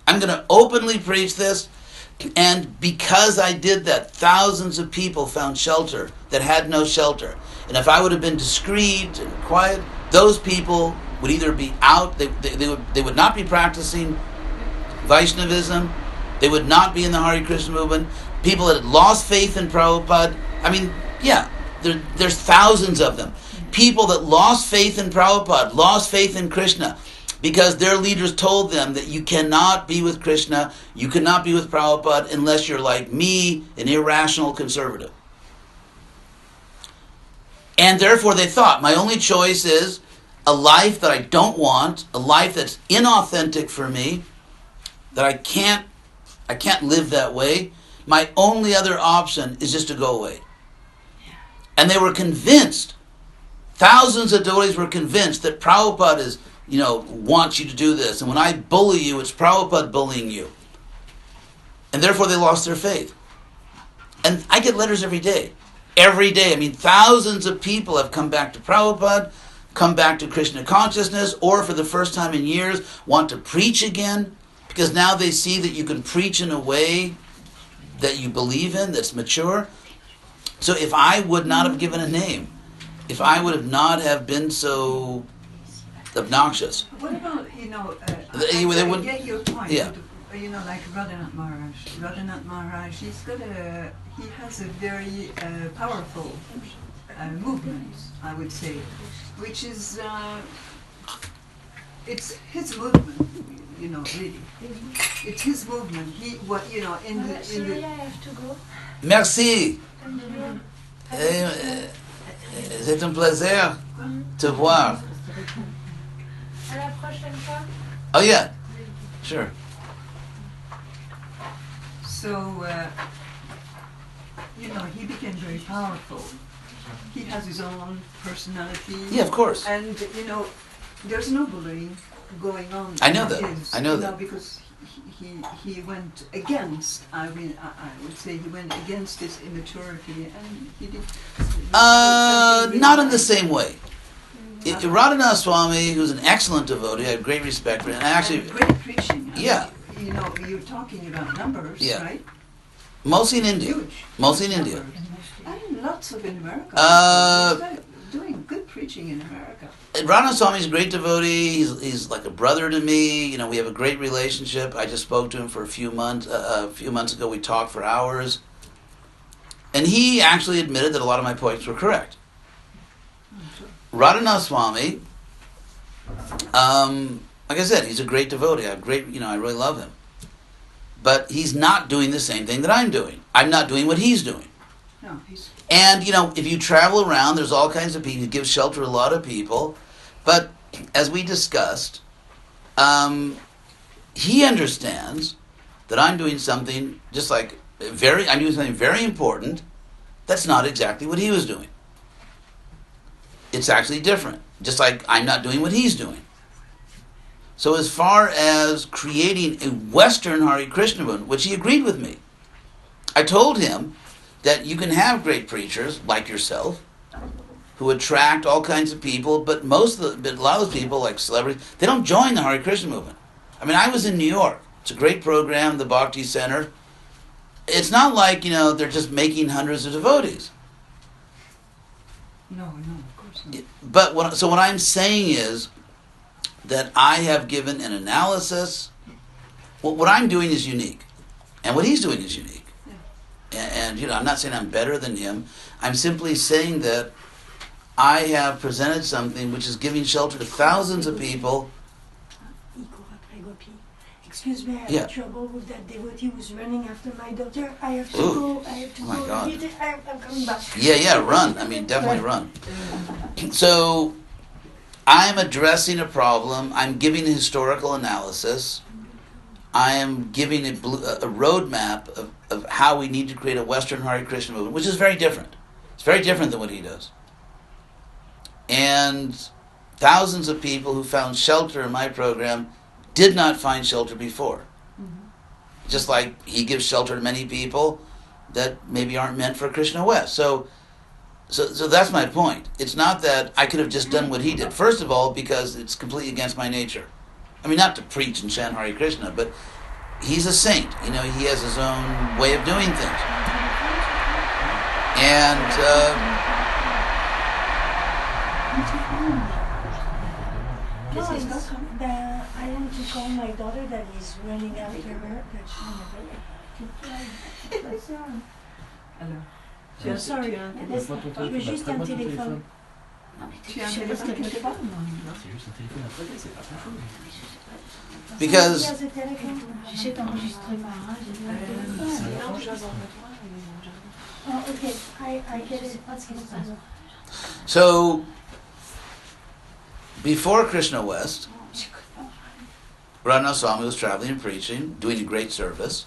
I'm going to openly preach this. And because I did that, thousands of people found shelter that had no shelter. And if I would have been discreet and quiet, those people would either be out, they would not be practicing Vaishnavism, they would not be in the Hare Krishna movement. People that had lost faith in Prabhupada, there's thousands of them. People that lost faith in Prabhupada, lost faith in Krishna, because their leaders told them that you cannot be with Krishna, you cannot be with Prabhupada unless you're like me, an irrational conservative. And therefore they thought, my only choice is a life that I don't want, a life that's inauthentic for me, that I can't live that way. My only other option is just to go away. And they were convinced, thousands of devotees were convinced that Prabhupada is, wants you to do this. And when I bully you, it's Prabhupada bullying you. And therefore they lost their faith. And I get letters every day. Every day. I mean, thousands of people have come back to Prabhupada, come back to Krishna consciousness, or for the first time in years want to preach again, because now they see that you can preach in a way that you believe in, that's mature. So if I would not have given a name, if I would have not have been so obnoxious. What about, They I wouldn't- get your point. yeah. Like Radhanath Maharaj. Radhanath Maharaj, he has a very powerful movement, I would say, which is, it's his movement, really. It's his movement. Sorry, I have to go. Merci. C'est un plaisir te voir. À la prochaine fois. Oh yeah, sure. So, he became very powerful. He has his own personality. Yeah, of course. And, there's no bullying going on. I know in that. his, I know that. Because he went against, I would say he went against his immaturity, and he did. Not in the same way. Radhanath Swami, who's an excellent devotee, I have great respect for him. And actually, Great preaching. Yeah. You're talking about numbers, Yeah. right? mostly in India. Huge. Mostly in India. And lots of in America. They're doing good preaching in America. Radhanath Swami is a great devotee. He's like a brother to me. We have a great relationship. I just spoke to him for a few months. A few months ago, we talked for hours. And he actually admitted that a lot of my points were correct. Radhanath Swami, like I said, he's a great devotee. I really love him. But he's not doing the same thing that I'm doing. I'm not doing what he's doing. No, he's. And, if you travel around, there's all kinds of people. He gives shelter to a lot of people. But as we discussed, he understands that I'm doing something I'm doing something very important that's not exactly what he was doing. It's actually different. Just like I'm not doing what he's doing. So as far as creating a Western Hare Krishna movement, which he agreed with me, I told him that you can have great preachers like yourself who attract all kinds of people, but a lot of those people, like celebrities, they don't join the Hare Krishna movement. I mean, I was in New York. It's a great program, the Bhakti Center. It's not like, they're just making hundreds of devotees. No, of course not. But what I'm saying is that I have given an analysis. What I'm doing is unique, and what he's doing is unique. And I'm not saying I'm better than him. I'm simply saying that I have presented something which is giving shelter to thousands of people. Excuse me, I Yeah. have trouble with that devotee who's running after my daughter. I have to Ooh. go. I have to Oh my go. God. I'm coming back. Yeah, run. I mean, definitely run. So, I'm addressing a problem. I'm giving a historical analysis. I am giving a roadmap of how we need to create a Western Hare Krishna movement, which is very different. It's very different than what he does. And thousands of people who found shelter in my program did not find shelter before. Mm-hmm. Just like he gives shelter to many people that maybe aren't meant for Krishna West. So that's my point. It's not that I could have just done what he did. First of all, because it's completely against my nature. I mean, not to preach and chant Hare Krishna, but he's a saint. He has his own way of doing things. And I want to call my daughter that is running after her. Alors, I'm sorry. Je veux juste un téléphone. Tu es intéressé quelque part? Non. Non, c'est juste un téléphone à traiter, c'est pas grand chose. Because J'étais enregistrement, hein, Oh, okay. I get it. so before Krishna West, Radha Swami was traveling and preaching, doing a great service,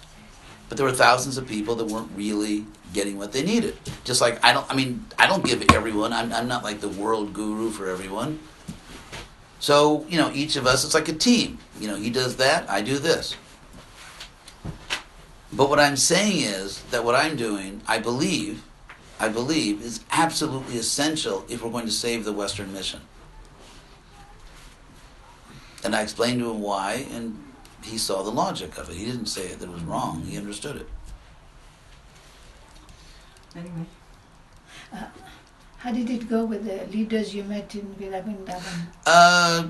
but there were thousands of people that weren't really getting what they needed. Just like I don't give everyone. I'm not like the world guru for everyone. So, each of us, it's like a team. He does that, I do this. But what I'm saying is that what I'm doing, I believe, is absolutely essential if we're going to save the Western mission. And I explained to him why, and he saw the logic of it. He didn't say that it was wrong. He understood it. Anyway. How did it go with the leaders you met in Vrindavan? I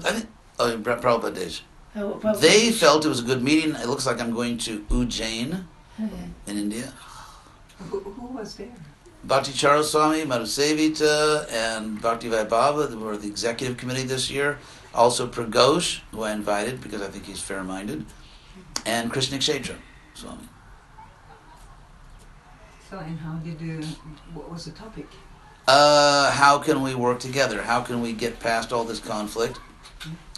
think Prabhupada days. Oh, probably. They felt it was a good meeting. It looks like I'm going to Ujjain in India. Who was there? Bhakti Charaswami, Madhusevita, and Bhakti Vaibhava were the executive committee this year. Also Pragosh, who I invited because I think he's fair-minded, and Krishna Kshetra Swami. So, and what was the topic? How can we work together? How can we get past all this conflict?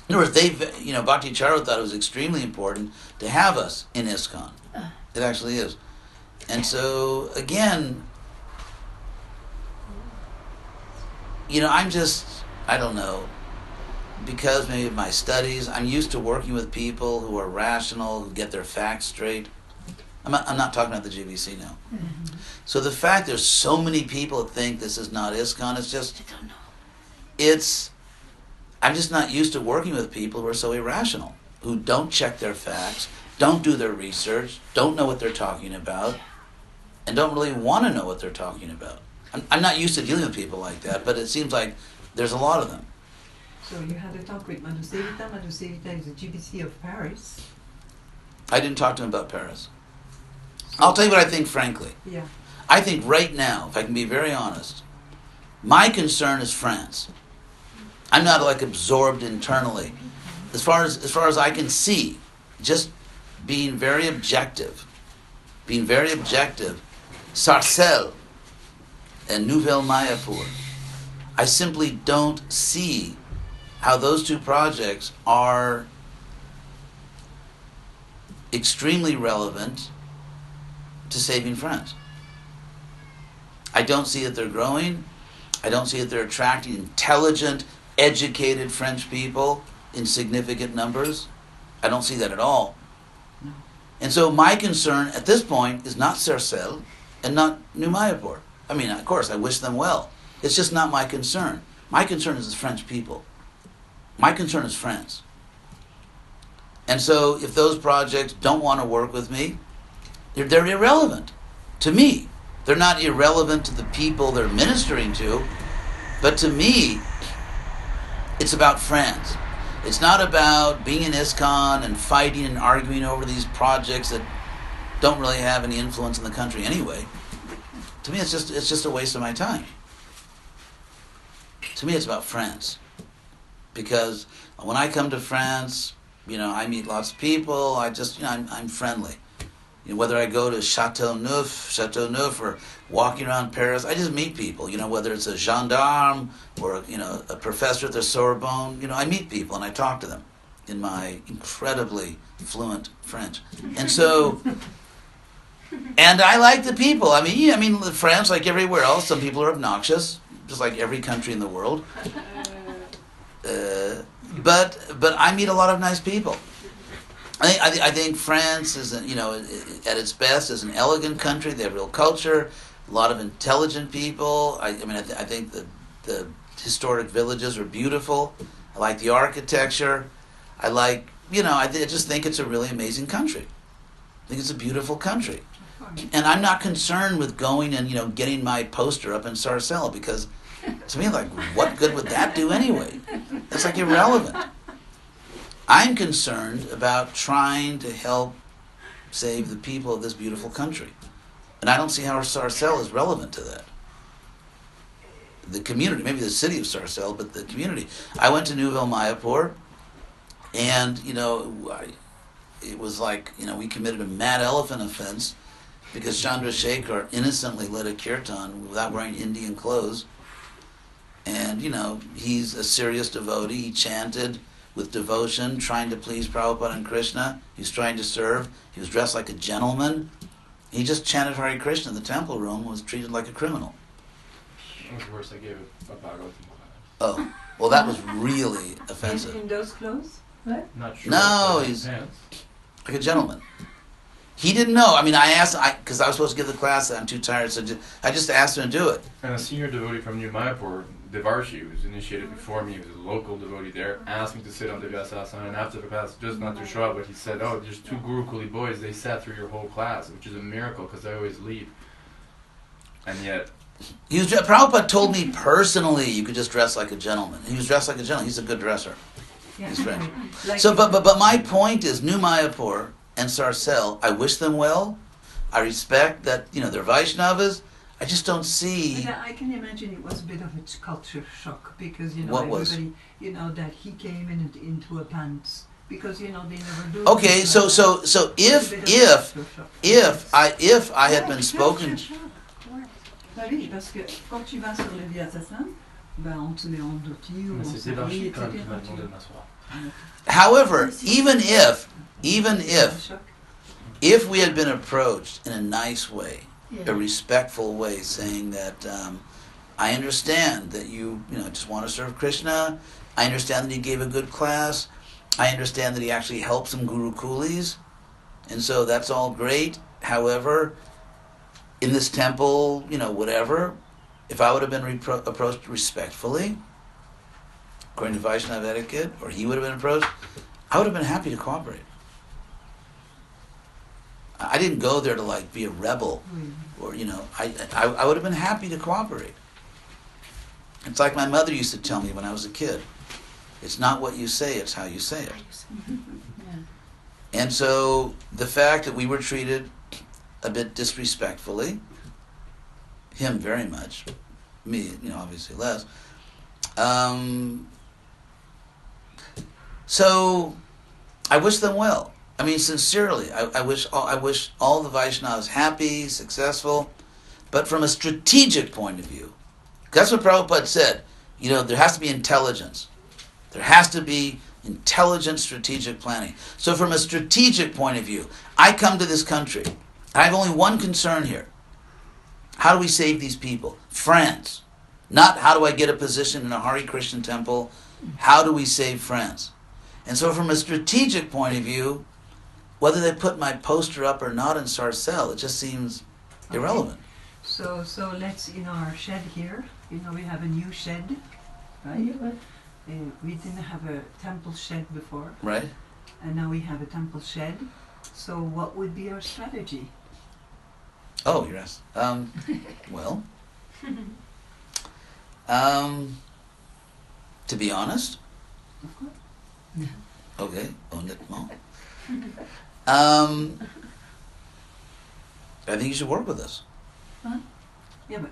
In other words, Bhakti Charo thought it was extremely important to have us in ISKCON. It actually is. And so, again, I don't know, because maybe of my studies, I'm used to working with people who are rational, who get their facts straight. I'm not talking about the GBC now. Mm-hmm. So the fact there's so many people that think this is not ISKCON, it's just, I don't know. I'm just not used to working with people who are so irrational, who don't check their facts, don't do their research, don't know what they're talking about, and don't really want to know what they're talking about. I'm not used to dealing with people like that, but it seems like there's a lot of them. So you had a talk with Madhusevita. Madhusevita is the GBC of Paris. I didn't talk to him about Paris. I'll tell you what I think, frankly. Yeah. I think right now, if I can be very honest, my concern is France. I'm not like absorbed internally. As far as I can see, just being very objective, Sarcelles and Nouvelle Mayapur, I simply don't see how those two projects are extremely relevant to saving France. I don't see that they're growing. I don't see that they're attracting intelligent, educated French people in significant numbers. I don't see that at all. And so my concern at this point is not Sarcelles and not New Mayapur. I mean, of course, I wish them well. It's just not my concern. My concern is the French people. My concern is France. And so if those projects don't want to work with me, they're irrelevant to me. They're not irrelevant to the people they're ministering to, but to me, it's about France. It's not about being in ISKCON and fighting and arguing over these projects that don't really have any influence in the country anyway. To me, it's just a waste of my time. To me, it's about France. Because when I come to France, I meet lots of people. I'm friendly. Whether I go to Chateau Neuf, or walking around Paris, I just meet people. Whether it's a gendarme or a professor at the Sorbonne, I meet people and I talk to them in my incredibly fluent French. And so, and I like the people. I mean, France, like everywhere else, some people are obnoxious, just like every country in the world. But I meet a lot of nice people. I think France is, at its best, is an elegant country. They have real culture, a lot of intelligent people. I think the historic villages are beautiful. I like the architecture. I just think it's a really amazing country. I think it's a beautiful country. And I'm not concerned with going and, getting my poster up in Sarcelles, because to me, what good would that do anyway? It's irrelevant. I'm concerned about trying to help save the people of this beautiful country. And I don't see how Sarcelles is relevant to that. the community, maybe the city of Sarcelle, but the community. I went to Nouvelle Mayapur, and it was like we committed a mad elephant offense because Chandrasekhar innocently led a kirtan without wearing Indian clothes, and he's a serious devotee. He chanted with devotion, trying to please Prabhupada and Krishna. He was trying to serve. He was dressed like a gentleman. He just chanted Hare Krishna in the temple room and was treated like a criminal. It was worse, I gave a Bhagavatam class. Oh, well, that was really offensive. In those clothes? Not sure. No, but he's pants. like a gentleman. He didn't know. I mean, I asked, because I was supposed to give the class, I'm too tired, so I just asked him to do it. And a senior devotee from New Mayapur, Devarshi, who was initiated before me, he was a local devotee there, asked me to sit on the Vyasasana, and after the class, just not to show up, but he said, oh, there's 2 Gurukuli boys, they sat through your whole class, which is a miracle, because I always leave. And yet... Prabhupada told me personally you could just dress like a gentleman. He was dressed like a gentleman. He's a good dresser. Yeah. He's French. Like So, but my point is, New Mayapur and Sarcelle, I wish them well. I respect that, they're Vaishnavas. I just don't see... But I can imagine it was a bit of a culture shock because, What was? everybody, that he came into a pants because, they never do... Okay, things so like so that. so It's a bit of a if culture shock. if I had been spoken... Bah oui, parce que quand tu vas sur le Vyasasana, on te met en dhoti ou Mais en c'est sari, Devarshi etc. quand même qui m'a demandé de m'asseoir. However, even C'est un choc. if we had been approached in a nice way, Yeah. a respectful way, saying that I understand that you just want to serve Krishna. I understand that he gave a good class. I understand that he actually helped some Guru Coolies, and so that's all great. However, in this temple, whatever, if I would have been approached respectfully, according to Vaishnava etiquette, or he would have been approached, I would have been happy to cooperate. I didn't go there to be a rebel, or I would have been happy to cooperate. It's like my mother used to tell me when I was a kid. It's not what you say, it's how you say it. And so the fact that we were treated a bit disrespectfully, him very much, me, obviously less. So I wish them well. I mean, sincerely, I wish all the Vaishnavas happy, successful, but from a strategic point of view. That's what Prabhupada said. There has to be intelligence. There has to be intelligent strategic planning. So from a strategic point of view, I come to this country. I have only one concern here. How do we save these people? France. Not how do I get a position in a Hare Krishna temple. How do we save France? And so from a strategic point of view, whether they put my poster up or not in Sarcelle, it just seems irrelevant. So let's, our shed here, we have a new shed, right? We didn't have a temple shed before, Right? and now we have a temple shed. So what would be our strategy? Oh, you're asking. Well, to be honest, okay, honnêtement, I think you should work with us. Yeah, but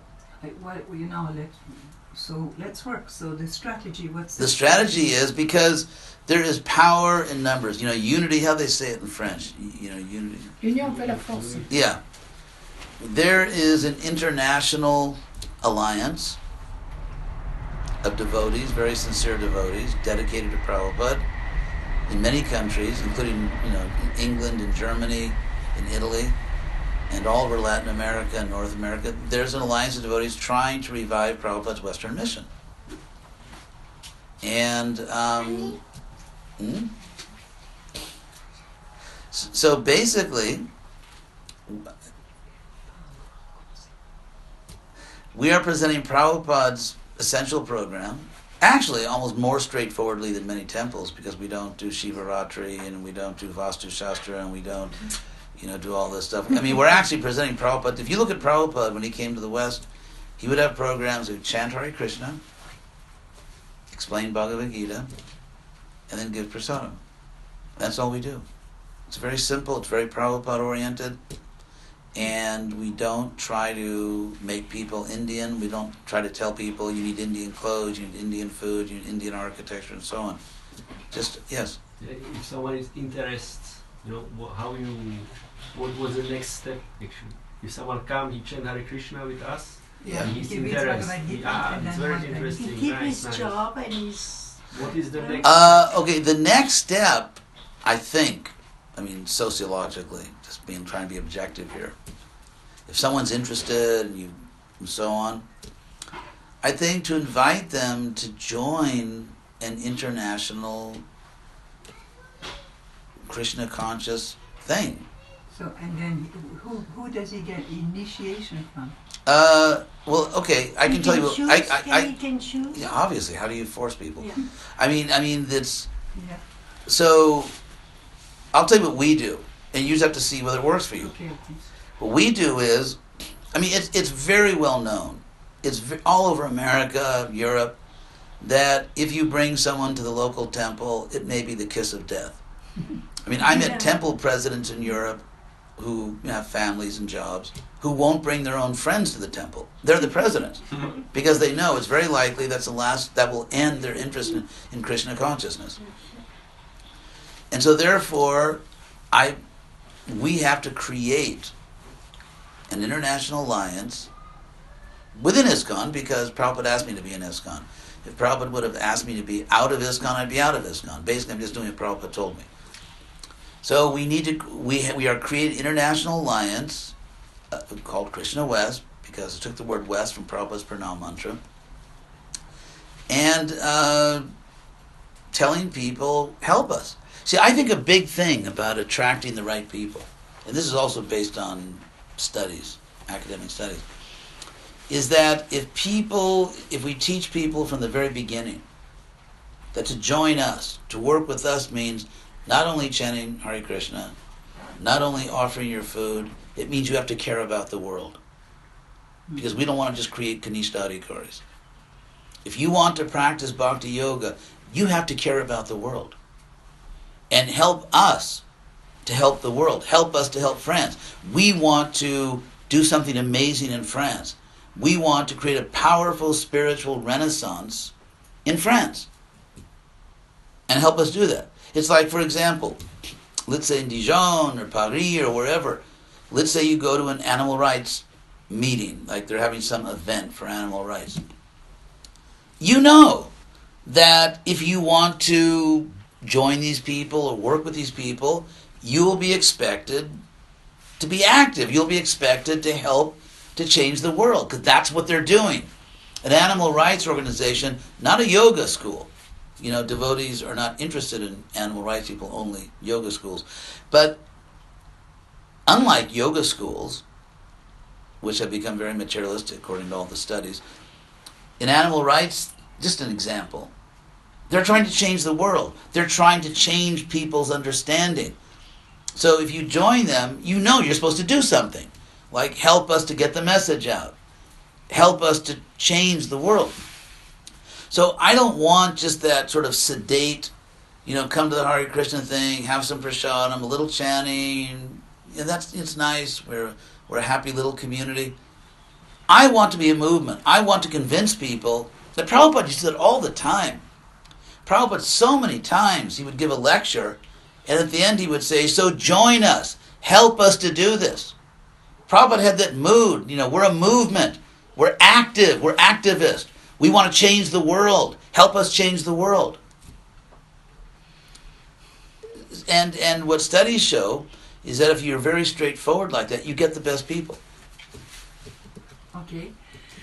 let's work. So the strategy, what's The strategy is because there is power in numbers. Unity, how they say it in French. Unity. Union fait la force. Yeah. There is an international alliance of devotees, very sincere devotees, dedicated to Prabhupada in many countries, including, in England and Germany, in Italy, and all over Latin America and North America. There's an alliance of devotees trying to revive Prabhupada's Western mission. And so basically, we are presenting Prabhupada's essential program, actually almost more straightforwardly than many temples, because we don't do Shivaratri and we don't do Vastu Shastra and we don't do all this stuff. I mean, we're actually presenting Prabhupada. If you look at Prabhupada when he came to the West, he would have programs that would chant Hare Krishna, explain Bhagavad Gita, and then give prasadam. That's all we do. It's very simple. It's very Prabhupada oriented. and we don't try to make people Indian. We don't try to tell people you need Indian clothes, you need Indian food, you need Indian architecture, and so on. Just, yes. If someone is interested, what was the next step actually? If someone come, he chant Hare Krishna with us, Yeah, and he's he reads interested. Bhagavad Gita, Yeah, and it's then very one day- interesting. He keep Nice, his job and he's. What is the next step? Okay, the next step, I think, sociologically, just trying to be objective here. If someone's interested and so on, I think to invite them to join an international Krishna conscious thing. So, and then who does he get initiation from? Well, okay, I He can tell you. choose, he can choose. Yeah, obviously. How do you force people? Yeah. I mean, that's Yeah. so. I'll tell you what we do, and you just have to see whether it works for you. Okay, okay. What we do is, it's very well known. It's all over America, Europe, that if you bring someone to the local temple, it may be the kiss of death. I met Yeah. temple presidents in Europe who have families and jobs who won't bring their own friends to the temple. They're the presidents because they know it's very likely that will end their interest in Krishna consciousness. And so therefore, we have to create an international alliance within ISKCON, because Prabhupada asked me to be in ISKCON. If Prabhupada would have asked me to be out of ISKCON, I'd be out of ISKCON. Basically, I'm just doing what Prabhupada told me. So we are creating an international alliance called Krishna West, because it took the word West from Prabhupada's Pranam mantra, and telling people, help us. See, I think a big thing about attracting the right people, and this is also based on studies, academic studies, is that if we teach people from the very beginning that to join us, to work with us, means not only chanting Hare Krishna, not only offering your food, it means you have to care about the world. Because we don't want to just create Kanishta Adhikaris. If you want to practice Bhakti Yoga, you have to care about the world. And help us to help the world. Help us to help France. We want to do something amazing in France. We want to create a powerful spiritual renaissance in France. And help us do that. It's like, for example, let's say in Dijon or Paris or wherever, let's say you go to an animal rights meeting, like they're having some event for animal rights. You know that if you want to join these people or work with these people, you will be expected to be active. You'll be expected to help to change the world, because that's what they're doing. An animal rights organization, not a yoga school. Devotees are not interested in animal rights people, only yoga schools. But unlike yoga schools, which have become very materialistic according to all the studies, in animal rights, just an example, they're trying to change the world. They're trying to change people's understanding. So if you join them, you're supposed to do something. Like help us to get the message out. Help us to change the world. So I don't want just that sort of sedate, come to the Hare Krishna thing, have some prasadam, a little chanting. It's nice. We're a happy little community. I want to be a movement. I want to convince people that Prabhupada used to do that all the time. Prabhupada, so many times, he would give a lecture, and at the end he would say, so join us. Help us to do this. Prabhupada had that mood. We're a movement. We're active. We're activists. We want to change the world. Help us change the world. And what studies show is that if you're very straightforward like that, you get the best people. Okay.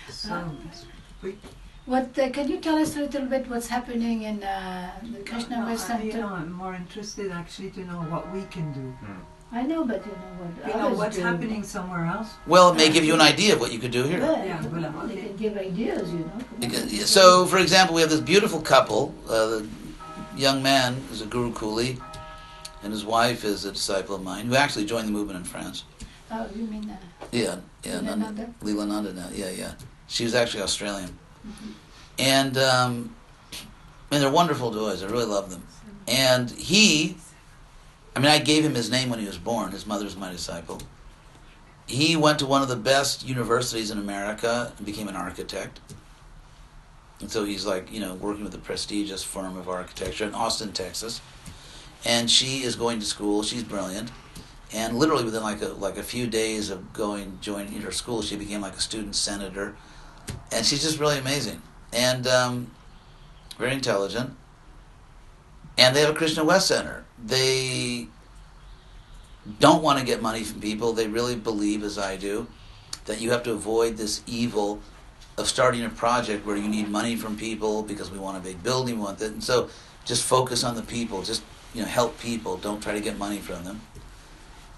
So, Can you tell us a little bit what's happening in the Krishna West Center? I'm more interested actually to know what we can do. I know, but what others what's do. happening somewhere else. Well, it may give you an idea of what you could do here. Good. Yeah, well, They okay. can give ideas, So, for example, we have this beautiful couple. The young man is a Guru Kuli, and his wife is a disciple of mine, who actually joined the movement in France. Oh, you mean that? Yeah, Leela Leela Nanda now. Yeah. She was actually Australian. Mm-hmm. And they're wonderful boys. I really love them. And I gave him his name when he was born. His mother's my disciple. he went to one of the best universities in America and became an architect. And so he's like, working with a prestigious firm of architecture in Austin, Texas. And she is going to school. She's brilliant. And literally within like a few days of joining her school, she became like a student senator. And she's just really amazing. And very intelligent. And they have a Krishna West Center. They don't want to get money from people. They really believe, as I do, that you have to avoid this evil of starting a project where you need money from people because we want a big building, we want that. And so just focus on the people. Just help people. Don't try to get money from them.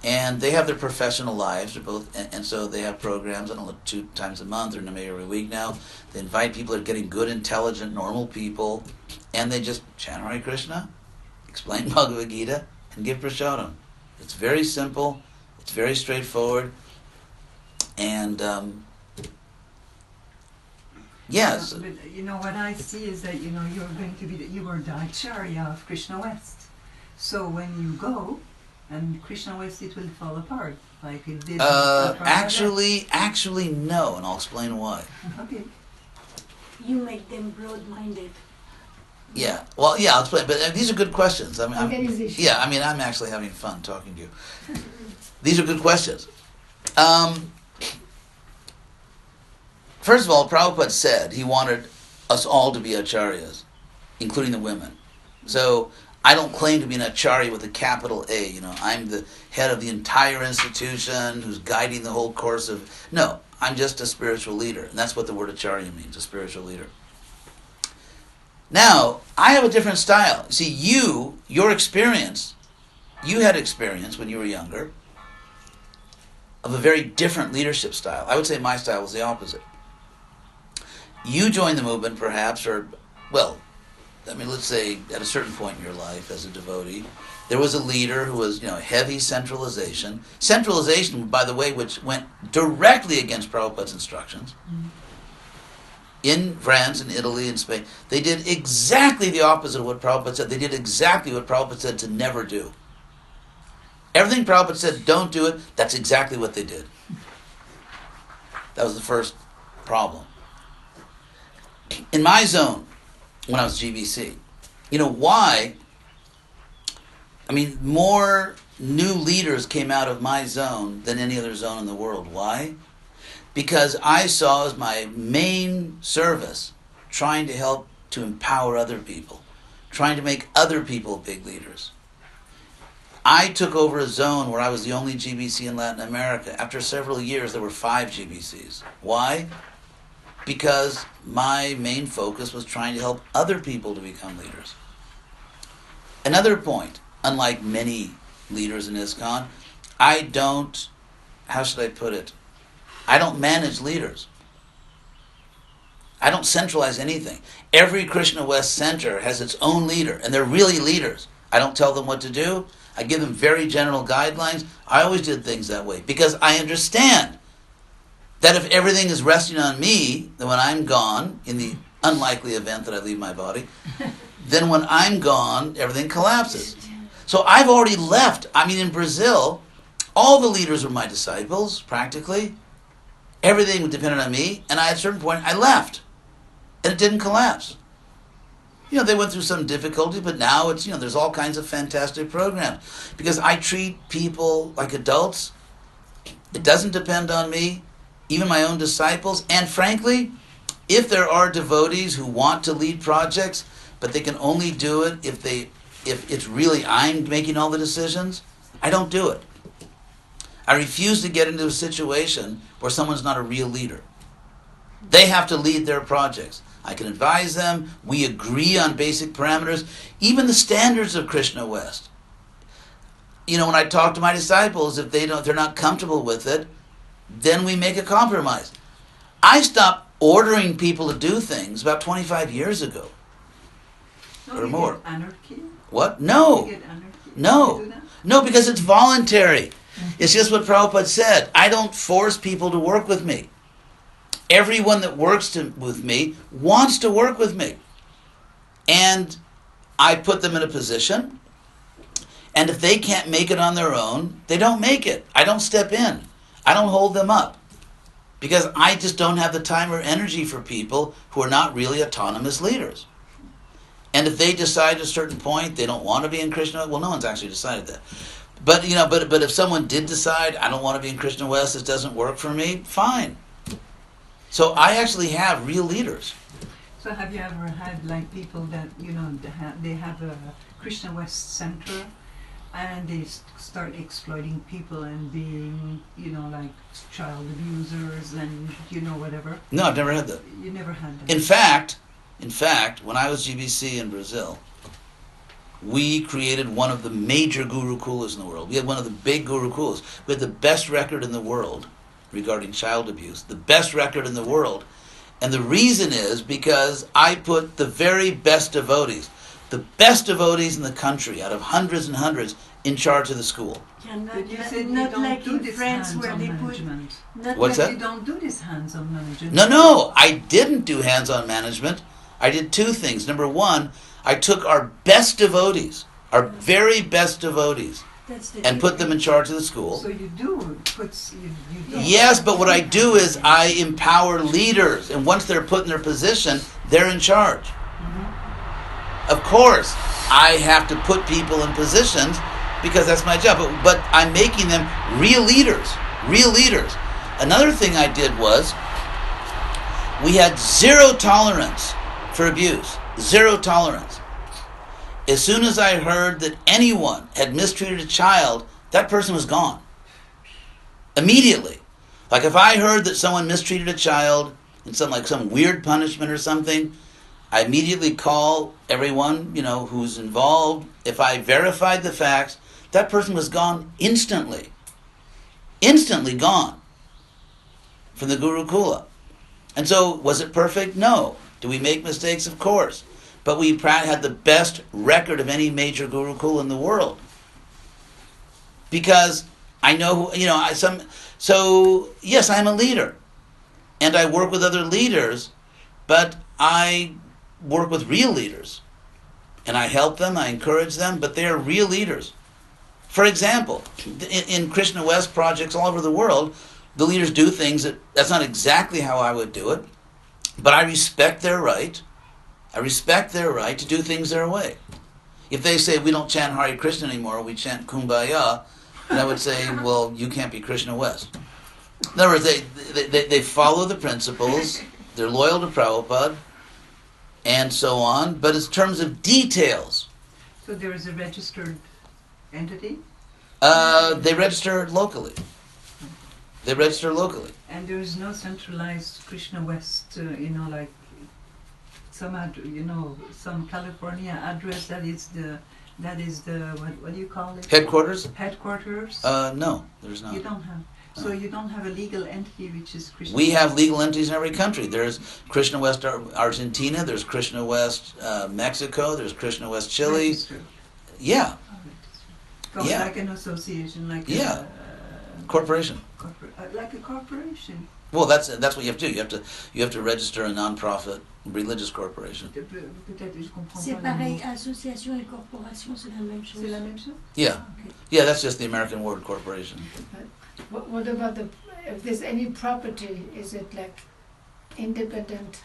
And they have their professional lives. They're both, and so they have programs, I don't know, 2 times a month or maybe every week now. They invite people that are getting good, intelligent, normal people, and they just chant Hare Krishna, explain Bhagavad Gita, and give prasadam. It's very simple. It's very straightforward. And yes. But what I see is that you're going to be you were the Acharya of Krishna West. So when you go, and Krishna West, it will fall apart like it did. Actually, no, and I'll explain why. Okay. You make them broad-minded. Yeah. Well, yeah, I'll explain. But these are good questions. I'm actually having fun talking to you. These are good questions. First of all, Prabhupada said he wanted us all to be acharyas, including the women. So I don't claim to be an acharya with a capital A. I'm the head of the entire institution who's guiding the whole course of... No, I'm just a spiritual leader. And that's what the word acharya means, a spiritual leader. Now, I have a different style. See, your experience, you had experience when you were younger of a very different leadership style. I would say my style was the opposite. You joined the movement perhaps, let's say at a certain point in your life as a devotee, there was a leader who was, heavy centralization. Centralization, by the way, which went directly against Prabhupada's instructions. Mm-hmm. In France, in Italy, in Spain, they did exactly the opposite of what Prabhupada said. They did exactly what Prabhupada said to never do. Everything Prabhupada said, don't do it, that's exactly what they did. That was the first problem. In my zone, when I was GBC, why? More new leaders came out of my zone than any other zone in the world. Why? Because I saw as my main service trying to help to empower other people, trying to make other people big leaders. I took over a zone where I was the only GBC in Latin America. After several years, there were 5 GBCs. Why? Because my main focus was trying to help other people to become leaders. Another point, unlike many leaders in ISKCON, I don't manage leaders. I don't centralize anything. Every Krishna West Center has its own leader, and they're really leaders. I don't tell them what to do. I give them very general guidelines. I always did things that way because I understand that if everything is resting on me, then when I'm gone, in the unlikely event that I leave my body, then when I'm gone, everything collapses. So I've already left. In Brazil, all the leaders were my disciples, practically. Everything depended on me, and at a certain point, I left. And it didn't collapse. They went through some difficulty, but now it's, there's all kinds of fantastic programs. Because I treat people like adults. It doesn't depend on me. Even my own disciples, and frankly, if there are devotees who want to lead projects, but they can only do it if it's really I'm making all the decisions, I don't do it. I refuse to get into a situation where someone's not a real leader. They have to lead their projects. I can advise them, we agree on basic parameters, even the standards of Krishna West. When I talk to my disciples, if they're not comfortable with it, then we make a compromise. I stopped ordering people to do things about 25 years ago. Or more. Get anarchy? What? No. You get anarchy? No. You do that? No, because it's voluntary. It's just what Prabhupada said. I don't force people to work with me. Everyone that works with me wants to work with me. And I put them in a position, and if they can't make it on their own, they don't make it. I don't step in. I don't hold them up. Because I just don't have the time or energy for people who are not really autonomous leaders. And if they decide at a certain point they don't want to be in Krishna, well, no one's actually decided that. But but if someone did decide, I don't want to be in Krishna West, this doesn't work for me, fine. So I actually have real leaders. So have you ever had like people that, they have a Krishna West center and they start exploiting people and being, like child abusers and, whatever? No, I've never had that. You never had that? In fact, when I was GBC in Brazil, we created one of the major gurukulas in the world. We had one of the big gurukulas. We had the best record in the world regarding child abuse, the best record in the world. And the reason is because I put the very best devotees in the country, out of hundreds and hundreds, in charge of the school. Yeah, But you said you not don't like do in this France where hands-on they put. management. Not What's like that? You don't do this hands-on management. No, I didn't do hands-on management. I did two things. Number one, I took our best devotees, our very best devotees, That's the and put them in charge of the school. So you do put you don't. Yes, but what I do is I empower leaders, and once they're put in their position, they're in charge. Of course, I have to put people in positions because that's my job, but I'm making them real leaders, real leaders. Another thing I did was we had zero tolerance for abuse, zero tolerance. As soon as I heard that anyone had mistreated a child, that person was gone. Immediately. Like if I heard that someone mistreated a child in some weird punishment or something, I immediately call everyone, who's involved. If I verified the facts, that person was gone instantly. Instantly gone from the Gurukula. And so, was it perfect? No. Do we make mistakes? Of course. But we had the best record of any major Gurukula in the world. Because I know who, so yes, I'm a leader. And I work with other leaders, but I work with real leaders. And I help them, I encourage them, but they are real leaders. For example, in Krishna West projects all over the world, the leaders do things that's not exactly how I would do it, but I respect their right. I respect their right to do things their way. If they say, we don't chant Hare Krishna anymore, we chant Kumbaya, then I would say, well, you can't be Krishna West. In other words, they follow the principles, they're loyal to Prabhupada, and so on, but in terms of details. So there is a registered entity? They register locally. They register locally. And there is no centralized Krishna West, like some California address that is the what do you call it? Headquarters? Headquarters? No, there's not. You don't have. No. So you don't have a legal entity which is Krishna We West? have legal entities in every country. There's Krishna West Argentina, there's Krishna West Mexico, there's Krishna West Chile. Registered. Yeah, Yeah. Like an association, like Yeah. Corporation. like a corporation. Well, that's what you have to do. You have to register a non-profit religious corporation. Peut-être, je comprends C'est pas le pareil, mot. association et corporation, c'est la même chose. C'est la même chose? Yeah, Okay. yeah, that's just the American word corporation. What about if there's any property, is it like independent?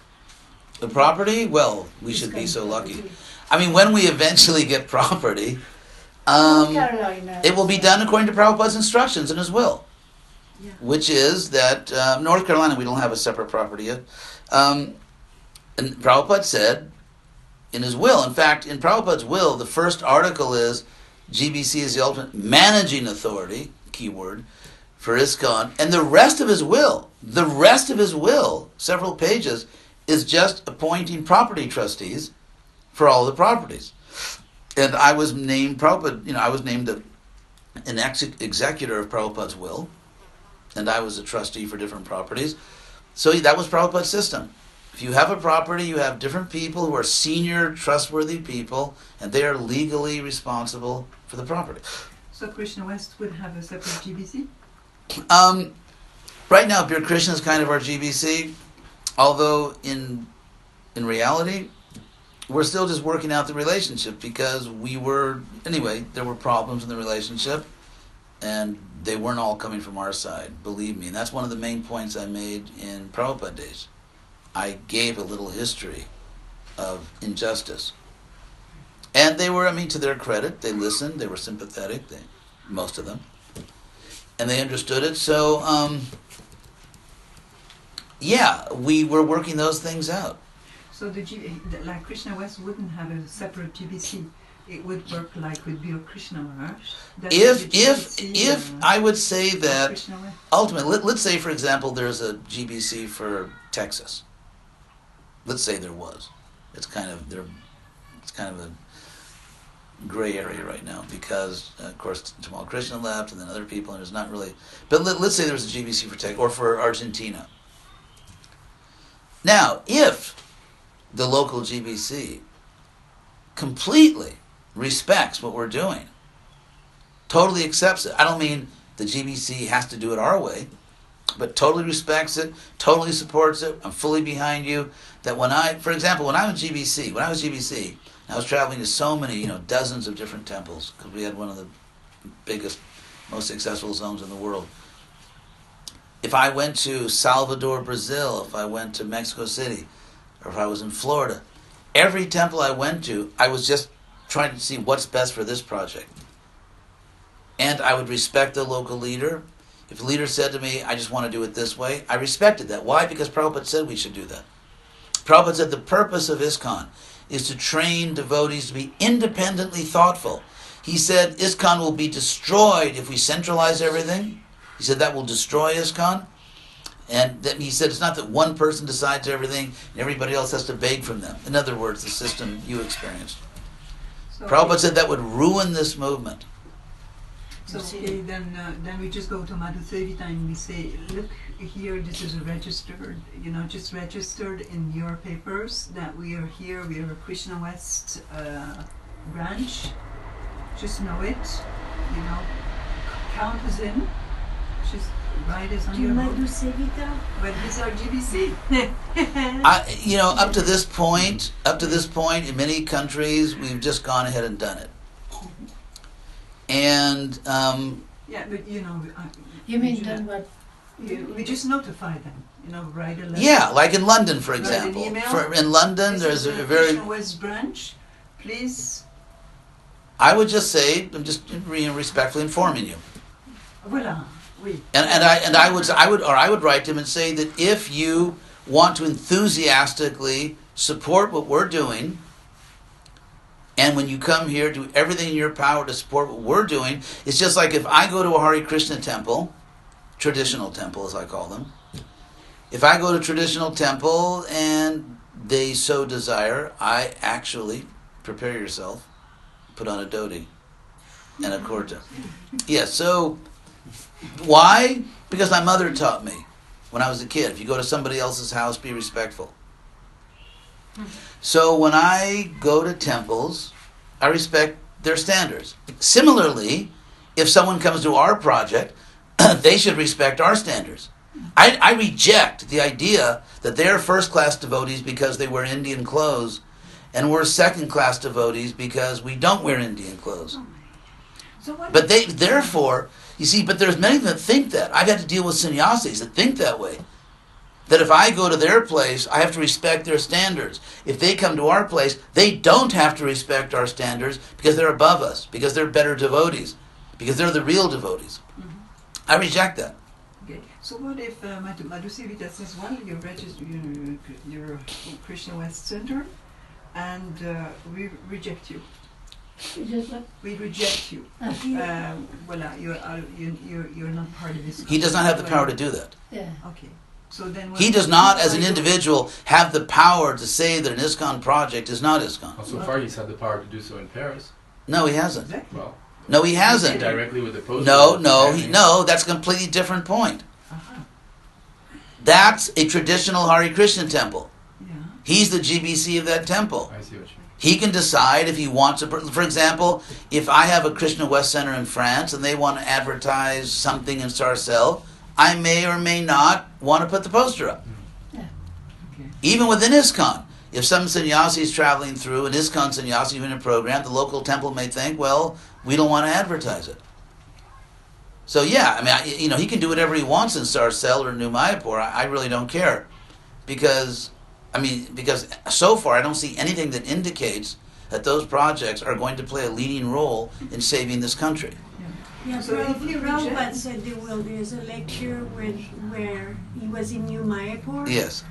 The property, well, we This should be kind so of lucky. property? I mean, when we eventually get property, North Carolina. it will be done according to Prabhupada's instructions in his will, Yeah. which is that North Carolina, we don't have a separate property yet. And Prabhupada said in his will, in fact, in Prabhupada's will, the first article is GBC is the ultimate managing authority, keyword, for ISKCON. And the rest of his will, several pages, is just appointing property trustees for all the properties. And I was named I was named an executor of Prabhupada's will, and I was a trustee for different properties. So that was Prabhupada's system. If you have a property, you have different people who are senior, trustworthy people, and they are legally responsible for the property. So Krishna West would have a separate GBC? Right now, Pure Krishna is kind of our GBC, although in reality, we're still just working out the relationship because there were problems in the relationship, and they weren't all coming from our side, believe me. And that's one of the main points I made in Prabhupada days. I gave a little history of injustice. And they were, I mean, to their credit, they listened, they were sympathetic, most of them. And they understood it. So, yeah, we were working those things out. So like Krishna West wouldn't have a separate GBC. It would work like with Bio Krishna Maharaj. If I would say that Krishna West. ultimately, let's say for example, there's a GBC for Texas. Let's say there was. It's kind of a gray area right now because, of course, Tamal Krishna left, and then other people, and there's not really. But let's say there's a GBC for Texas or for Argentina. Now, if the local GBC completely respects what we're doing, totally accepts it. I don't mean the GBC has to do it our way, but totally respects it, totally supports it. I'm fully behind you. That for example, when I was GBC, I was traveling to so many, dozens of different temples because we had one of the biggest, most successful zones in the world. If I went to Salvador, Brazil, if I went to Mexico City, or if I was in Florida, every temple I went to, I was just trying to see what's best for this project. And I would respect the local leader. If the leader said to me, I just want to do it this way, I respected that. Why? Because Prabhupada said we should do that. Prabhupada said the purpose of ISKCON is to train devotees to be independently thoughtful. He said ISKCON will be destroyed if we centralize everything. He said that will destroy ISKCON. And then he said it's not that one person decides everything and everybody else has to beg from them. In other words, the system you experienced. So Prabhupada said that would ruin this movement. So okay, then we just go to Madhu Sevita and we say, look here, this is registered, just registered in your papers that we are here, we are a Krishna West branch. Just know it, count us in. Just write us on your Madhu Sevita? But this is our GBC. Up to this point, in many countries, we've just gone ahead and done it. And yeah, but You mean done what? we just notify them. Write a letter. yeah, like in London, for Write an example. email. In London, This there's is a the very. Krishna West branch. Please. I would just say, I'm just respectfully informing you. Voilà. Oui. And I would write to him and say that if you want to enthusiastically support what we're doing, and when you come here, do everything in your power to support what we're doing. It's just like if I go to a Hare Krishna temple, traditional temple as I call them, if I go to a traditional temple and they so desire, I actually, prepare yourself, put on a dhoti and a kurta. Yeah, so why? Because my mother taught me when I was a kid, if you go to somebody else's house, be respectful. So when I go to temples, I respect their standards. Similarly, if someone comes to our project, they should respect our standards. I reject the idea that they're first-class devotees because they wear Indian clothes, and we're second-class devotees because we don't wear Indian clothes. But therefore, you see, but there's many that think that. I've had to deal with sannyasis that think that way. That if I go to their place, I have to respect their standards. If they come to our place, they don't have to respect our standards because they're above us, because they're better devotees, because they're the real devotees. Mm-hmm. I reject that. Okay. So what if Madhu Sevita says, well, you're registered, you're Krishna West Center, and we reject you. We reject you. Voilà, you're not part of this. He does not have the power to do that. Yeah. Okay. So then he does not, as an individual, have the power to say that an ISKCON project is not ISKCON. Well, so far he's had the power to do so in Paris. No, he hasn't. Exactly. Well, no, he hasn't. Directly with the poster. No, that's a completely different point. Uh-huh. That's a traditional Hare Krishna temple. Yeah. He's the GBC of that temple. I see what you mean. He can decide if he wants to. For example, if I have a Krishna West Center in France and they want to advertise something in Sarcelles, I may or may not want to put the poster up. Yeah. Okay. Even within ISKCON, if some sannyasi is traveling through, an ISKCON sannyasi in a program, the local temple may think, well, we don't want to advertise it. So yeah, I mean, he can do whatever he wants in Sarcel or New Mayapur. I really don't care, because so far I don't see anything that indicates that those projects are going to play a leading role in saving this country. Yeah, So if you Prabhupada reject- said there's a lecture where he was in New Mayapur. Yes.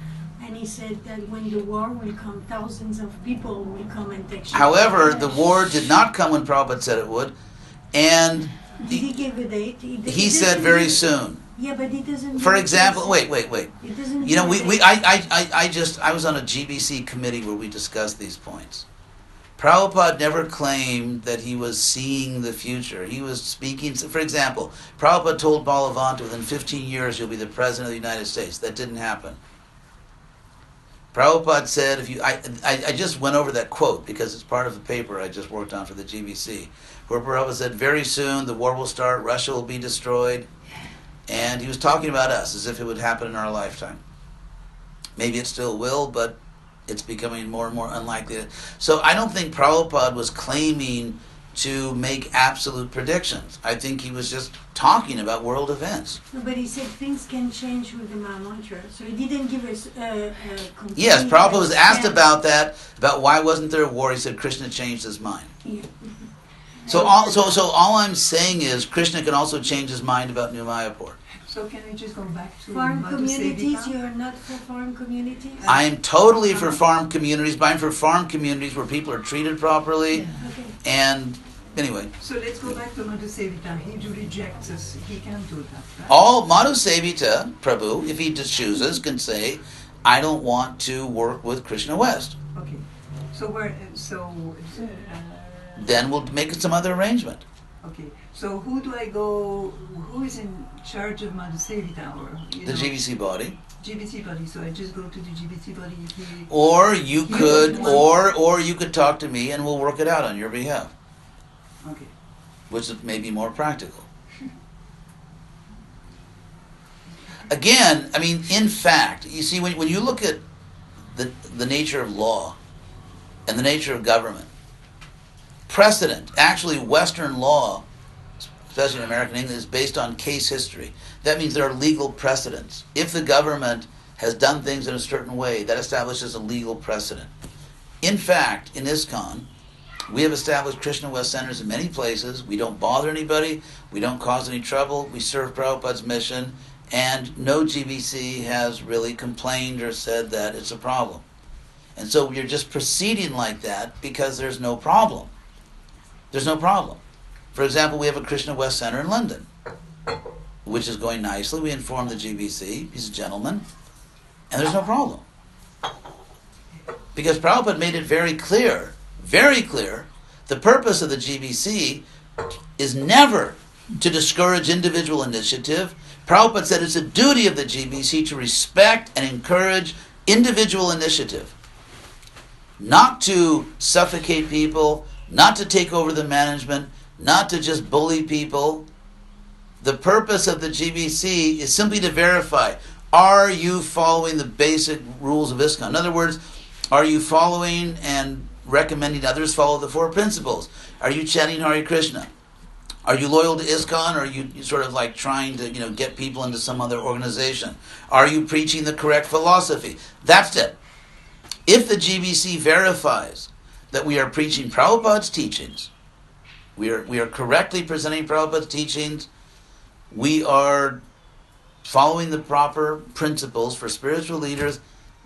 And he said that when the war will come, thousands of people will come and take shelter. However, the war did not come when Prabhupada said it would, and Did he give a date? he said very soon. Yeah, but he doesn't. For give a example, date. wait. It doesn't. You know, give a we date. I was on a GBC committee where we discussed these points. Prabhupada never claimed that he was seeing the future. He was speaking. For example, Prabhupada told Balavanta, within 15 years you'll be the president of the United States. That didn't happen. Prabhupada said, I just went over that quote because it's part of a paper I just worked on for the GBC, where Prabhupada said, very soon the war will start, Russia will be destroyed, and he was talking about us as if it would happen in our lifetime. Maybe it still will, but it's becoming more and more unlikely. So I don't think Prabhupada was claiming to make absolute predictions. I think he was just talking about world events. No, but he said things can change with the Maha Mantra, so he didn't give us complete. Yes, Prabhupada was asked answer. about that, about why wasn't there a war. He said Krishna changed his mind. Yeah. So all I'm saying is Krishna can also change his mind about New Mayapur. So can we just go back to Farm communities, Madhusevika? you are not for farm communities? I am totally for farm communities, but I'm for farm communities where people are treated properly. Okay. And anyway, So let's go back to Madhusevika. He rejects us. He can't do that, right? all Madhu Sevita, Prabhu, if he just chooses, can say, I don't want to work with Krishna West. Okay. So Then we'll make some other arrangement. okay. So who do I go? Who is in charge of Madhusevita or The GBC body. GBC body? So I just go to the GBC body if he. Or you He could, doesn't want- or you could talk to me and we'll work it out on your behalf, Okay. which may be more practical. Again, I mean, in fact, you see, when you look at the nature of law and the nature of government, precedent, actually Western law, especially in American English, is based on case history. That means there are legal precedents. If the government has done things in a certain way, that establishes a legal precedent. In fact, in ISKCON, we have established Krishna West centers in many places. We don't bother anybody. We don't cause any trouble. We serve Prabhupada's mission. And no GBC has really complained or said that it's a problem. And so we're just proceeding like that because there's no problem. There's no problem. For example, we have a Krishna West Center in London, which is going nicely. We informed the GBC. He's a gentleman. And there's no problem. Because Prabhupada made it very clear, the purpose of the GBC is never to discourage individual initiative. Prabhupada said it's a duty of the GBC to respect and encourage individual initiative. Not to suffocate people, not to take over the management, not to just bully people. The purpose of the GBC is simply to verify, are you following the basic rules of ISKCON? In other words, are you following and recommending others follow the four principles? Are you chanting Hare Krishna? Are you loyal to ISKCON, or are you sort of like trying to, get people into some other organization? Are you preaching the correct philosophy? That's it. If the GBC verifies that we are preaching Prabhupada's teachings, we are correctly presenting Prabhupada's teachings, we are following the proper principles for spiritual leaders,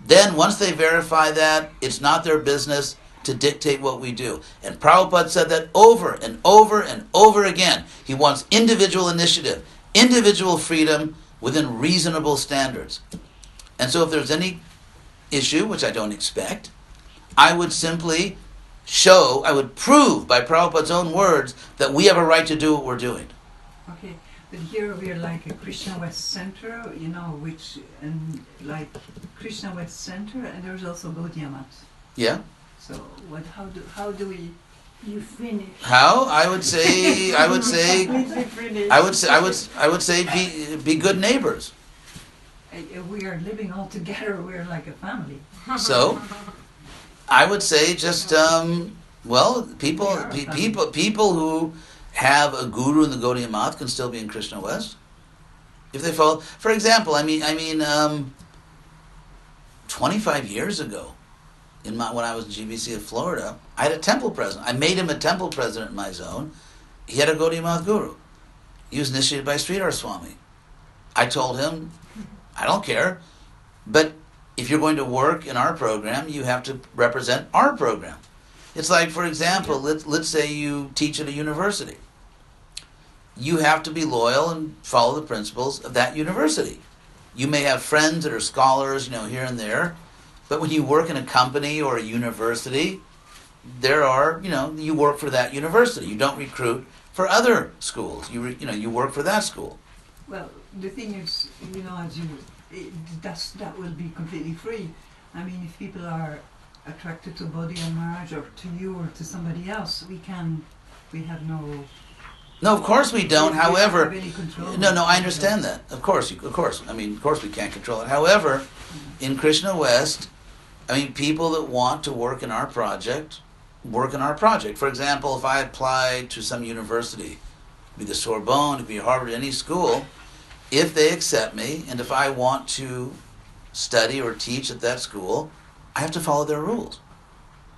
then once they verify that, it's not their business to dictate what we do. And Prabhupada said that over and over and over again. He wants individual initiative, individual freedom within reasonable standards. And so if there's any issue, which I don't expect, I would simply prove by Prabhupada's own words that we have a right to do what we're doing. Okay, but here we are like a Krishna West Center, and like Krishna West Center, and there's also Gaudiya Math. Yeah? So how do we? You finish. How? I would say be good neighbors. We are living all together. We're like a family. So, I would say just people who have a guru in the Gaudiya Math can still be in Krishna West. If they follow, for example, 25 years ago, when I was in GBC of Florida, I had a temple president. I made him a temple president in my zone. He had a Gaudiya Math guru. He was initiated by Sridhar Swami. I told him, I don't care, but if you're going to work in our program, you have to represent our program. It's like, for example, let's say you teach at a university. You have to be loyal and follow the principles of that university. You may have friends that are scholars, here and there, but when you work in a company or a university, you work for that university. You don't recruit for other schools. You work for that school. Well, the thing is, that will be completely free. I mean, if people are attracted to Bodhi and Maharaj or to you or to somebody else, we have no... No, of course we don't. However, have any control. no, I understand that. Of course. Of course we can't control it. However, in Krishna West, people that want to work in our project, work in our project. For example, if I apply to some university, it could be the Sorbonne, it could be Harvard, any school, if they accept me, and if I want to study or teach at that school, I have to follow their rules.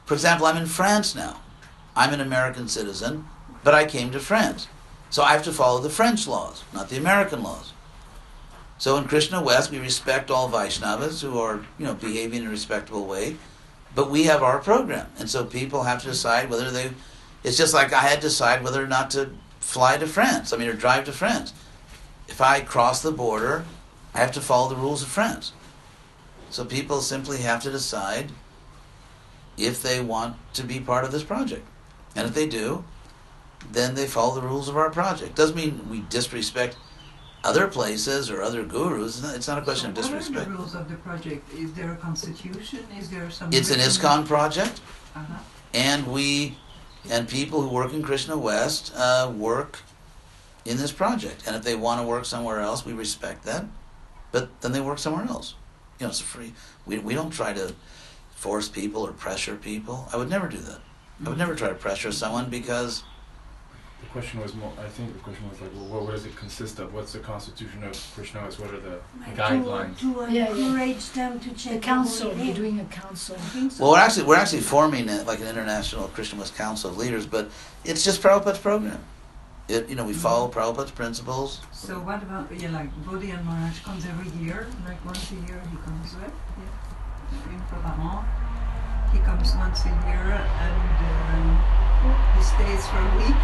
For example, I'm in France now. I'm an American citizen, but I came to France. So I have to follow the French laws, not the American laws. So in Krishna West, we respect all Vaishnavas who are, behaving in a respectable way, but we have our program. And so people have to decide it's just like I had to decide whether or not to fly to France, or drive to France. If I cross the border, I have to follow the rules of France. So people simply have to decide if they want to be part of this project. And if they do, then they follow the rules of our project. Doesn't mean we disrespect other places or other gurus. It's not a question of disrespect. What are the rules of the project? Is there a constitution? Is there some... It's an ISKCON project. Uh-huh. And people who work in Krishna West work in this project. And if they want to work somewhere else, we respect that. But then they work somewhere else. It's free. We don't try to force people or pressure people. I would never do that. I would never try to pressure someone because... The question was more, I think the question was like, well, what does it consist of? What's the constitution of Krishna? What are the guidelines? To encourage them to check the council. You're doing a council. Well, we're actually forming an international Krishna West Council of Leaders, but it's just Prabhupada's program. We follow Prabhupada's principles. So what about, Bodhi and Maharaj comes every year, like once a year he comes, right? Yeah. Une fois par an. He comes once a year and he stays for a week.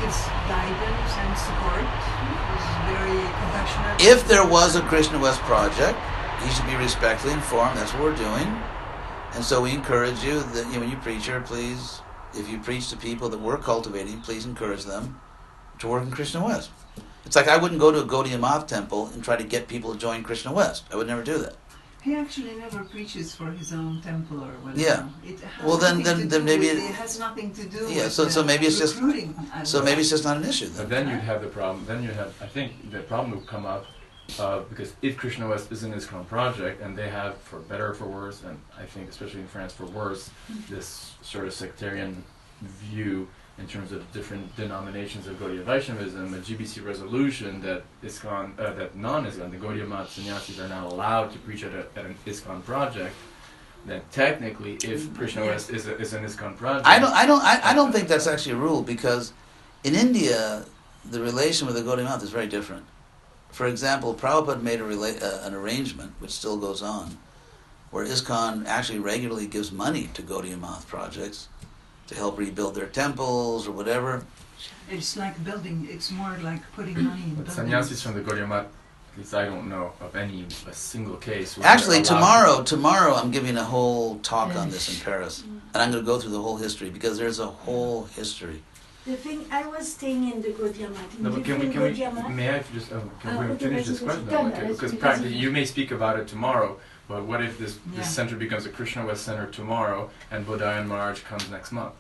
Gives guidance and support. He's very compassionate. If there was a Krishna West project, he should be respectfully informed. That's what we're doing. And so we encourage you that when you preach here, please, if you preach to people that we're cultivating, please encourage them to work in Krishna West. It's like I wouldn't go to a Gaudiya Math temple and try to get people to join Krishna West. I would never do that. He actually never preaches for his own temple or whatever. Yeah. It has well, then maybe it has nothing to do. Yeah. With So maybe it's just. So maybe it's just not an issue. But then you'd have the problem. I think the problem would come up because if Krishna West is an ISKCON project and they have, for better or for worse, and I think especially in France for worse, this sort of sectarian view in terms of different denominations of Gaudiya Vaishnavism, a GBC resolution that ISKCON, that non-ISKCON, the Gaudiya Math sannyasis are not allowed to preach at an ISKCON project, then technically, if Krishna West is an ISKCON project, I don't think that's actually a rule, because in India the relation with the Gaudiya Math is very different. For example, Prabhupada made an arrangement, which still goes on, where ISKCON actually regularly gives money to Gaudiya Math projects to help rebuild their temples or whatever. It's like building, it's more like putting money in buildings. Sannyasis from the Gaudiya Math, at least I don't know of a single case. Actually, tomorrow I'm giving a whole talk on this in Paris. And I'm going to go through the whole history, because there's a whole history. The thing, I was staying in the Gaudiya Math. No, but can we finish this question? Because practically, you may speak about it tomorrow, but what if this center becomes a Krishna West center tomorrow and Bodhi and Maharaj comes next month?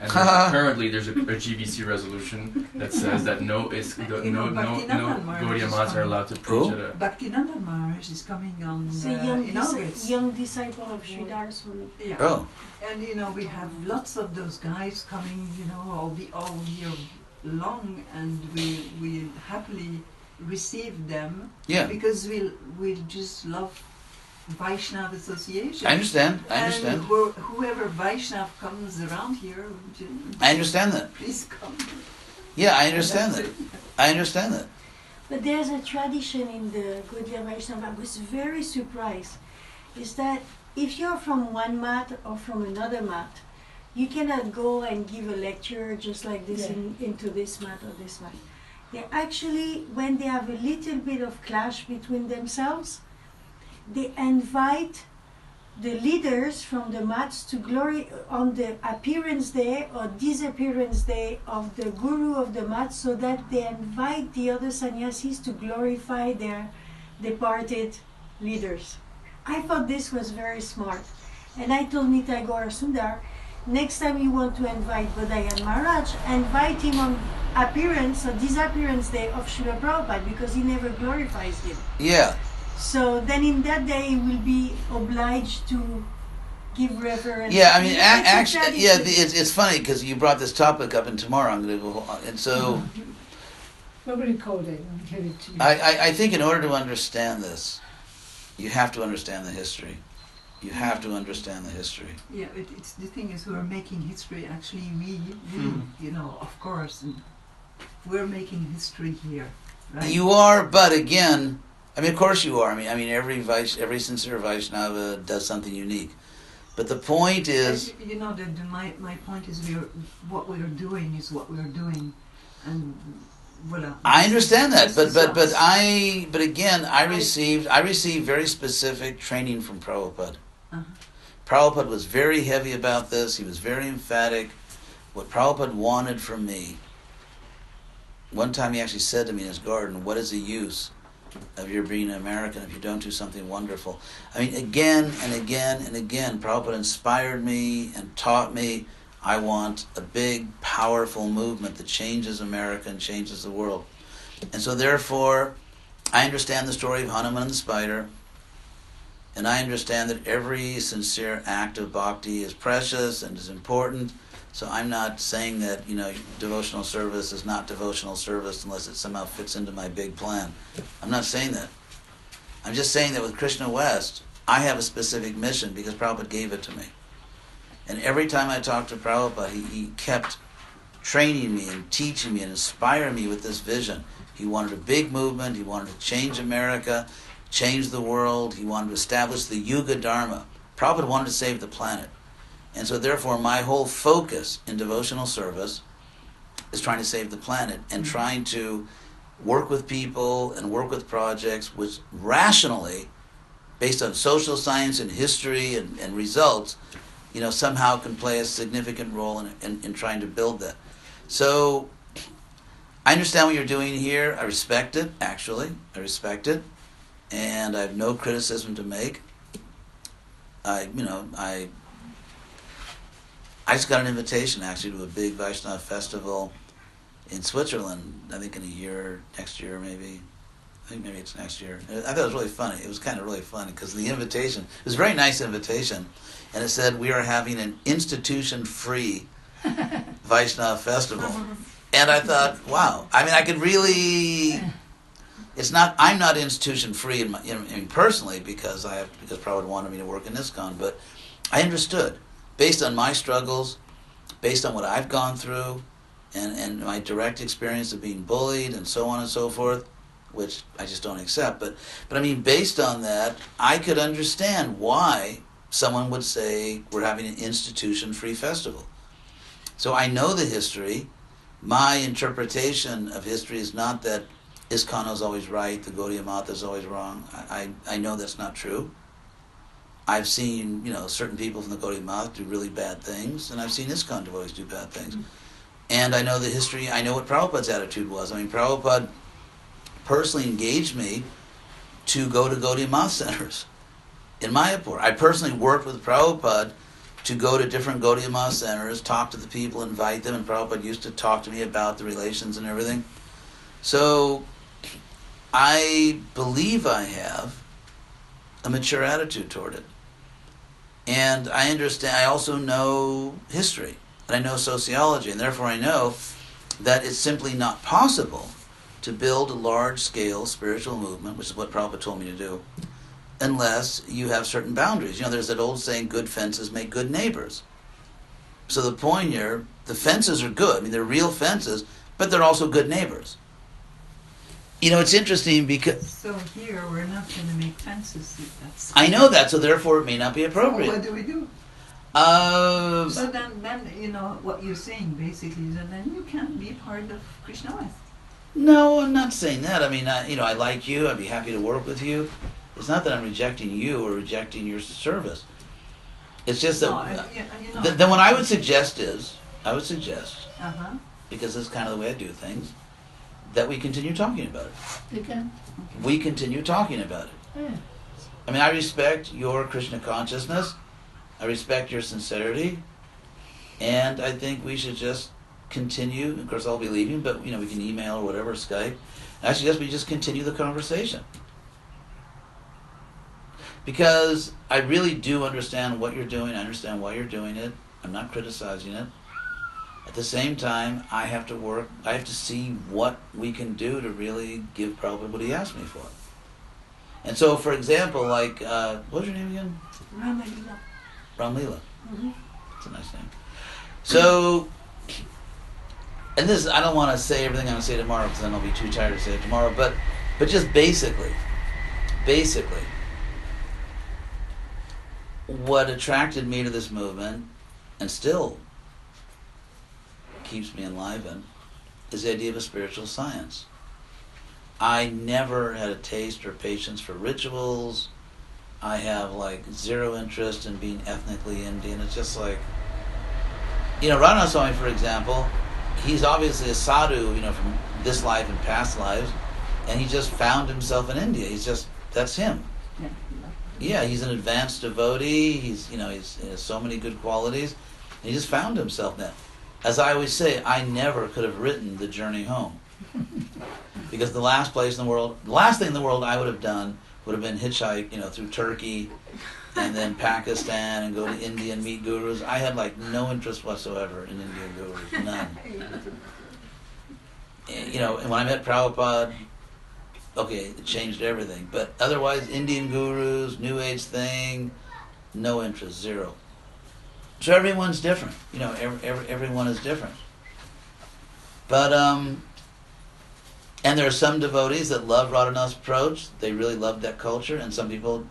And currently there's a GBC resolution that says that no Gaudiya Mats are allowed to preach at a... Bhaktinanda Maharaj is coming on It's a in August. young disciple of Sridhar Swami. Yeah. Oh, And we have lots of those guys coming, all year long, and we happily receive them yeah. because we just love Vaishnav association. I understand. And whoever Vaishnav comes around here, I understand that. please come. Yeah, I understand That's that. it. I understand that. But there's a tradition in the Gaudiya Vaishnava I was very surprised, is that if you're from one mat or from another mat, you cannot go and give a lecture just like this into this mat or this mat. They actually, when they have a little bit of clash between themselves, they invite the leaders from the mats to glory on the appearance day or disappearance day of the guru of the mat, so that they invite the other sannyasis to glorify their departed leaders. I thought this was very smart. And I told Nitai Gaura Sundar, next time you want to invite Bodhayan Maharaj, invite him on appearance or disappearance day of Srila Prabhupada, because he never glorifies him. Yeah. So then in that day he will be obliged to give reverence. Yeah, I mean, It's a actually, yeah, tradition. it's funny because you brought this topic up, and tomorrow I'm going to go, and so Nobody called it and give it to you. I think in order to understand this, you have to understand the history. You have to understand the history. Yeah, it's the thing is we're making history. Actually, we of course, we're making history here, right? You are, but again, I mean, of course you are. I mean, every sincere Vaishnava does something unique. But the point is, my point is what we're doing is what we're doing, and voila. I understand that, This is us. but again, I received very specific training from Prabhupada. Uh-huh. Prabhupada was very heavy about this. He was very emphatic. What Prabhupada wanted from me, one time he actually said to me in his garden, "What is the use of your being an American if you don't do something wonderful?" I mean, again and again and again, Prabhupada inspired me and taught me, I want a big, powerful movement that changes America and changes the world. And so therefore, I understand the story of Hanuman and the spider, and I understand that every sincere act of bhakti is precious and is important. So I'm not saying that, devotional service is not devotional service unless it somehow fits into my big plan. I'm not saying that. I'm just saying that with Krishna West, I have a specific mission because Prabhupada gave it to me. And every time I talked to Prabhupada, he kept training me and teaching me and inspiring me with this vision. He wanted a big movement. He wanted to change America, change the world. He wanted to establish the Yuga Dharma. Prabhupada wanted to save the planet. And so therefore my whole focus in devotional service is trying to save the planet and trying to work with people and work with projects which rationally, based on social science and history and results, somehow can play a significant role in trying to build that. So I understand what you're doing here. I respect it, actually. I respect it. And I have no criticism to make. I just got an invitation actually to a big Vaishnava festival in Switzerland, I think in a year, next year maybe. I think maybe it's next year. I thought it was really funny. It was kind of really funny because the invitation, it was a very nice invitation, and it said we are having an institution-free Vaishnava festival. And I thought, wow. I mean, I could really... I'm not institution-free personally because Prabhupada wanted me to work in ISKCON, but I understood. Based on my struggles, based on what I've gone through, and my direct experience of being bullied and so on and so forth, which I just don't accept. But I mean, based on that, I could understand why someone would say we're having an institution-free festival. So I know the history. My interpretation of history is not that ISKCON is always right, the Gaudiya Mata is always wrong. I know that's not true. I've seen, certain people from the Gaudiya Mata do really bad things, and I've seen ISKCON devotees do bad things. And I know the history, I know what Prabhupada's attitude was. I mean, Prabhupada personally engaged me to go to Gaudiya Mata centers in Mayapur. I personally worked with Prabhupada to go to different Gaudiya Math centers, talk to the people, invite them, and Prabhupada used to talk to me about the relations and everything. So I believe I have a mature attitude toward it. And I understand, I also know history, and I know sociology, and therefore I know that it's simply not possible to build a large-scale spiritual movement, which is what Prabhupada told me to do, unless you have certain boundaries. You know, there's that old saying, good fences make good neighbors. So the point here, the fences are good. I mean, they're real fences, but they're also good neighbors. You know, it's interesting because... So here, we're not going to make fences. That's I know that, so therefore it may not be appropriate. So what do we do? So then, you know, what you're saying basically is that then you can't be part of Krishna West. No, I'm not saying that. I mean, I like you. I'd be happy to work with you. It's not that I'm rejecting you or rejecting your service. It's just that... No, you know, then what I would suggest is, Uh-huh. because this is kind of the way I do things, that we continue talking about it. You can. We continue talking about it. Yeah. I mean, I respect your Krishna consciousness. I respect your sincerity. And I think we should just continue. Of course, I'll be leaving, but, you know, we can email or whatever, Skype. I suggest we just continue the conversation. Because I really do understand what you're doing. I understand why you're doing it. I'm not criticizing it. At the same time, I have to work, I have to see what we can do to really give Prabhupada what he asked me for. And so, for example, like, what was your name again? Ramalila. Ramlila. Mm-hmm. That's a nice name. So, and this, I don't want to say everything I'm going to say tomorrow because then I'll be too tired to say it tomorrow, but just basically, what attracted me to this movement, and still keeps me enlivened, is the idea of a spiritual science. I never had a taste or patience for rituals. I have like zero interest in being ethnically Indian. It's just like, you know, Radhanath Swami, for example, he's obviously a sadhu, you know, from this life and past lives, and he just found himself in India. He's just, that's him. Yeah, he's an advanced devotee. He's, you know, he has so many good qualities. He just found himself in that. As I always say, I never could have written The Journey Home. Because the last thing in the world I would have done would have been hitchhike, you know, through Turkey and then Pakistan and go to India and meet gurus. I had like no interest whatsoever in Indian gurus, none. You know, and when I met Prabhupada, okay, it changed everything. But otherwise, Indian gurus, New Age thing, no interest, zero. So everyone's different. You know, everyone is different. But, and there are some devotees that love Radhanath's approach. They really love that culture. And some people,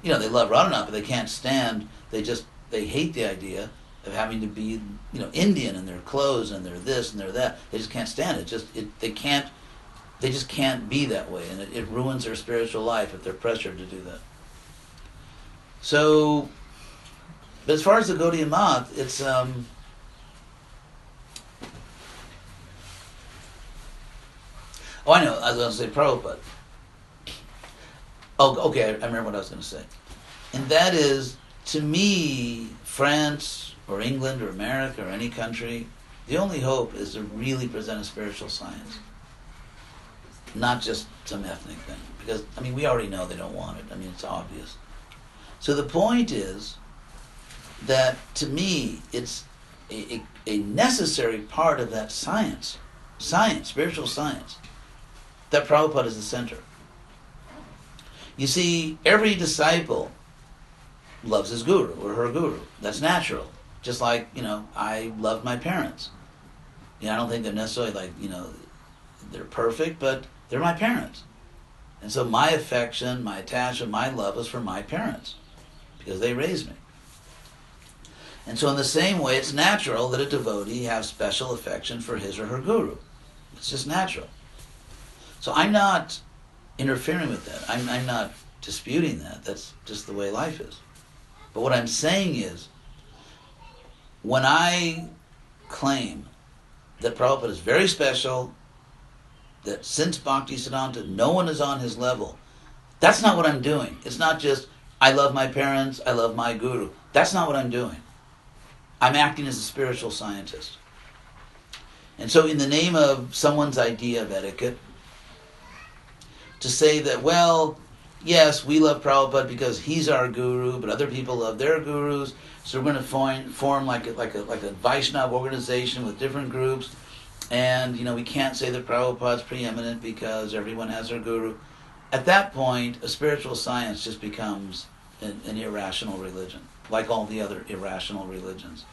you know, they love Radhanath, but they can't stand, they hate the idea of having to be, you know, Indian in their clothes and they're this and they're that. They just can't stand it. They just can't be that way. And it ruins their spiritual life if they're pressured to do that. So, but as far as the Gaudiya Math, it's, oh, I know. I was going to say Prabhupada. Oh, okay. I remember what I was going to say. And that is, to me, France or England or America or any country, the only hope is to really present a spiritual science. Not just some ethnic thing. Because, I mean, we already know they don't want it. I mean, it's obvious. So the point is that, to me, it's a necessary part of that science, spiritual science, that Prabhupada is the center. You see, every disciple loves his guru or her guru. That's natural. Just like, you know, I love my parents. You know, I don't think they're necessarily like, you know, they're perfect, but they're my parents. And so my affection, my attachment, my love is for my parents because they raised me. And so in the same way, it's natural that a devotee have special affection for his or her guru. It's just natural. So I'm not interfering with that. I'm not disputing that. That's just the way life is. But what I'm saying is, when I claim that Prabhupada is very special, that since Bhaktisiddhanta, no one is on his level, that's not what I'm doing. It's not just, I love my parents, I love my guru. That's not what I'm doing. I'm acting as a spiritual scientist. And so in the name of someone's idea of etiquette, to say that, well, yes, we love Prabhupada because he's our guru, but other people love their gurus, so we're going to form like a Vaishnava organization with different groups, and we can't say that Prabhupada's preeminent because everyone has their guru. At that point, a spiritual science just becomes an irrational religion, like all the other irrational religions.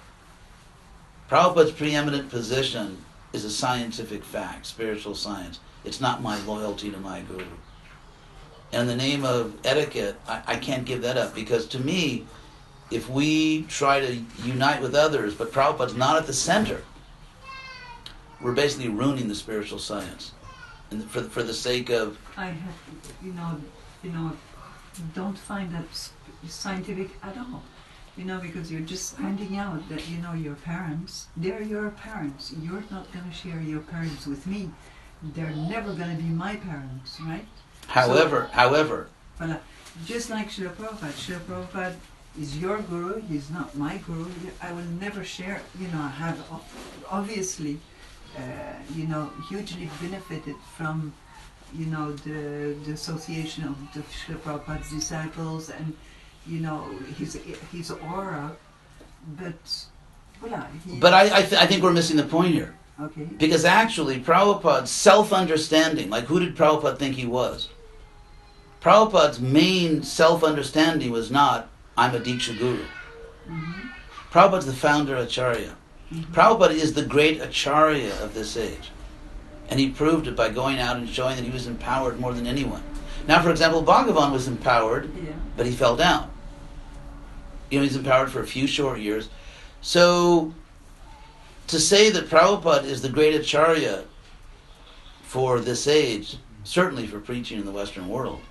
Prabhupada's preeminent position is a scientific fact, spiritual science. It's not my loyalty to my guru. And in the name of etiquette, I can't give that up, because to me, if we try to unite with others, but Prabhupada's not at the center, we're basically ruining the spiritual science. And for the sake of... I have, don't find that scientific at all. Because you're just finding out that, your parents, they're your parents. You're not going to share your parents with me. They're never going to be my parents, right? However, Voilà. Just like Srila Prabhupada is your guru, he's not my guru. I will never share, I have obviously, hugely benefited from, the association of the Srila Prabhupada's disciples and, his aura, but, voilà. But I think we're missing the point here. Okay. Because actually, Prabhupada's self-understanding, like who did Prabhupada think he was? Prabhupada's main self-understanding was not, I'm a Diksha Guru. Mm-hmm. Prabhupada's the founder Acharya. Mm-hmm. Prabhupada is the great Acharya of this age. And he proved it by going out and showing that he was empowered more than anyone. Now, for example, Bhagavan was empowered, but he fell down. He's empowered for a few short years. So, to say that Prabhupada is the great Acharya for this age, certainly for preaching in the Western world,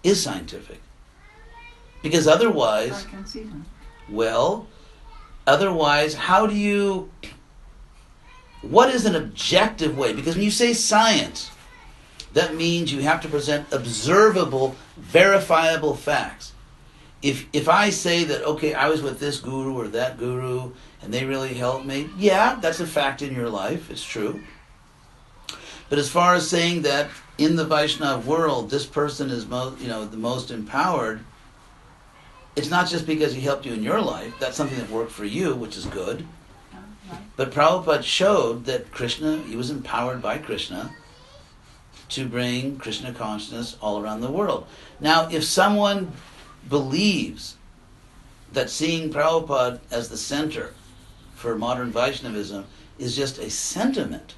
is scientific. Because otherwise, I can see that. well, otherwise, what is an objective way? Because when you say science, that means you have to present observable, verifiable facts. If I say that, okay, I was with this guru or that guru, and they really helped me, yeah, that's a fact in your life, it's true. But as far as saying that in the Vaishnava world, this person is the most empowered, it's not just because he helped you in your life, that's something that worked for you, which is good. But Prabhupada showed that Krishna, he was empowered by Krishna to bring Krishna consciousness all around the world. Now, if someone believes that seeing Prabhupada as the center for modern Vaishnavism is just a sentiment,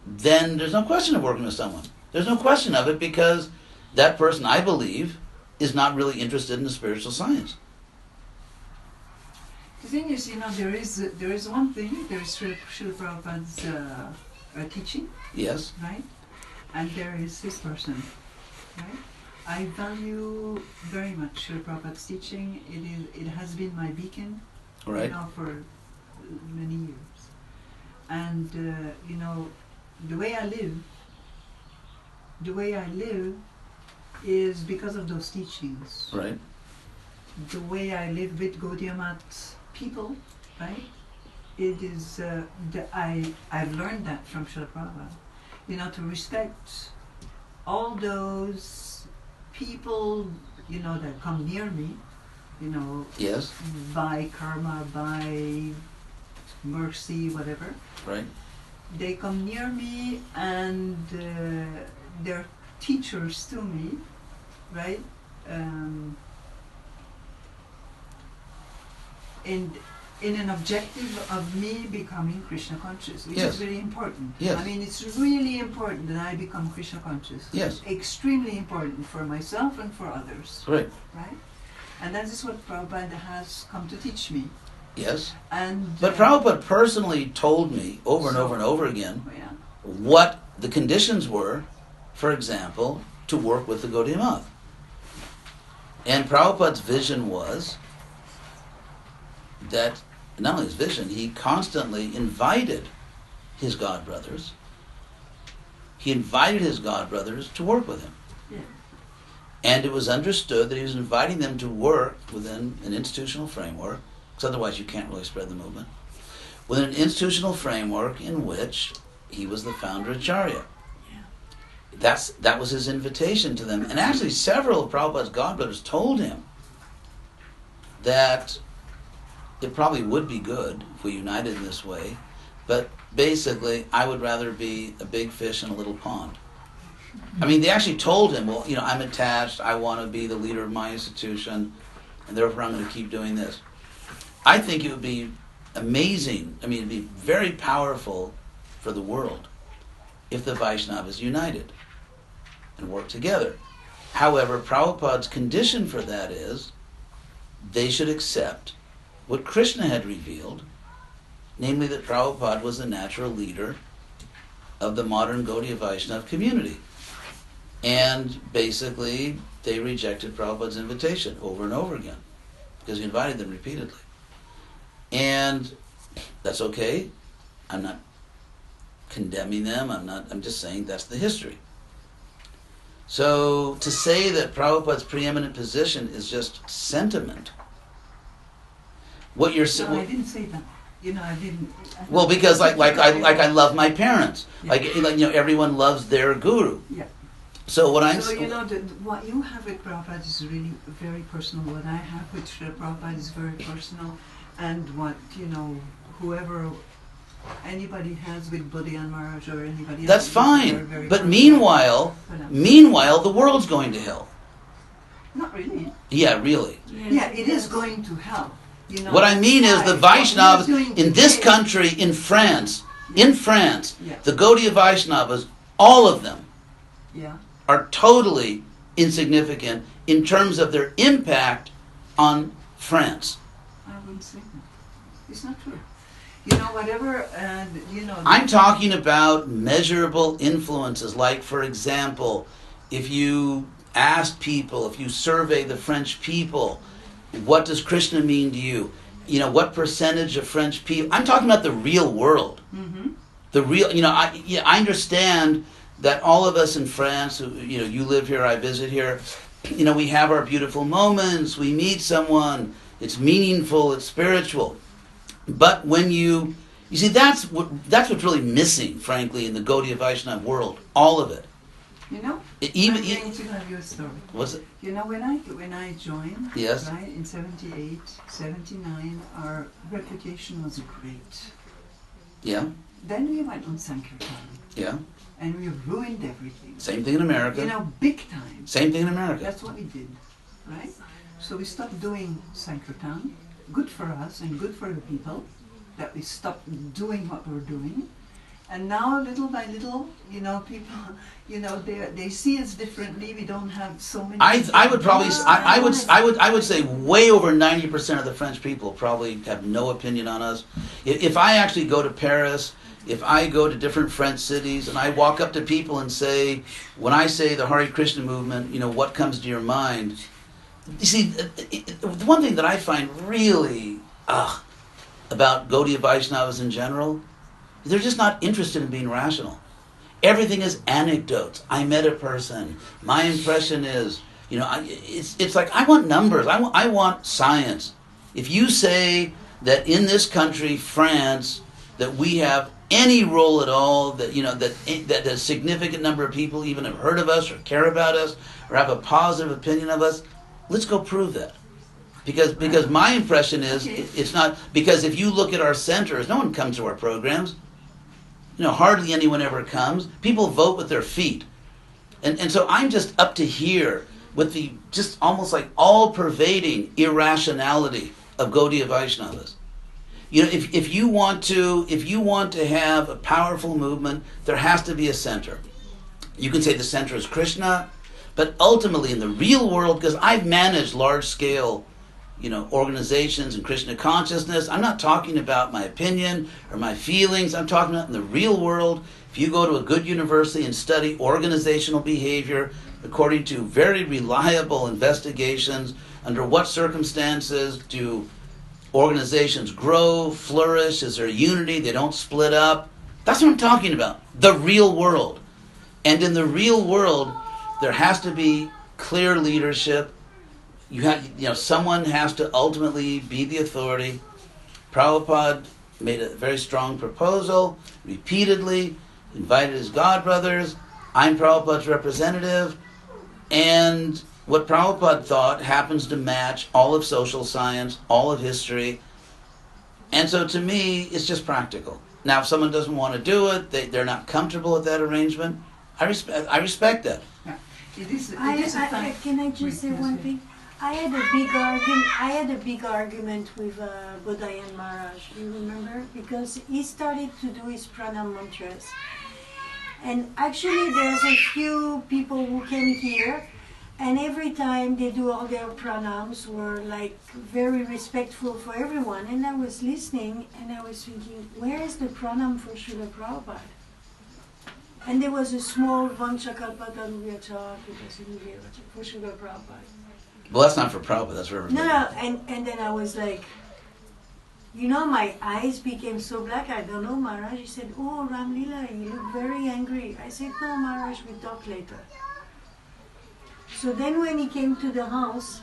then there's no question of working with someone. There's no question of it, because that person, I believe, is not really interested in the spiritual science. The thing is, there is one thing, there is Srila Prabhupada's teaching, Yes. right? And there is his person, right? I value very much Srila Prabhupada's teaching. It has been my beacon, Right. for many years. And the way I live is because of those teachings. Right. The way I live with Gaudiya Math people, right? It is I've learned that from Srila Prabhupada. To respect all those people, that come near me, Yes. by karma, by mercy, whatever. Right. They come near me and they're teachers to me, right? And in an objective of me becoming Krishna conscious, which Yes. is very important. Yes. I mean, it's really important that I become Krishna conscious. Yes. It's extremely important for myself and for others, Right. right? And that is what Prabhupada has come to teach me. Yes. And But Prabhupada personally told me over and over and over again yeah. what the conditions were, for example, to work with the Gaudiya Math. And Prabhupada's vision was that, not only his vision, he constantly invited his godbrothers. He invited his godbrothers to work with him. Yeah. And it was understood that he was inviting them to work within an institutional framework because otherwise you can't really spread the movement, within an institutional framework in which he was the founder Acharya. That was his invitation to them. And actually several of Prabhupada's godbrothers told him that it probably would be good if we united in this way, but basically I would rather be a big fish in a little pond. I mean, they actually told him, well, I'm attached, I want to be the leader of my institution, and therefore I'm going to keep doing this. I think it would be amazing, it'd be very powerful for the world if the Vaishnavas united and worked together. However, Prabhupada's condition for that is they should accept what Krishna had revealed, namely that Prabhupada was the natural leader of the modern Gaudiya Vaishnava community. And basically, they rejected Prabhupada's invitation over and over again, because he invited them repeatedly. And that's okay. I'm not condemning them. I'm just saying that's the history. So to say that Prabhupada's preeminent position is just sentiment, what you're saying... No, I didn't say that. I didn't. Well, because I love my parents. Yeah. Like everyone loves their guru. Yeah. So what I'm... So what you have with Prabhupada is really very personal. What I have with Srila Prabhupada is very personal. And what, whoever, anybody has with Bodhian Maharaj or anybody else. That's is fine. very, very But personal. meanwhile, the world's going to hell. Not really. Yeah, really. Yeah, it is going to hell. What I mean is the Vaishnavas in this today- country, in France, Yeah. the Gaudiya Vaishnavas, all of them, Yeah. are totally insignificant in terms of their impact on France. I wouldn't say that. It's not true. Whatever, I'm talking about measurable influences, like, for example, if you ask people, if you survey the French people, what does Krishna mean to you? What percentage of French people... I'm talking about the real world. Mm-hmm. The real... I understand that all of us in France, you live here, I visit here, we have our beautiful moments, we meet someone, it's meaningful, it's spiritual. But when you see, that's what's really missing, frankly, in the Gaudiya Vaishnava world. All of it. I'm going to have you a story. What's it? When I joined, Yes. right, in 78, 79, our reputation was great. Yeah, Then we went on Sankirtan, yeah. and we ruined everything. Same thing in America. Big time. Same thing in America. That's what we did, right? So we stopped doing Sankirtan. Good for us and good for the people that we stopped doing what we're doing. And now, little by little, people, they see us differently. We don't have so many. I would say way over 90% of the French people probably have no opinion on us. If I actually go to Paris, if I go to different French cities, and I walk up to people and say, when I say the Hare Krishna movement, what comes to your mind? You see, the one thing that I find really about Gaudiya Vaishnavas in general, they're just not interested in being rational. Everything is anecdotes. I met a person. My impression is, it's like I want numbers. I want science. If you say that in this country, France, that we have any role at all, that a significant number of people even have heard of us or care about us or have a positive opinion of us, let's go prove that. Because my impression is it's not, because if you look at our centers, no one comes to our programs. Hardly anyone ever comes. People vote with their feet. And so I'm just up to here with the just almost like all-pervading irrationality of Gaudiya Vaishnavas. If you want to have a powerful movement, there has to be a center. You can say the center is Krishna, but ultimately in the real world, because I've managed large-scale organizations and Krishna consciousness. I'm not talking about my opinion or my feelings. I'm talking about in the real world. If you go to a good university and study organizational behavior according to very reliable investigations, under what circumstances do organizations grow, flourish? Is there unity? They don't split up. That's what I'm talking about. The real world. And in the real world, there has to be clear leadership. someone has to ultimately be the authority. Prabhupada made a very strong proposal, repeatedly, invited his godbrothers. I'm Prabhupada's representative, and what Prabhupada thought happens to match all of social science, all of history, and so to me, it's just practical. Now, if someone doesn't want to do it, they're not comfortable with that arrangement, I respect that. It is a fact. Can I just say one thing? I had a big argument with Bodhayan Maharaj. You remember? Because he started to do his pranam mantras, and actually, there's a few people who came here, and every time they do all their pranams, were like very respectful for everyone. And I was listening, and I was thinking, where is the pranam for Srila Prabhupada? And there was a small Vanchakalpatan Vyachak for Srila Prabhupada. Well, that's not for Prabhupada, that's for everybody. No, and then I was like, my eyes became so black. I don't know, Maharaj. He said, oh, Ramlila, you look very angry. I said, no, Maharaj, we'll talk later. So then when he came to the house,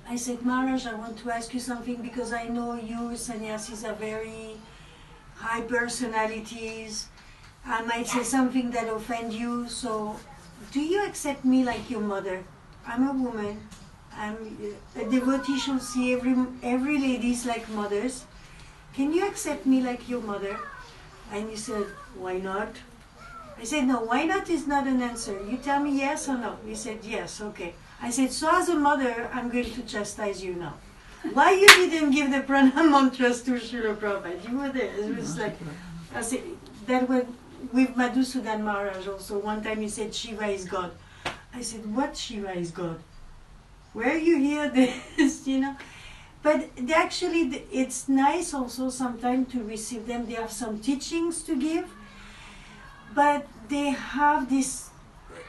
I said, Maharaj, I want to ask you something because I know you sannyasis are very high personalities. I might say something that offend you, so do you accept me like your mother? I'm a woman. I'm a devotee should see every ladies like mothers. Can you accept me like your mother? And he said, why not? I said, no, why not is not an answer. You tell me yes or no. He said, yes, okay. I said, so as a mother, I'm going to chastise you now. Why you didn't give the pranam mantras to Srila Prabhupada? You were there. It was like, I said, that was with Madhusudan Maharaj also. One time he said, Shiva is God. I said, what Shiva is God? Where you hear this, But actually, it's nice also sometimes to receive them. They have some teachings to give, but they have this,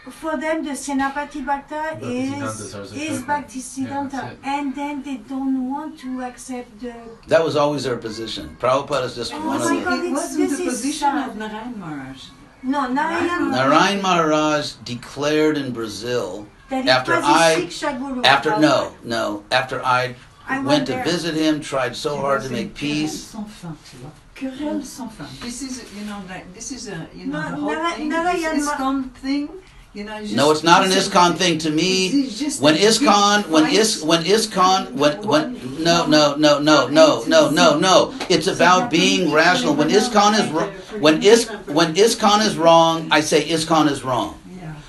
for them the Senapati Bhakta is Bhaktisiddhanta, and then they don't want to accept the... That was always their position. Prabhupada is just one of my the... God, It wasn't the position sad. of Narayan Maharaj. No, Narayan Maharaj declared in Brazil that after it was I his Shiksha Guru. after I went to visit him, tried so hard to make peace. Querelle sans fin. This is, the No, whole thing, Narayan this ISKCON thing, No, it's not an ISKCON thing to me. When ISKCON, no. It's about being rational. When ISKCON is wrong, I say ISKCON is wrong.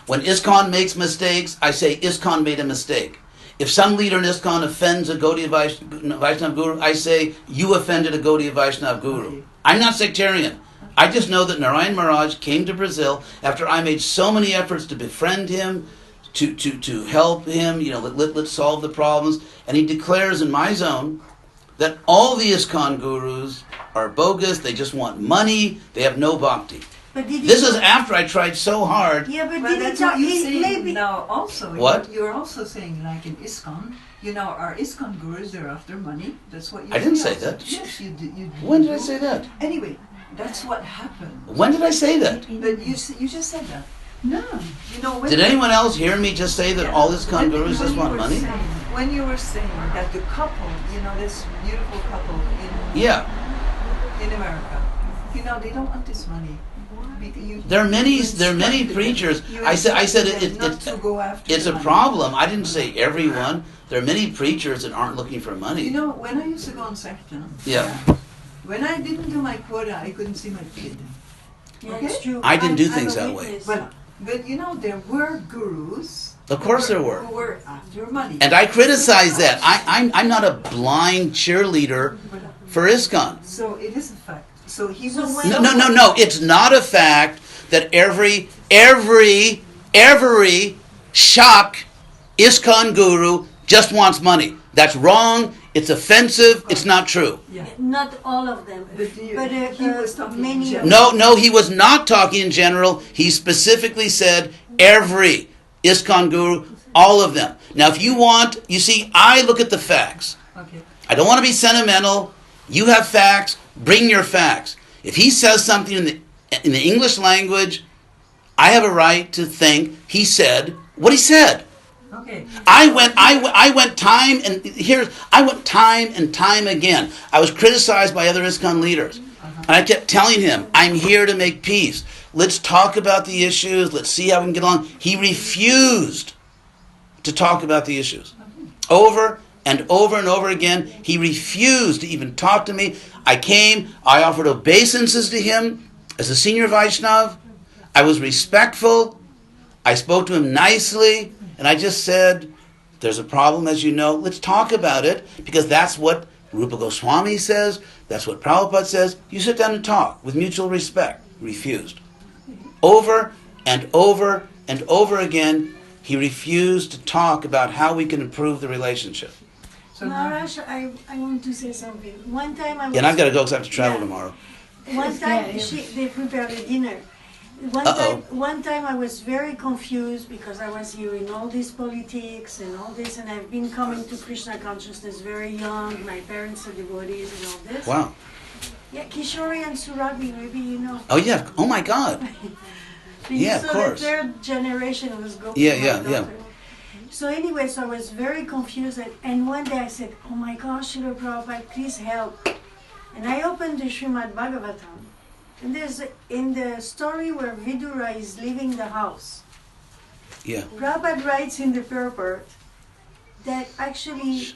When ISKCON makes mistakes, I say ISKCON made a mistake. If some leader in ISKCON offends a Gaudiya Vaishnava Guru, I say, you offended a Gaudiya Vaishnava Guru. Okay. I'm not sectarian. I just know that Narayan Maharaj came to Brazil after I made so many efforts to befriend him, to help him, let's solve the problems. And he declares in my zone that all the ISKCON gurus are bogus, they just want money, they have no bhakti. This is after I tried so hard. Yeah, but that's what you say now also. What? You're also saying like in ISKCON, our ISKCON gurus, they're after money. That's what you I didn't say also. that. Yes, you did. When did I say that? Anyway, that's what happened. When did I say that? But you just said that. No. Did anyone else hear me just say that all ISKCON gurus just want money? When you were saying that the couple, this beautiful couple in America, they don't want this money. There are many preachers. I said it's a problem. I didn't say everyone. There are many preachers that aren't looking for money. When I used to go on Sankirtan, when I didn't do my quota, I couldn't see my kid. Yeah, it's true. I didn't do things that way. But there were gurus. Of course there were. Who were after money. And I criticize that. I'm not a blind cheerleader for ISKCON. So it is a fact. So he was. No. It's not a fact that every shock ISKCON guru just wants money. That's wrong. It's offensive. It's not true. Yeah. Not all of them, but he was talking many. No, he was not talking in general. He specifically said every ISKCON guru, all of them. Now, if you see, I look at the facts. Okay. I don't want to be sentimental. You have facts. Bring your facts. If he says something in the English language, I have a right to think he said what he said. Okay. I went time and time again. I was criticized by other ISKCON leaders. And I kept telling him, I'm here to make peace. Let's talk about the issues. Let's see how we can get along. He refused to talk about the issues. Over and over and over again, he refused to even talk to me. I came, I offered obeisances to him as a senior Vaishnav. I was respectful. I spoke to him nicely. And I just said, there's a problem, as you know. Let's talk about it, because that's what Rupa Goswami says. That's what Prabhupada says. You sit down and talk with mutual respect. Refused. Over and over and over again, he refused to talk about how we can improve the relationship. So Maharaj, I want to say something. One time I was... And I've got to go because I have to travel tomorrow. One time they prepared a dinner. One time I was very confused because I was hearing all this politics and all this, and I've been coming to Krishna consciousness very young. My parents are devotees and all this. Wow. Yeah, Kishori and Surabhi, maybe you know. Oh, yeah. Oh, my God. Yeah, of course. The third generation was going. Yeah. So anyway, so I was very confused, and one day I said, "Oh my gosh, Srila Prabhupada, please help!" And I opened the Srimad Bhagavatam, and there's in the story where Vidura is leaving the house. Yeah. Prabhupada writes in the purport that actually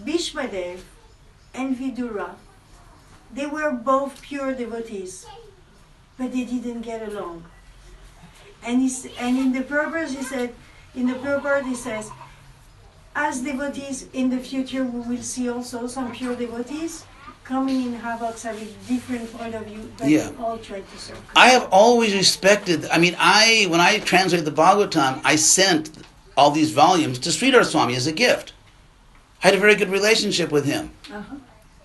Bhishmadev and Vidura, they were both pure devotees, but they didn't get along. And in the purport he says, as devotees in the future we will see also some pure devotees coming in havocs having different point of view, but we all try to serve. I have always respected, when I translated the Bhagavatam, I sent all these volumes to Sridhar Swami as a gift. I had a very good relationship with him. Uh-huh.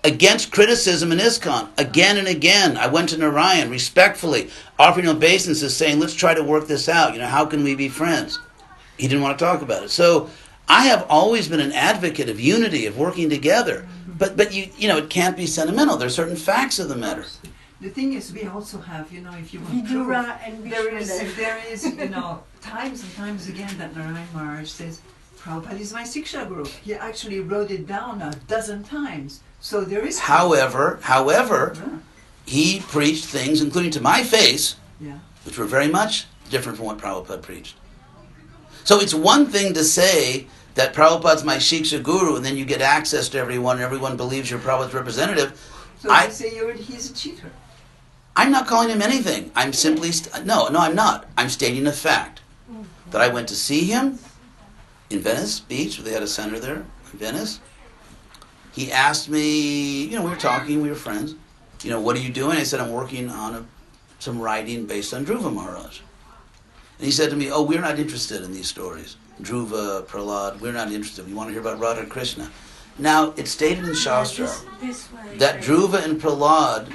Against criticism in ISKCON, again and again, I went to Narayan respectfully, offering obeisances, saying, let's try to work this out. How can we be friends? He didn't want to talk about it. So I have always been an advocate of unity, of working together. But it can't be sentimental. There are certain facts of the matter. The thing is, we also have, if you want to Vidura and there is, times and times again that Narayan Maharaj says, Prabhupada is my Siksha Guru. He actually wrote it down 12 times. So there is... However, he preached things, including to my face, yeah, which were very much different from what Prabhupada preached. So it's one thing to say that Prabhupada's my Shiksha Guru, and then you get access to everyone, and everyone believes you're Prabhupada's representative. So I say he's a cheater. I'm not calling him anything. I'm simply... No, I'm not. I'm stating a fact. That I went to see him in Venice Beach, where they had a center there in Venice. He asked me, we were talking, we were friends. What are you doing? I said, I'm working on some writing based on Dhruva Maharaj. And he said to me, oh, we're not interested in these stories. Dhruva, Prahlad, we're not interested. We want to hear about Radha Krishna. Now, it's stated in Shastra that Dhruva and Prahlad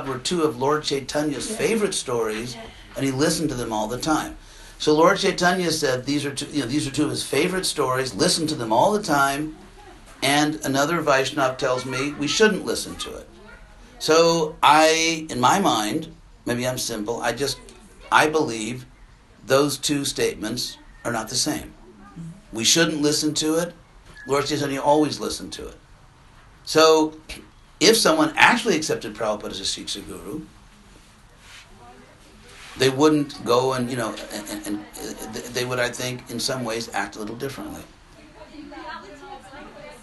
were two of Lord Chaitanya's favorite stories, and he listened to them all the time. So Lord Chaitanya said these are two of his favorite stories, listen to them all the time, and another Vaishnav tells me we shouldn't listen to it. So in my mind, maybe I'm simple, I believe those two statements are not the same. We shouldn't listen to it. Lord Chaitanya always listened to it. So if someone actually accepted Prabhupada as a Shiksha Guru, they wouldn't go and they would, I think, in some ways act a little differently.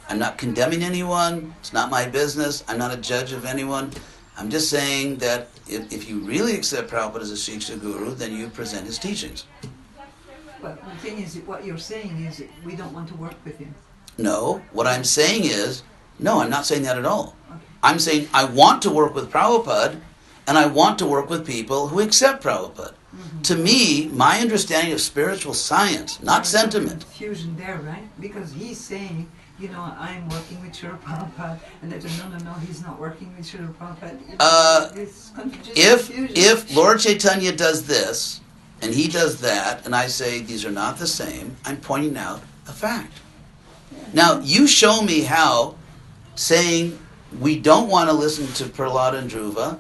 I'm not condemning anyone. It's not my business. I'm not a judge of anyone. I'm just saying that if you really accept Prabhupada as a Shiksha Guru, then you present his teachings. But the thing is, what you're saying is we don't want to work with him. No, what I'm saying is, no, I'm not saying that at all. Okay. I'm saying I want to work with Prabhupada, and I want to work with people who accept Prabhupada. Mm-hmm. To me, my understanding of spiritual science, not sentiment. Confusion there, right? Because he's saying, I'm working with Srila Prabhupada, and they say, no, he's not working with Srila Prabhupada. If Lord Chaitanya does this, and he does that, and I say these are not the same, I'm pointing out a fact. Now, you show me how saying we don't want to listen to Prahlad and Dhruva,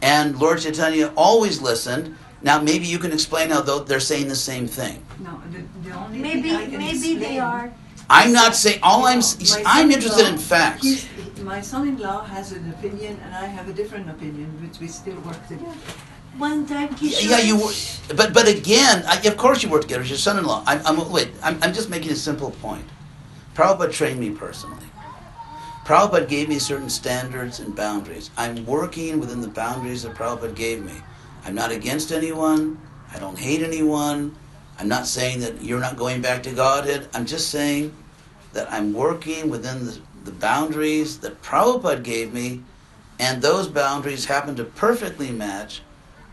and Lord Chaitanya always listened, Now, maybe you can explain how they're saying the same thing. No, the only Maybe thing I can maybe explain, they are. I'm not saying, I'm interested in facts. My son-in-law has an opinion and I have a different opinion, which we still work together. One time Kishore. Yeah, you. But again, of course you work together. It's your son-in-law. I'm just making a simple point. Prabhupada trained me personally. Prabhupada gave me certain standards and boundaries. I'm working within the boundaries that Prabhupada gave me. I'm not against anyone. I don't hate anyone. I'm not saying that you're not going back to Godhead. I'm just saying that I'm working within the boundaries that Prabhupada gave me, and those boundaries happen to perfectly match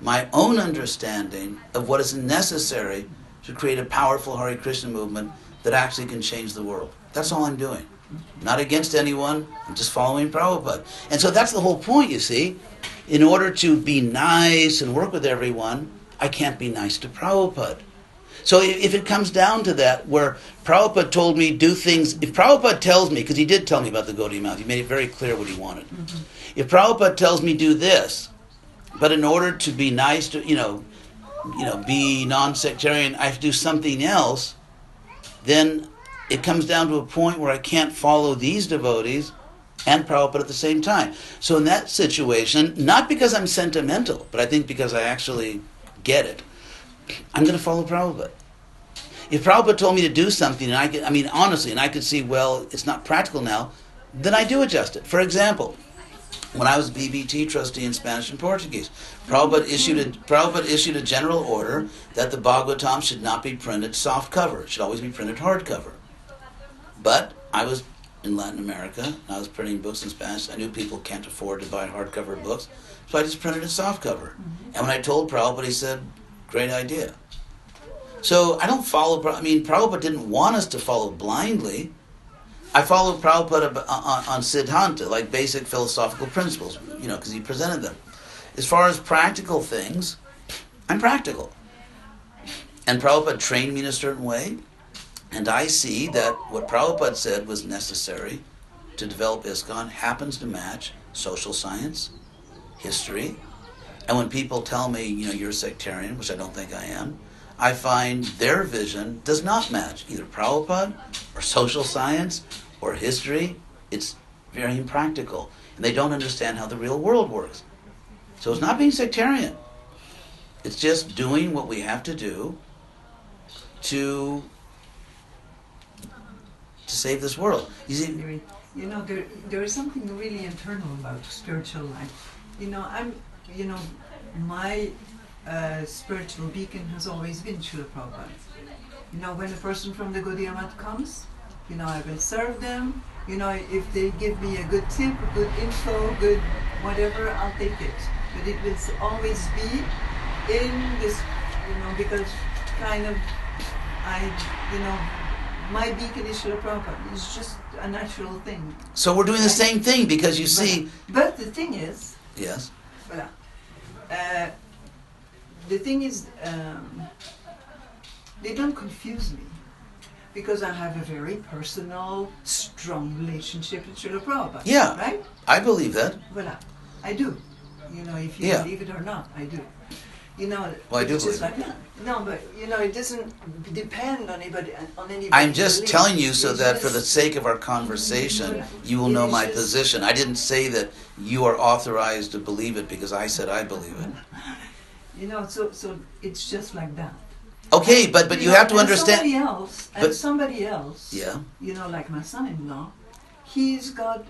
my own understanding of what is necessary to create a powerful Hare Krishna movement that actually can change the world. That's all I'm doing. Not against anyone, I'm just following Prabhupada. And so that's the whole point, you see. In order to be nice and work with everyone, I can't be nice to Prabhupada. So if it comes down to that, where Prabhupada told me do things, if Prabhupada tells me, because he did tell me about the Gaudiya Mouth, he made it very clear what he wanted. Mm-hmm. If Prabhupada tells me do this, but in order to be nice to, be non-sectarian, I have to do something else, then it comes down to a point where I can't follow these devotees and Prabhupada at the same time. So in that situation, not because I'm sentimental, but I think because I actually get it, I'm going to follow Prabhupada. If Prabhupada told me to do something, and honestly, and I could see, well, it's not practical now, then I do adjust it. For example, when I was BBT trustee in Spanish and Portuguese, Prabhupada issued a general order that the Bhagavatam should not be printed soft cover. It should always be printed hard cover. But I was in Latin America, and I was printing books in Spanish. I knew people can't afford to buy hardcover books, so I just printed it soft cover. Mm-hmm. And when I told Prabhupada, he said, great idea. So I don't follow, Prabhupada didn't want us to follow blindly. I followed Prabhupada on Siddhanta, like basic philosophical principles, because he presented them. As far as practical things, I'm practical. And Prabhupada trained me in a certain way, and I see that what Prabhupada said was necessary to develop ISKCON happens to match social science, history, and when people tell me, you're a sectarian, which I don't think I am, I find their vision does not match either Prabhupada or social science or history. It's very impractical. And they don't understand how the real world works. So it's not being sectarian. It's just doing what we have to do to save this world. You see, there is something really internal about spiritual life. My spiritual beacon has always been Srila Prabhupada. When a person from the Gaudiya Math comes, I will serve them. If they give me a good tip, a good info, good whatever, I'll take it. But it will always be in this, because kind of, my beacon is Srila Prabhupada. It's just a natural thing. So we're doing the same thing because you see... But the thing is... Yes? Voilà. The thing is, they don't confuse me because I have a very personal, strong relationship with Srila Prabhupada. Yeah, right? I believe that. Voilà, I do. If you believe it or not, I do. Well, I do believe like that. No, but it doesn't depend on anybody. I'm just telling you so that for the sake of our conversation, you will know my position. I didn't say that you are authorized to believe it because I said I believe it. So it's just like that. Okay, but you have to understand. Somebody else. Yeah. Like my son-in-law, he's got,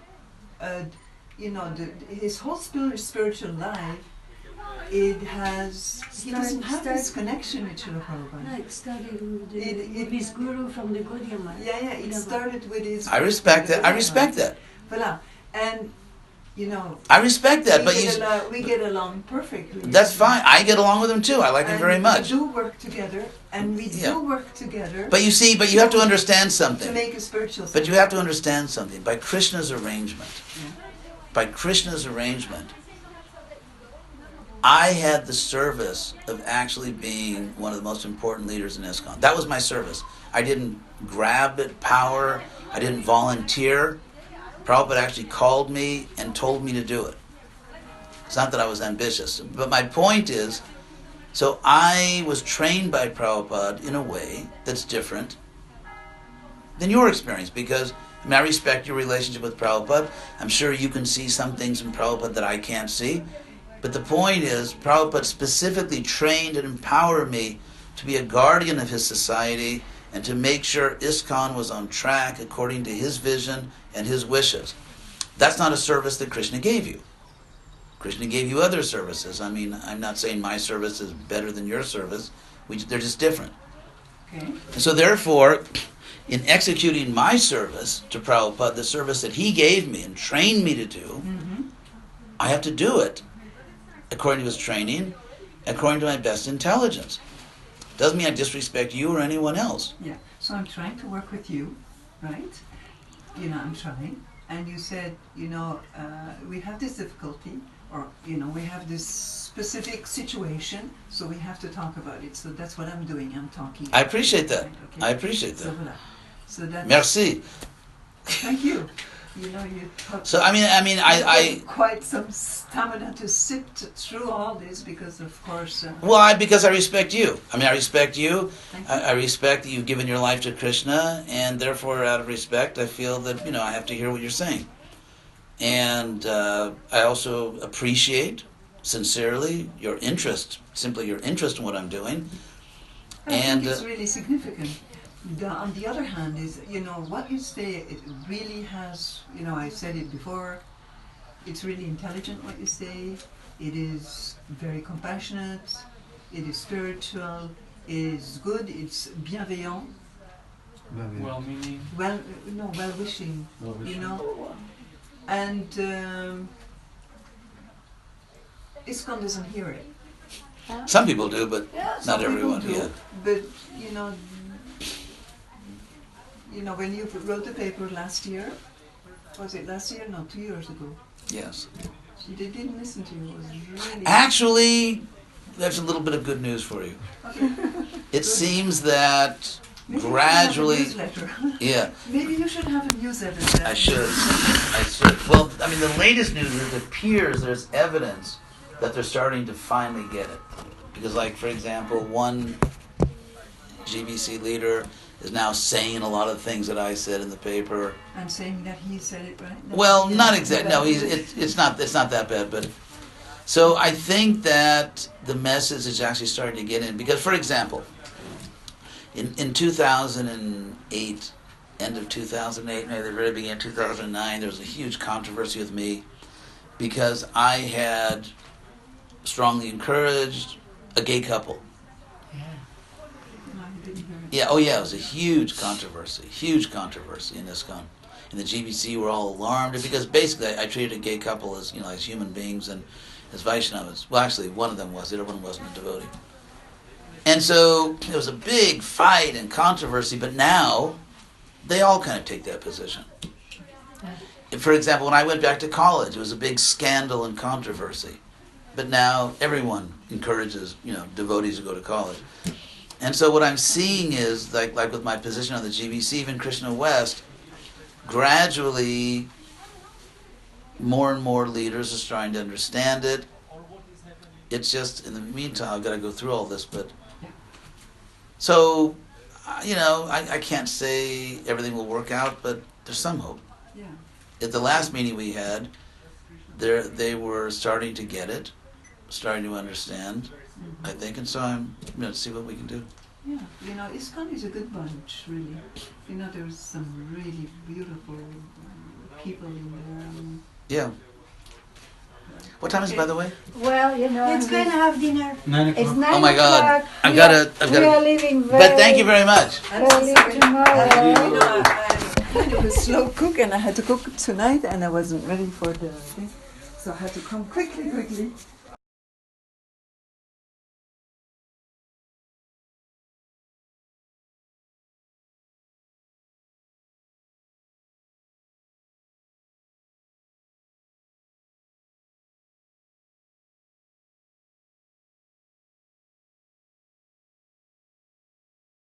his whole spiritual life. He doesn't have this connection with Srila Prabhupada. No, it started with his guru from the Gaudiya Math. Yeah, it started with his... I respect that. Voilà. And, I respect that, we get along perfectly. That's fine. I get along with him too. I like him very much. We do work together, But you have to understand something. To make a spiritual... But you have to understand something. By Krishna's arrangement, I had the service of actually being one of the most important leaders in ISKCON. That was my service. I didn't grab it, power. I didn't volunteer. Prabhupada actually called me and told me to do it. It's not that I was ambitious. But my point is, So I was trained by Prabhupada in a way that's different than your experience, because I respect your relationship with Prabhupada. I'm sure you can see some things in Prabhupada that I can't see. But the point is, Prabhupada specifically trained and empowered me to be a guardian of his society and to make sure ISKCON was on track according to his vision and his wishes. That's not a service that Krishna gave you. Krishna gave you other services. I mean, I'm not saying my service is better than your service. They're just different. Okay. And so therefore, in executing my service to Prabhupada, the service that he gave me and trained me to do, I have to do it according to his training, according to my best intelligence. Doesn't mean I disrespect you or anyone else. Yeah. So I'm trying to work with you, right? I'm trying. And you said, we have this difficulty, or, we have this specific situation, so we have to talk about it. So that's what I'm doing. I'm talking. I appreciate that. Right, okay. I appreciate that. So, voilà. So that's, Merci. thank you. You So I quite some stamina to sit through all this, because of course. Because I respect you. I respect you. Thank you. I respect that you've given your life to Krishna, and therefore, out of respect, I feel that I have to hear what you're saying. And I also appreciate sincerely your interest, simply your interest in what I'm doing. I think it's really significant. On the other hand is, what you say, it really has, I said it before, it's really intelligent what you say, it is very compassionate, it is spiritual, it is good, it's bienveillant, Well-meaning. well-wishing, and ISKCON doesn't hear it. Some people do, but not Some people everyone. do, Yeah. But, when you wrote the paper last year, was it last year? No, 2 years ago. Yes. They didn't listen to you. It was really... Actually, there's a little bit of good news for you. Okay. It seems that Maybe gradually... you should have a newsletter. Yeah. Maybe you should have a newsletter. I should. Well, the latest news is it appears there's evidence that they're starting to finally get it. Because, for example, one GBC leader is now saying a lot of things that I said in the paper. I'm saying that he said it right. Well, not exactly. No, it's not that bad. But so I think that the message is actually starting to get in. Because, for example, in 2008, end of 2008, maybe the very beginning of 2009, there was a huge controversy with me because I had strongly encouraged a gay couple. No, you didn't hear it. Yeah, oh yeah, it was a huge controversy in ISKCON. And the GBC were all alarmed because basically I treated a gay couple as, as human beings and as Vaishnavas. Well, actually, one of them was, the other one wasn't a devotee. And so there was a big fight and controversy, but now they all kind of take that position. For example, when I went back to college, it was a big scandal and controversy. But now everyone encourages, devotees to go to college. And so what I'm seeing is, like with my position on the GBC, even Krishna West, gradually more and more leaders are starting to understand it. It's just, in the meantime, I've got to go through all this, but... So, I can't say everything will work out, but there's some hope. Yeah. At the last meeting we had, they were starting to get it, starting to understand, I think, and so I'm going to see what we can do. Yeah, ISKCON is a good bunch, really. There's some really beautiful people in there. Yeah. What time is it, by the way? Well, It's going to have dinner. 9 it's o'clock. 9 Oh my God. o'clock. I've We gotta- are leaving very But thank you very much. early tomorrow. I'm kind of a slow cook, and I had to cook tonight, and I wasn't ready for the thing, so I had to come quickly.